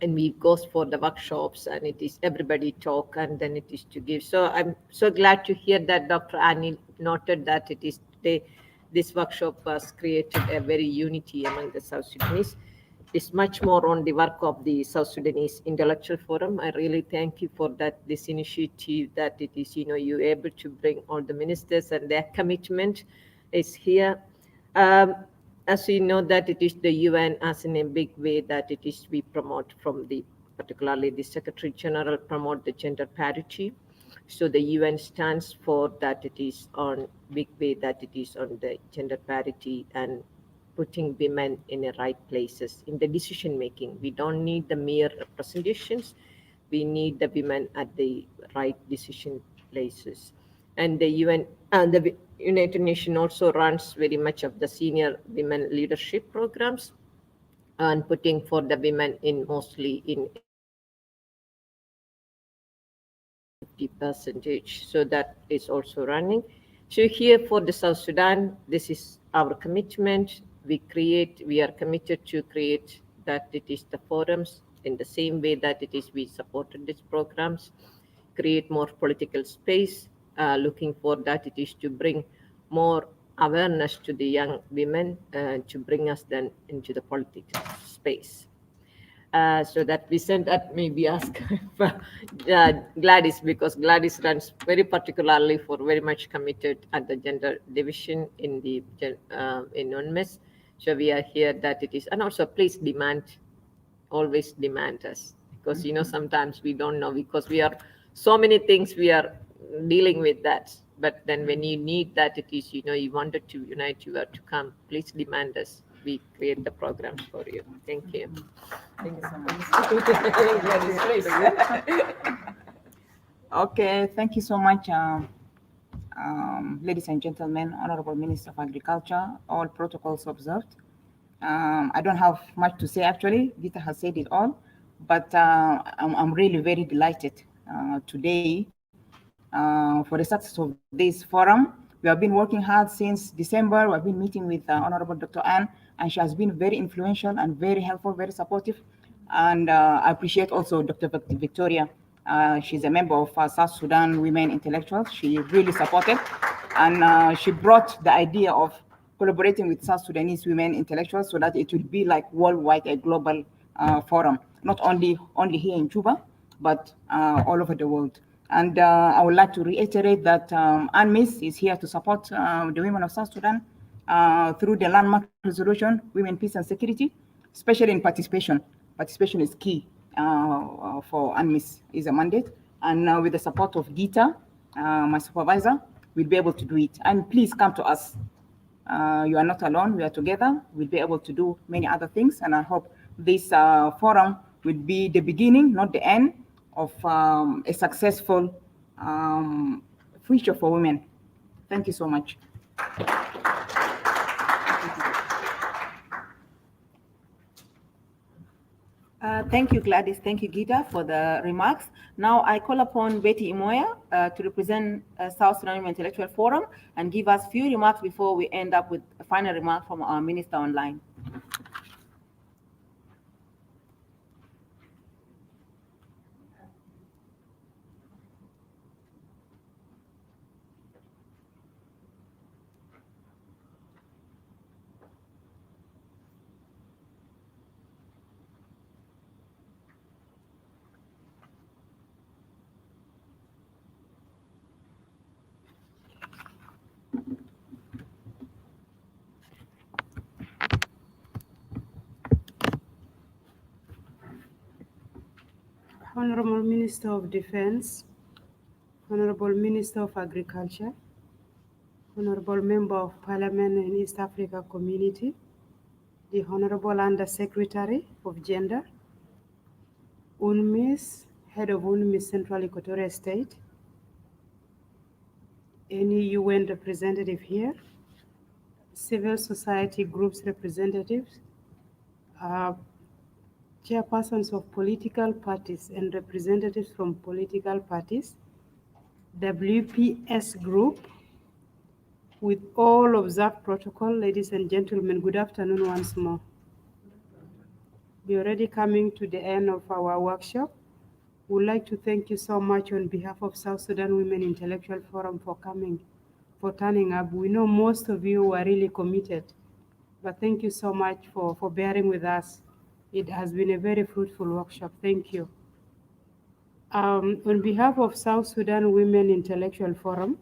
And we goes for the workshops and it is everybody talk and then it is to give. So I'm so glad to hear that Dr. Annie noted that it is today, this workshop was created a very unity among the South Sudanese. It's much more on the work of the South Sudanese Intellectual Forum. I really thank you for that, this initiative that it is, you're able to bring all the ministers and their commitment is here. As we know that it is the UN as in a big way that it is we promote from the, particularly the Secretary General promote the gender parity. So the UN stands for that it is on big way that it is on the gender parity and putting women in the right places in the decision making. We don't need the mere representations. We need the women at the right decision places. And the UN and the United Nations also runs very much of the senior women leadership programs and putting for the women in mostly in 50%. So that is also running. So here for the South Sudan, this is our commitment. We are committed to create that it is the forums in the same way that it is we supported these programs, create more political space, looking for that it is to bring more awareness to the young women to bring us then into the political space. So that we sent that maybe ask Gladys, because Gladys runs very particularly for very much committed at the gender division in the in UNMISS. So we are here that it is, and also please demand, always demand us, because sometimes we don't know, because we are so many things we are dealing with that. But then when you need that, it is, you wanted to unite, you have to come, please demand us. We create the programs for you. Thank you. Thank you so much. Okay, thank you so much, ladies and gentlemen, Honorable Minister of Agriculture, all protocols observed. I don't have much to say actually. Gita has said it all, but I'm really very delighted today for the success of this forum. We have been working hard since December. We've been meeting with Honorable Dr. Anne, and she has been very influential and very helpful, very supportive. And I appreciate also Dr. Victoria. She's a member of South Sudan Women Intellectuals. She really supported, and she brought the idea of collaborating with South Sudanese women intellectuals so that it would be like worldwide, a global forum, not only here in Juba, but all over the world. And I would like to reiterate that UNMISS is here to support the women of South Sudan through the landmark resolution, Women, Peace and Security, especially in participation. Participation is key for UNMISS, is a mandate. And with the support of Gita, my supervisor, we'll be able to do it. And please come to us. You are not alone, we are together. We'll be able to do many other things. And I hope this forum will be the beginning, not the end, of a successful future for women. Thank you so much. Thank you, Gladys. Thank you, Gita, for the remarks. Now I call upon Betty Imoya to represent South Sudan Women Intellectual Forum and give us few remarks before we end up with a final remark from our minister online. Honorable Minister of Defense, Honorable Minister of Agriculture, Honorable Member of Parliament in East Africa Community, the Honorable Under Secretary of Gender, UNMISS, Head of UNMISS Central Equatorial State, any UN representative here, civil society groups representatives, chairpersons of political parties and representatives from political parties, WPS group, with all observed protocol, ladies and gentlemen, good afternoon once more. We're already coming to the end of our workshop. We'd like to thank you so much on behalf of South Sudan Women Intellectual Forum for coming, for turning up. We know most of you are really committed, but thank you so much for bearing with us. It has been a very fruitful workshop. Thank you. On behalf of South Sudan Women Intellectual Forum,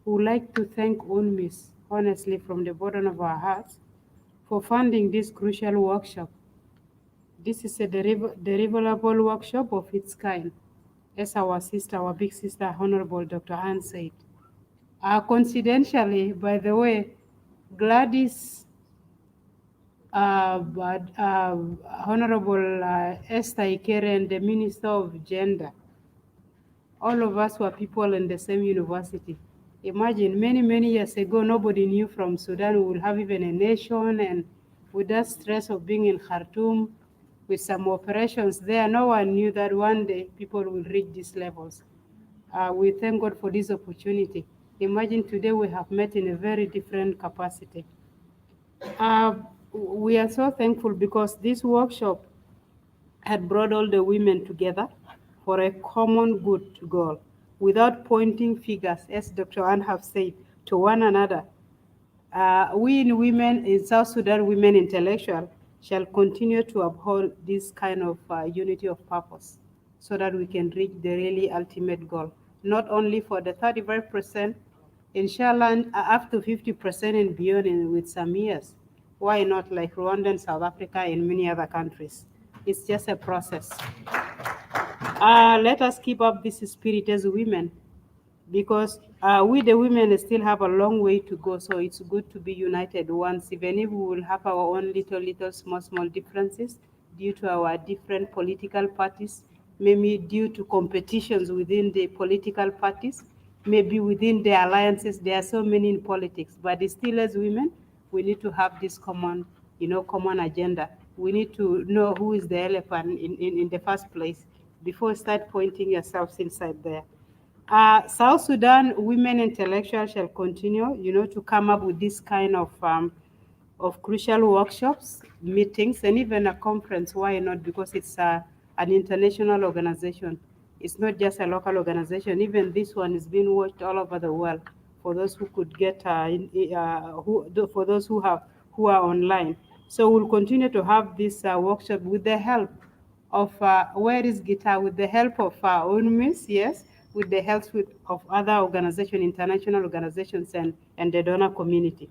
we would like to thank UNMIS, honestly, from the bottom of our hearts, for funding this crucial workshop. This is a deliverable workshop of its kind, as our sister, our big sister, Honorable Dr. Ann said. Coincidentally, by the way, Gladys, Honorable Esther Ikeren, the Minister of Gender, all of us were people in the same university. Imagine many years ago, nobody knew from Sudan we will have even a nation, and with that stress of being in Khartoum, with some operations there, no one knew that one day people will reach these levels. We thank God for this opportunity. Imagine today we have met in a very different capacity. We are so thankful because this workshop had brought all the women together for a common good goal, without pointing fingers, as Dr. Ann have said, to one another. We in women in South Sudan, women intellectual, shall continue to uphold this kind of unity of purpose so that we can reach the really ultimate goal, not only for the 35%, inshallah, up to 50% and beyond with some years. Why not like Rwanda and South Africa and many other countries? It's just a process. Let us keep up this spirit as women, because we the women still have a long way to go, so it's good to be united once, even if we will have our own little small differences due to our different political parties, maybe due to competitions within the political parties, maybe within the alliances. There are so many in politics, but still as women, we need to have this common agenda. We need to know who is the elephant in the first place before start pointing yourselves inside there. South Sudan women intellectuals shall continue, to come up with this kind of crucial workshops, meetings, and even a conference. Why not? Because it's an international organization. It's not just a local organization. Even this one is being watched all over the world. For those who could get, for those who are online. So we'll continue to have this workshop with the help of where is guitar, with the help of UNMIS, yes, with the help of other organizations, international organizations, and the donor community.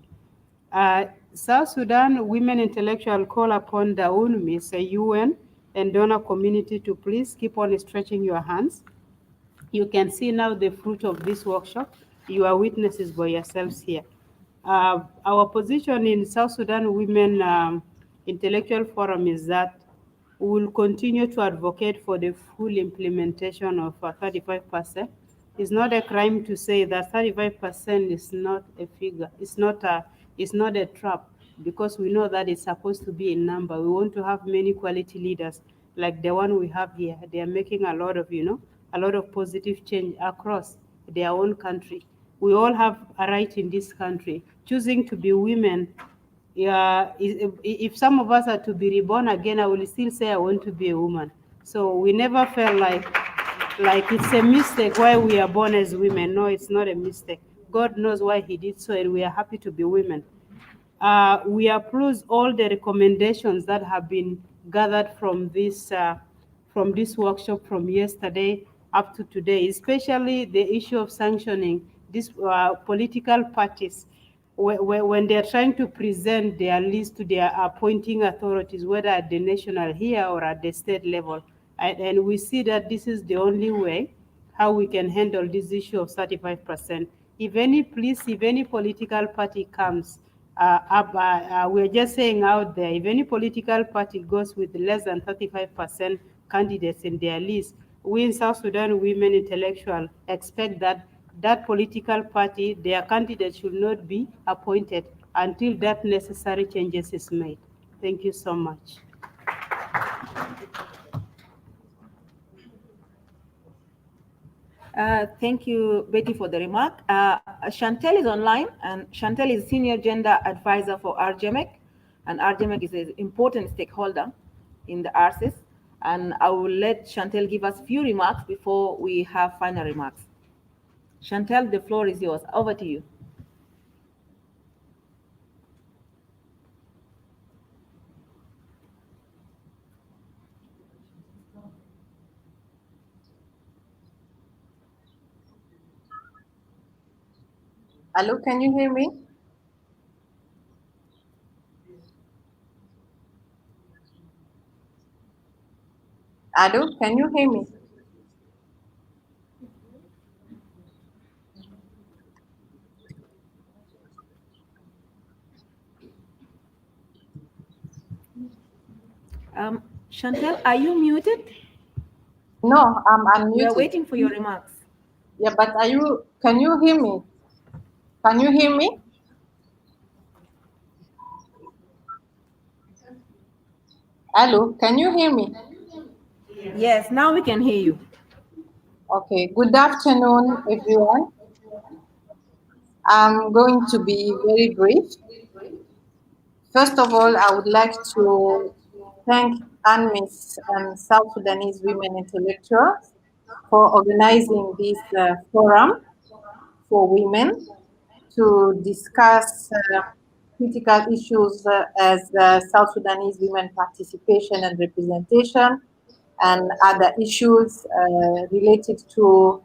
South Sudan women intellectual call upon the UNMIS, the UN, and donor community to please keep on stretching your hands. You can see now the fruit of this workshop. You are witnesses by yourselves here. Our position in South Sudan Women Intellectual Forum is that we will continue to advocate for the full implementation of 35%. It's not a crime to say that 35% is not a figure. It's not a trap, because we know that it's supposed to be a number. We want to have many quality leaders like the one we have here. They are making a lot of positive change across their own country. We all have a right in this country. Choosing to be women, if some of us are to be reborn again, I will still say I want to be a woman. So we never felt like it's a mistake why we are born as women. No, it's not a mistake. God knows why he did so, and we are happy to be women. We approve all the recommendations that have been gathered from this workshop from yesterday up to today, especially the issue of sanctioning these political parties when they're trying to present their list to their appointing authorities, whether at the national here or at the state level. And we see that this is the only way how we can handle this issue of 35%. If any political party comes we're just saying out there, if any political party goes with less than 35% candidates in their list, we in South Sudan women intellectual expect that that political party, their candidate should not be appointed until that necessary changes is made. Thank you so much. Thank you, Betty, for the remark. Chantel is online, and Chantel is Senior Gender Advisor for RGMEC, and RGMEC is an important stakeholder in the RCS. And I will let Chantel give us a few remarks before we have final remarks. Chantel, the floor is yours. Over to you. Hello, can you hear me? Hello, can you hear me? Chantel, are you muted? No, I'm unmuted. We are waiting for your remarks. Yeah, but can you hear me? Can you hear me? Hello, can you hear me? Yes, now we can hear you. Okay, good afternoon, everyone. I'm going to be very brief. First of all, I would like to thank UNMISS and South Sudanese Women Intellectuals for organizing this forum for women to discuss critical issues as South Sudanese women participation and representation and other issues related to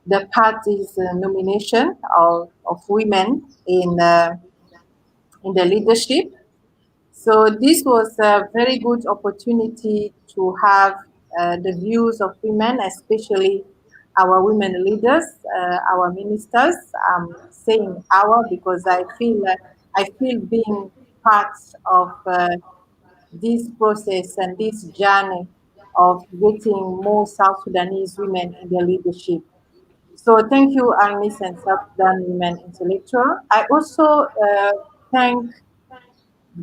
the party's nomination of women in the leadership. So this was a very good opportunity to have the views of women, especially our women leaders, our ministers. I'm saying our because I feel being part of this process and this journey of getting more South Sudanese women in the leadership. So thank you, Agnes and South Sudan Women Intellectual. I also thank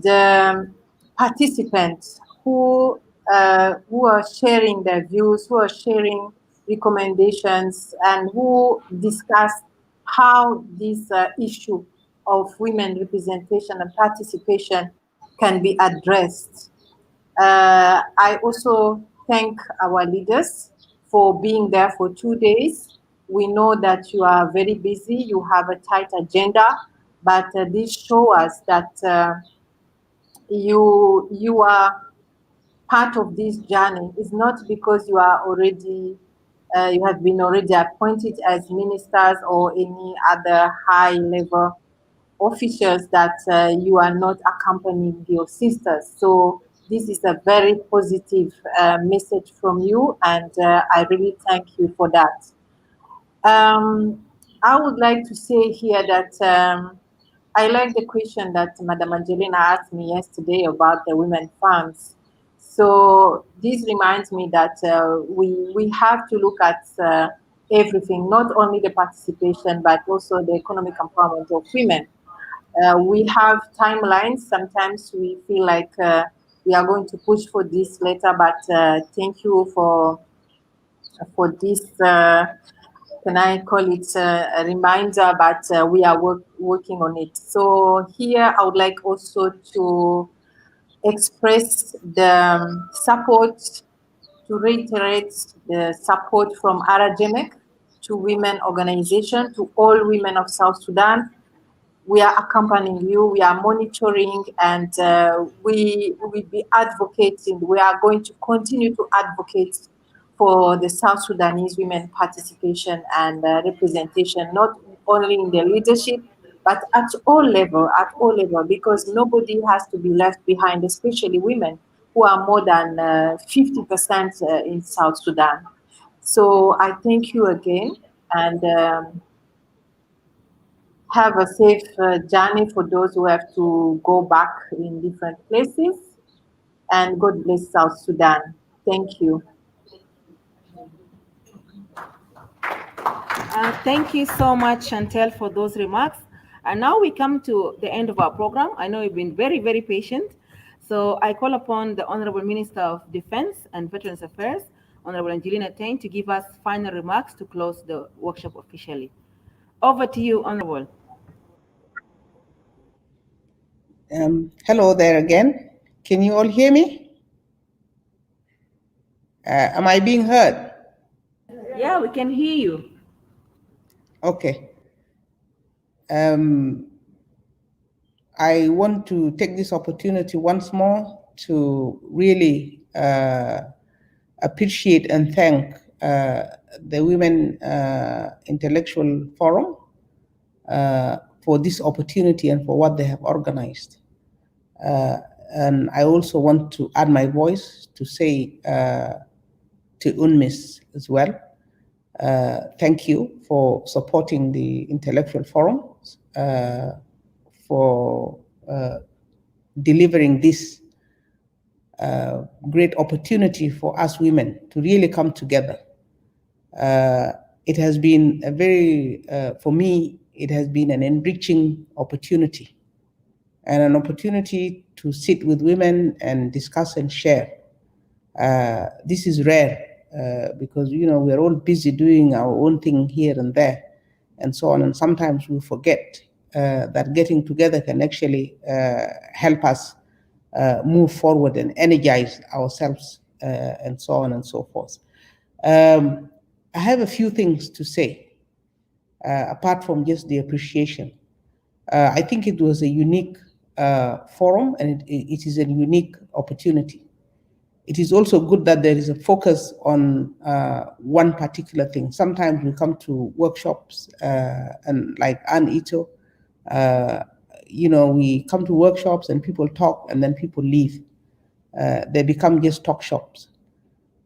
the participants who are sharing their views, who are sharing recommendations, and who discuss how this issue of women representation and participation can be addressed. I also thank our leaders for being there for 2 days. We know that you are very busy, you have a tight agenda, but this shows us that you are part of this journey. It's not because you are already you have been already appointed as ministers or any other high level officials that you are not accompanying your sisters. So this is a very positive message from you, and I really thank you for that. I would like to say here that I like the question that Madam Angelina asked me yesterday about the women farms. So this reminds me that we have to look at everything, not only the participation, but also the economic empowerment of women. We have timelines. Sometimes we feel like we are going to push for this later, but thank you for this. Can I call it a reminder? But we are working on it. So here I would like also to express the support, to reiterate the support from RGMEC to women organization, to all women of South Sudan. We are accompanying you, we are monitoring, and we will be advocating. We are going to continue to advocate for the South Sudanese women participation and representation, not only in the leadership, but at all level, because nobody has to be left behind, especially women who are more than 50% in South Sudan. So I thank you again, and have a safe journey for those who have to go back in different places. And God bless South Sudan. Thank you. Thank you so much, Chantel, for those remarks. And now we come to the end of our program. I know you've been very, very patient. So I call upon the Honorable Minister of Defense and Veterans Affairs, Honorable Angelina Tain, to give us final remarks to close the workshop officially. Over to you, Honorable. Hello there again. Can you all hear me? Am I being heard? Yeah, we can hear you. Okay. I want to take this opportunity once more to really appreciate and thank the Women Intellectual Forum for this opportunity and for what they have organized. And I also want to add my voice to say to UNMISS as well. Thank you for supporting the Intellectual Forum, for delivering this great opportunity for us women to really come together. It has been a very, for me, it has been an enriching opportunity and an opportunity to sit with women and discuss and share. This is rare because, you know, we're all busy doing our own thing here and there and so on. And sometimes we forget that getting together can actually help us move forward and energize ourselves and so on and so forth. I have a few things to say apart from just the appreciation. I think it was a unique forum and it is a unique opportunity. It is also good that there is a focus on one particular thing. Sometimes we come to workshops and like Ann Ito, you know, we come to workshops and people talk and then people leave. They become just talk shops.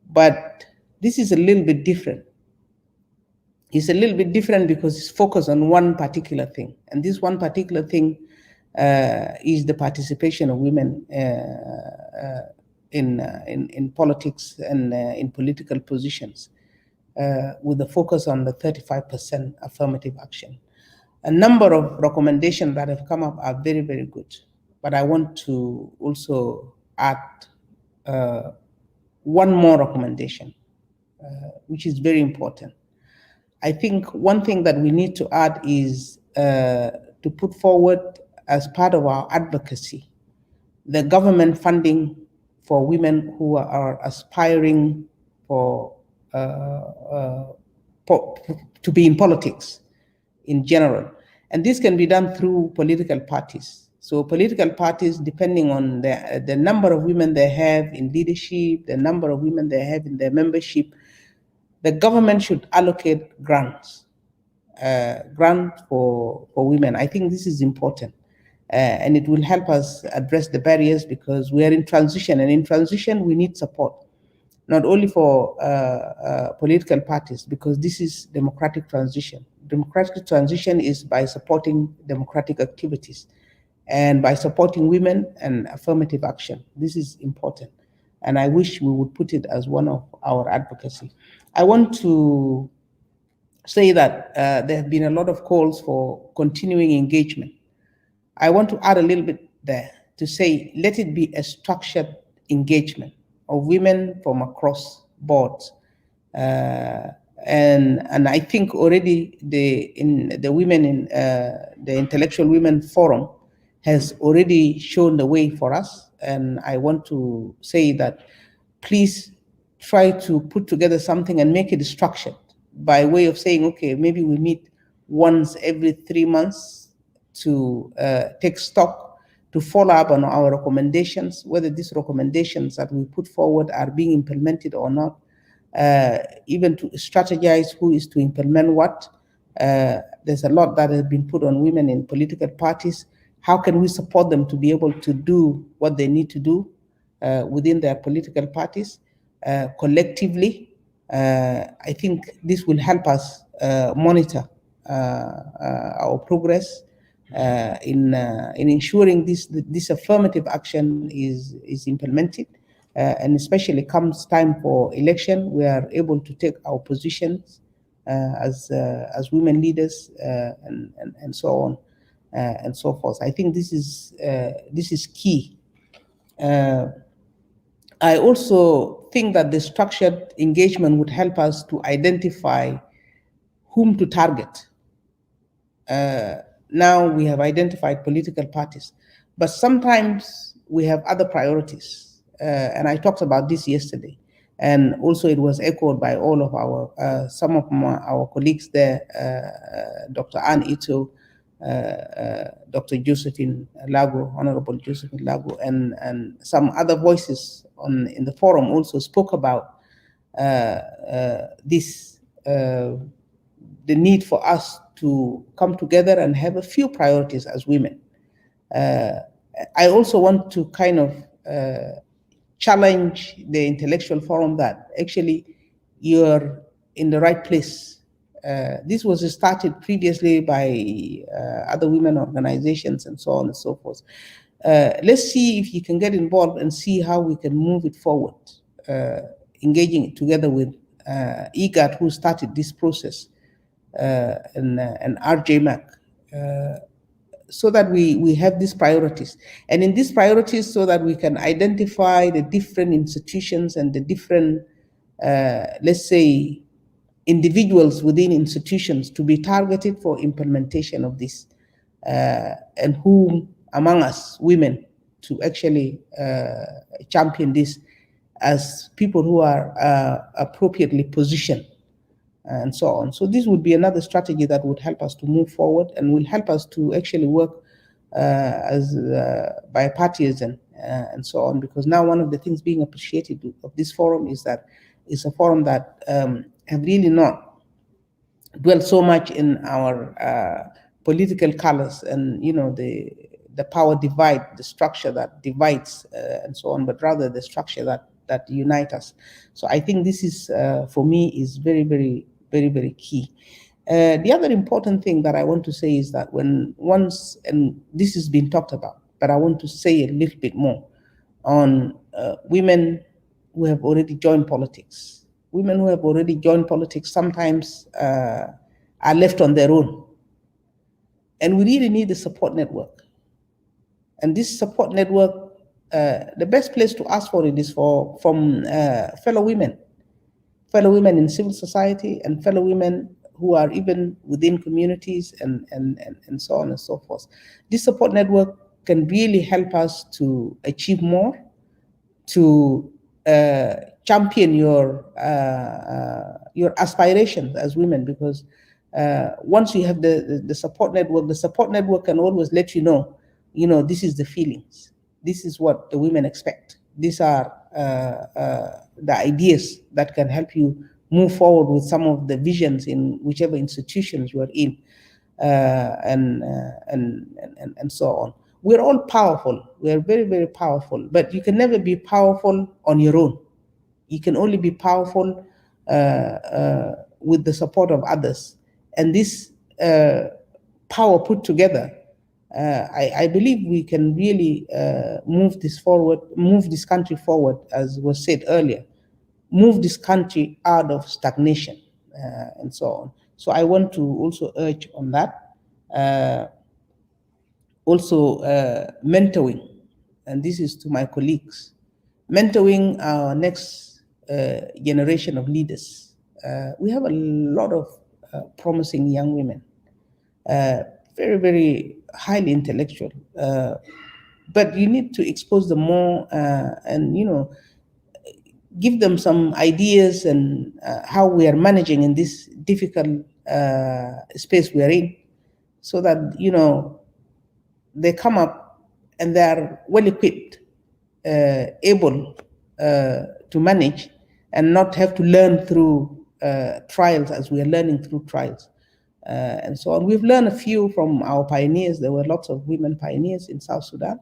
But this is a little bit different. It's a little bit different because it's focused on one particular thing. And this one particular thing is the participation of women in politics and in political positions, with a focus on the 35% affirmative action. A number of recommendations that have come up are very, very good. But I want to also add one more recommendation, which is very important. I think one thing that we need to add is to put forward as part of our advocacy, the government funding for women who are aspiring for to be in politics in general. And this can be done through political parties. So political parties, depending on the number of women they have in leadership, the number of women they have in their membership, the government should allocate grants, for women. I think this is important. And it will help us address the barriers because we are in transition, and in transition we need support, not only for political parties, because this is democratic transition. Democratic transition is by supporting democratic activities and by supporting women and affirmative action. This is important. And I wish we would put it as one of our advocacy. I want to say that there have been a lot of calls for continuing engagement. I want to add a little bit there to say, let it be a structured engagement of women from across boards. And I think already the women in the Intellectual Women Forum has already shown the way for us. And I want to say that please try to put together something and make it structured by way of saying, okay, maybe we meet once every 3 months to take stock, to follow up on our recommendations, whether these recommendations that we put forward are being implemented or not, even to strategize who is to implement what. There's a lot that has been put on women in political parties. How can we support them to be able to do what they need to do within their political parties collectively? I think this will help us monitor our progress in ensuring this affirmative action is implemented, and especially comes time for election, we are able to take our positions as women leaders and so on and so forth. I think this is key I also think that the structured engagement would help us to identify whom to target. Now we have identified political parties, but sometimes we have other priorities. And I talked about this yesterday. And also it was echoed by all of our, some of our colleagues there, Dr. Ann Ito, Dr. Josephine Lago, Honorable Josephine Lago, and some other voices in the forum also spoke about this, the need for us to come together and have a few priorities as women. I also want to kind of challenge the intellectual forum that actually you're in the right place. This was started previously by other women organizations and so on and so forth. Let's see if you can get involved and see how we can move it forward, engaging it together with IGAT, who started this process, and RJMAC, so that we have these priorities. And in these priorities, so that we can identify the different institutions and the different, let's say, individuals within institutions to be targeted for implementation of this, and who among us, women, to actually champion this as people who are appropriately positioned, and so on. So this would be another strategy that would help us to move forward and will help us to actually work as bipartisan and so on, because now one of the things being appreciated of this forum is that it's a forum that have really not dwelt so much in our political colors and, you know, the power divide, the structure that divides and so on, but rather the structure that unite us. So I think this is, for me, is very, very, very, very key. The other important thing that I want to say is that once, and this has been talked about, but I want to say a little bit more on women who have already joined politics. Women who have already joined politics sometimes are left on their own. And we really need a support network. And this support network, the best place to ask for it is from fellow women in civil society and fellow women who are even within communities and so on and so forth. This support network can really help us to achieve more, to champion your aspirations as women, because once you have the support network can always let you know, this is the feelings, this is what the women expect, these are the ideas that can help you move forward with some of the visions in whichever institutions you are in, and so on. We're all powerful. We're very, very powerful, but you can never be powerful on your own. You can only be powerful with the support of others. And this power put together, I believe we can really move this country forward, as was said earlier, move this country out of stagnation, and so on. So I want to also urge on that. Also, mentoring, and this is to my colleagues, mentoring our next generation of leaders. We have a lot of promising young women, very, very highly intellectual, but you need to expose them more and, give them some ideas and how we are managing in this difficult space we are in, so that, they come up and they are well equipped, able to manage and not have to learn through trials as we are learning through trials, and so on. We've learned a few from our pioneers. There were lots of women pioneers in South Sudan,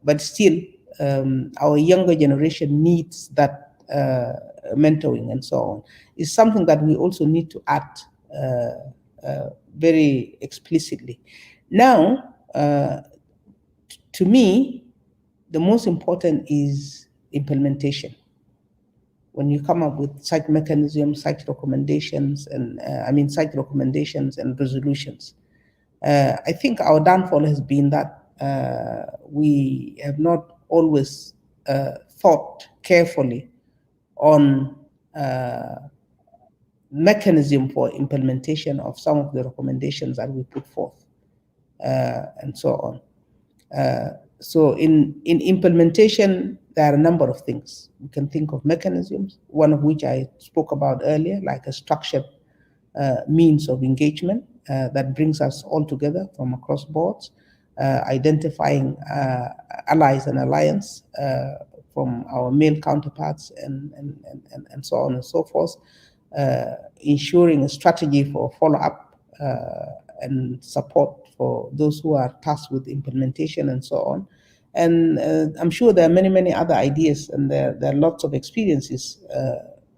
but still our younger generation needs that mentoring and so on. It's something that we also need to act very explicitly. Now, to me, the most important is implementation. When you come up with such mechanisms, such recommendations, and resolutions, I think our downfall has been that we have not always thought carefully on mechanism for implementation of some of the recommendations that we put forth, and so on. So in implementation, there are a number of things. We can think of mechanisms, one of which I spoke about earlier, like a structured means of engagement that brings us all together from across boards, identifying allies and alliance from our male counterparts, and so on and so forth, ensuring a strategy for follow-up and support for those who are tasked with implementation and so on. And I'm sure there are many, many other ideas, and there are lots of experiences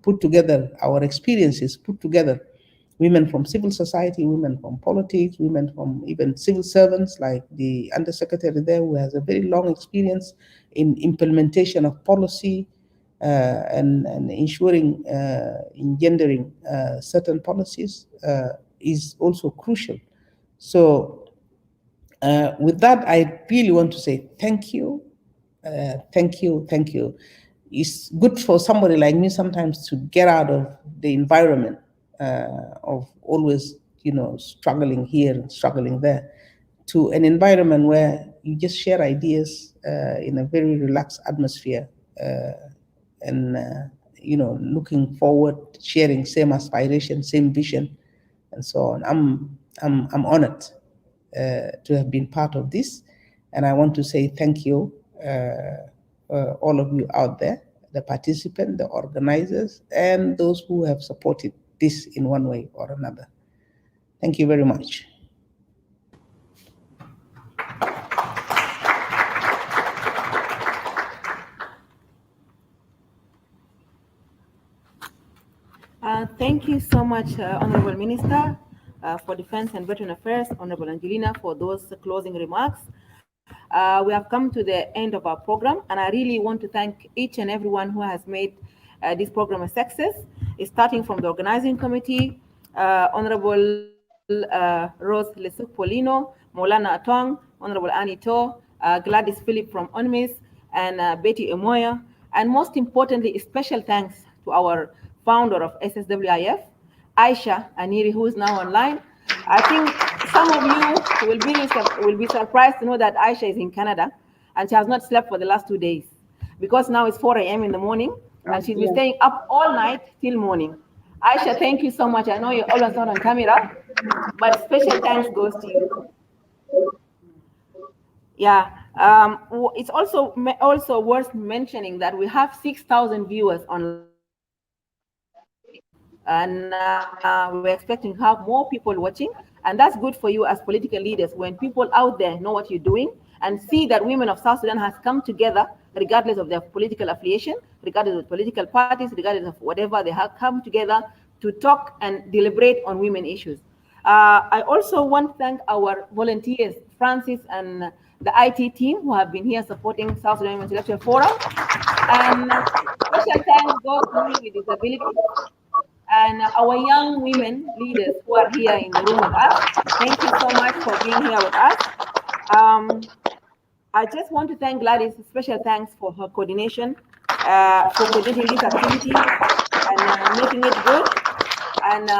put together, our experiences put together, women from civil society, women from politics, women from even civil servants, like the undersecretary there, who has a very long experience in implementation of policy and ensuring engendering certain policies is also crucial. So with that, I really want to say thank you, thank you, thank you. It's good for somebody like me sometimes to get out of the environment of always, struggling here and struggling there, to an environment where you just share ideas in a very relaxed atmosphere, and looking forward, sharing same aspiration, same vision, and so on. I'm honored to have been part of this, and I want to say thank you, all of you out there, the participants, the organizers, and those who have supported this in one way or another. Thank you very much. Thank you so much, Honorable Minister for Defense and Veteran Affairs, Honorable Angelina, for those closing remarks. We have come to the end of our program, and I really want to thank each and everyone who has made this program a success, starting from the organizing committee, Honorable Rose Lesuk Polino, Maulana Atong, Honorable Annie To, Gladys Philip from UNMIS, and Betty Emoya, and most importantly, a special thanks to our founder of SSWIF, Aisha Aniri, who is now online. I think some of you will be surprised to know that Aisha is in Canada and she has not slept for the last 2 days, because now it's 4 a.m. in the morning and she's been staying up all night till morning. Aisha, thank you so much. I know you're always not on camera, but special thanks goes to you. Yeah, it's also worth mentioning that we have 6,000 viewers online, and we're expecting to have more people watching, and that's good for you as political leaders when people out there know what you're doing and see that women of South Sudan has come together regardless of their political affiliation, regardless of political parties, regardless of whatever, they have come together to talk and deliberate on women issues. I also want to thank our volunteers, Francis and the IT team, who have been here supporting South Sudan Women's Intellectual Forum, and special thanks go to women with disabilities and our young women leaders who are here in the room with us. Thank you so much for being here with us. I just want to thank Gladys, special thanks for her coordination, for coordinating this activity and making it good. And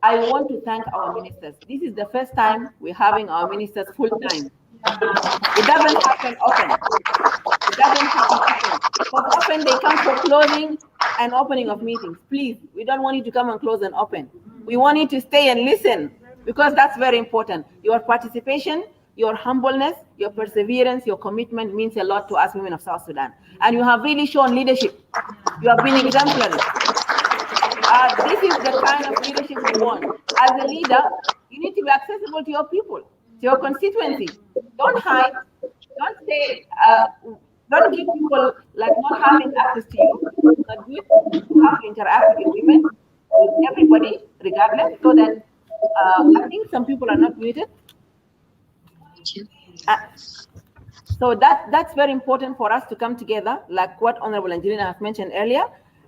I want to thank our ministers. This is the first time we're having our ministers full time. It doesn't happen often. It doesn't happen often. Because often they come for closing and opening of meetings. Please, we don't want you to come and close and open. We want you to stay and listen, because that's very important. Your participation, your humbleness, your perseverance, your commitment means a lot to us women of South Sudan. And you have really shown leadership. You have been exemplary. This is the kind of leadership we want. As a leader, you need to be accessible to your people, to your constituency. Don't hide. Don't say, don't give people like not having access to you. It's not good. You have to interact with women, with everybody, regardless, so that I think some people are not muted. So that's very important for us to come together, like what Honorable Angelina has mentioned earlier.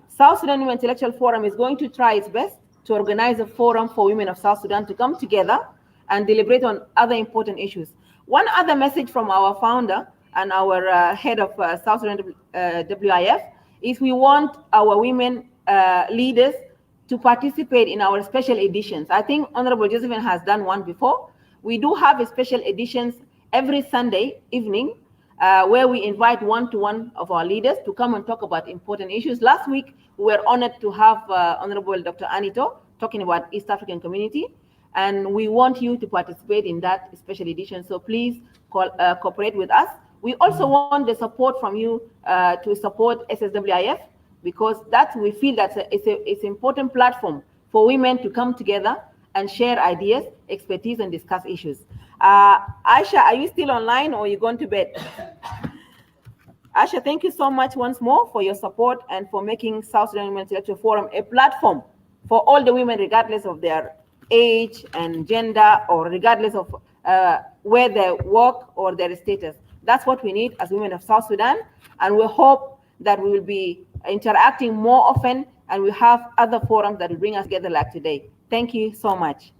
South Sudan Women Intellectual Forum is going to try its best to organize a forum for women of South Sudan to come together and deliberate on other important issues. One other message from our founder, and our head of South Sudan WIF, is we want our women leaders to participate in our special editions. I think Honorable Josephine has done one before. We do have a special editions every Sunday evening where we invite one-to-one of our leaders to come and talk about important issues. Last week, we were honored to have Honorable Dr. Anito talking about East African community, and we want you to participate in that special edition. So please cooperate with us. We also want the support from you to support SSWIF, because that we feel that it's an important platform for women to come together and share ideas, expertise, and discuss issues. Aisha, are you still online or are you going to bed? Aisha, thank you so much once more for your support and for making South Sudan Women's Intellectual Forum a platform for all the women, regardless of their age and gender, or regardless of where they work or their status. That's what we need as women of South Sudan, and we hope that we will be interacting more often, and we have other forums that will bring us together like today. Thank you so much.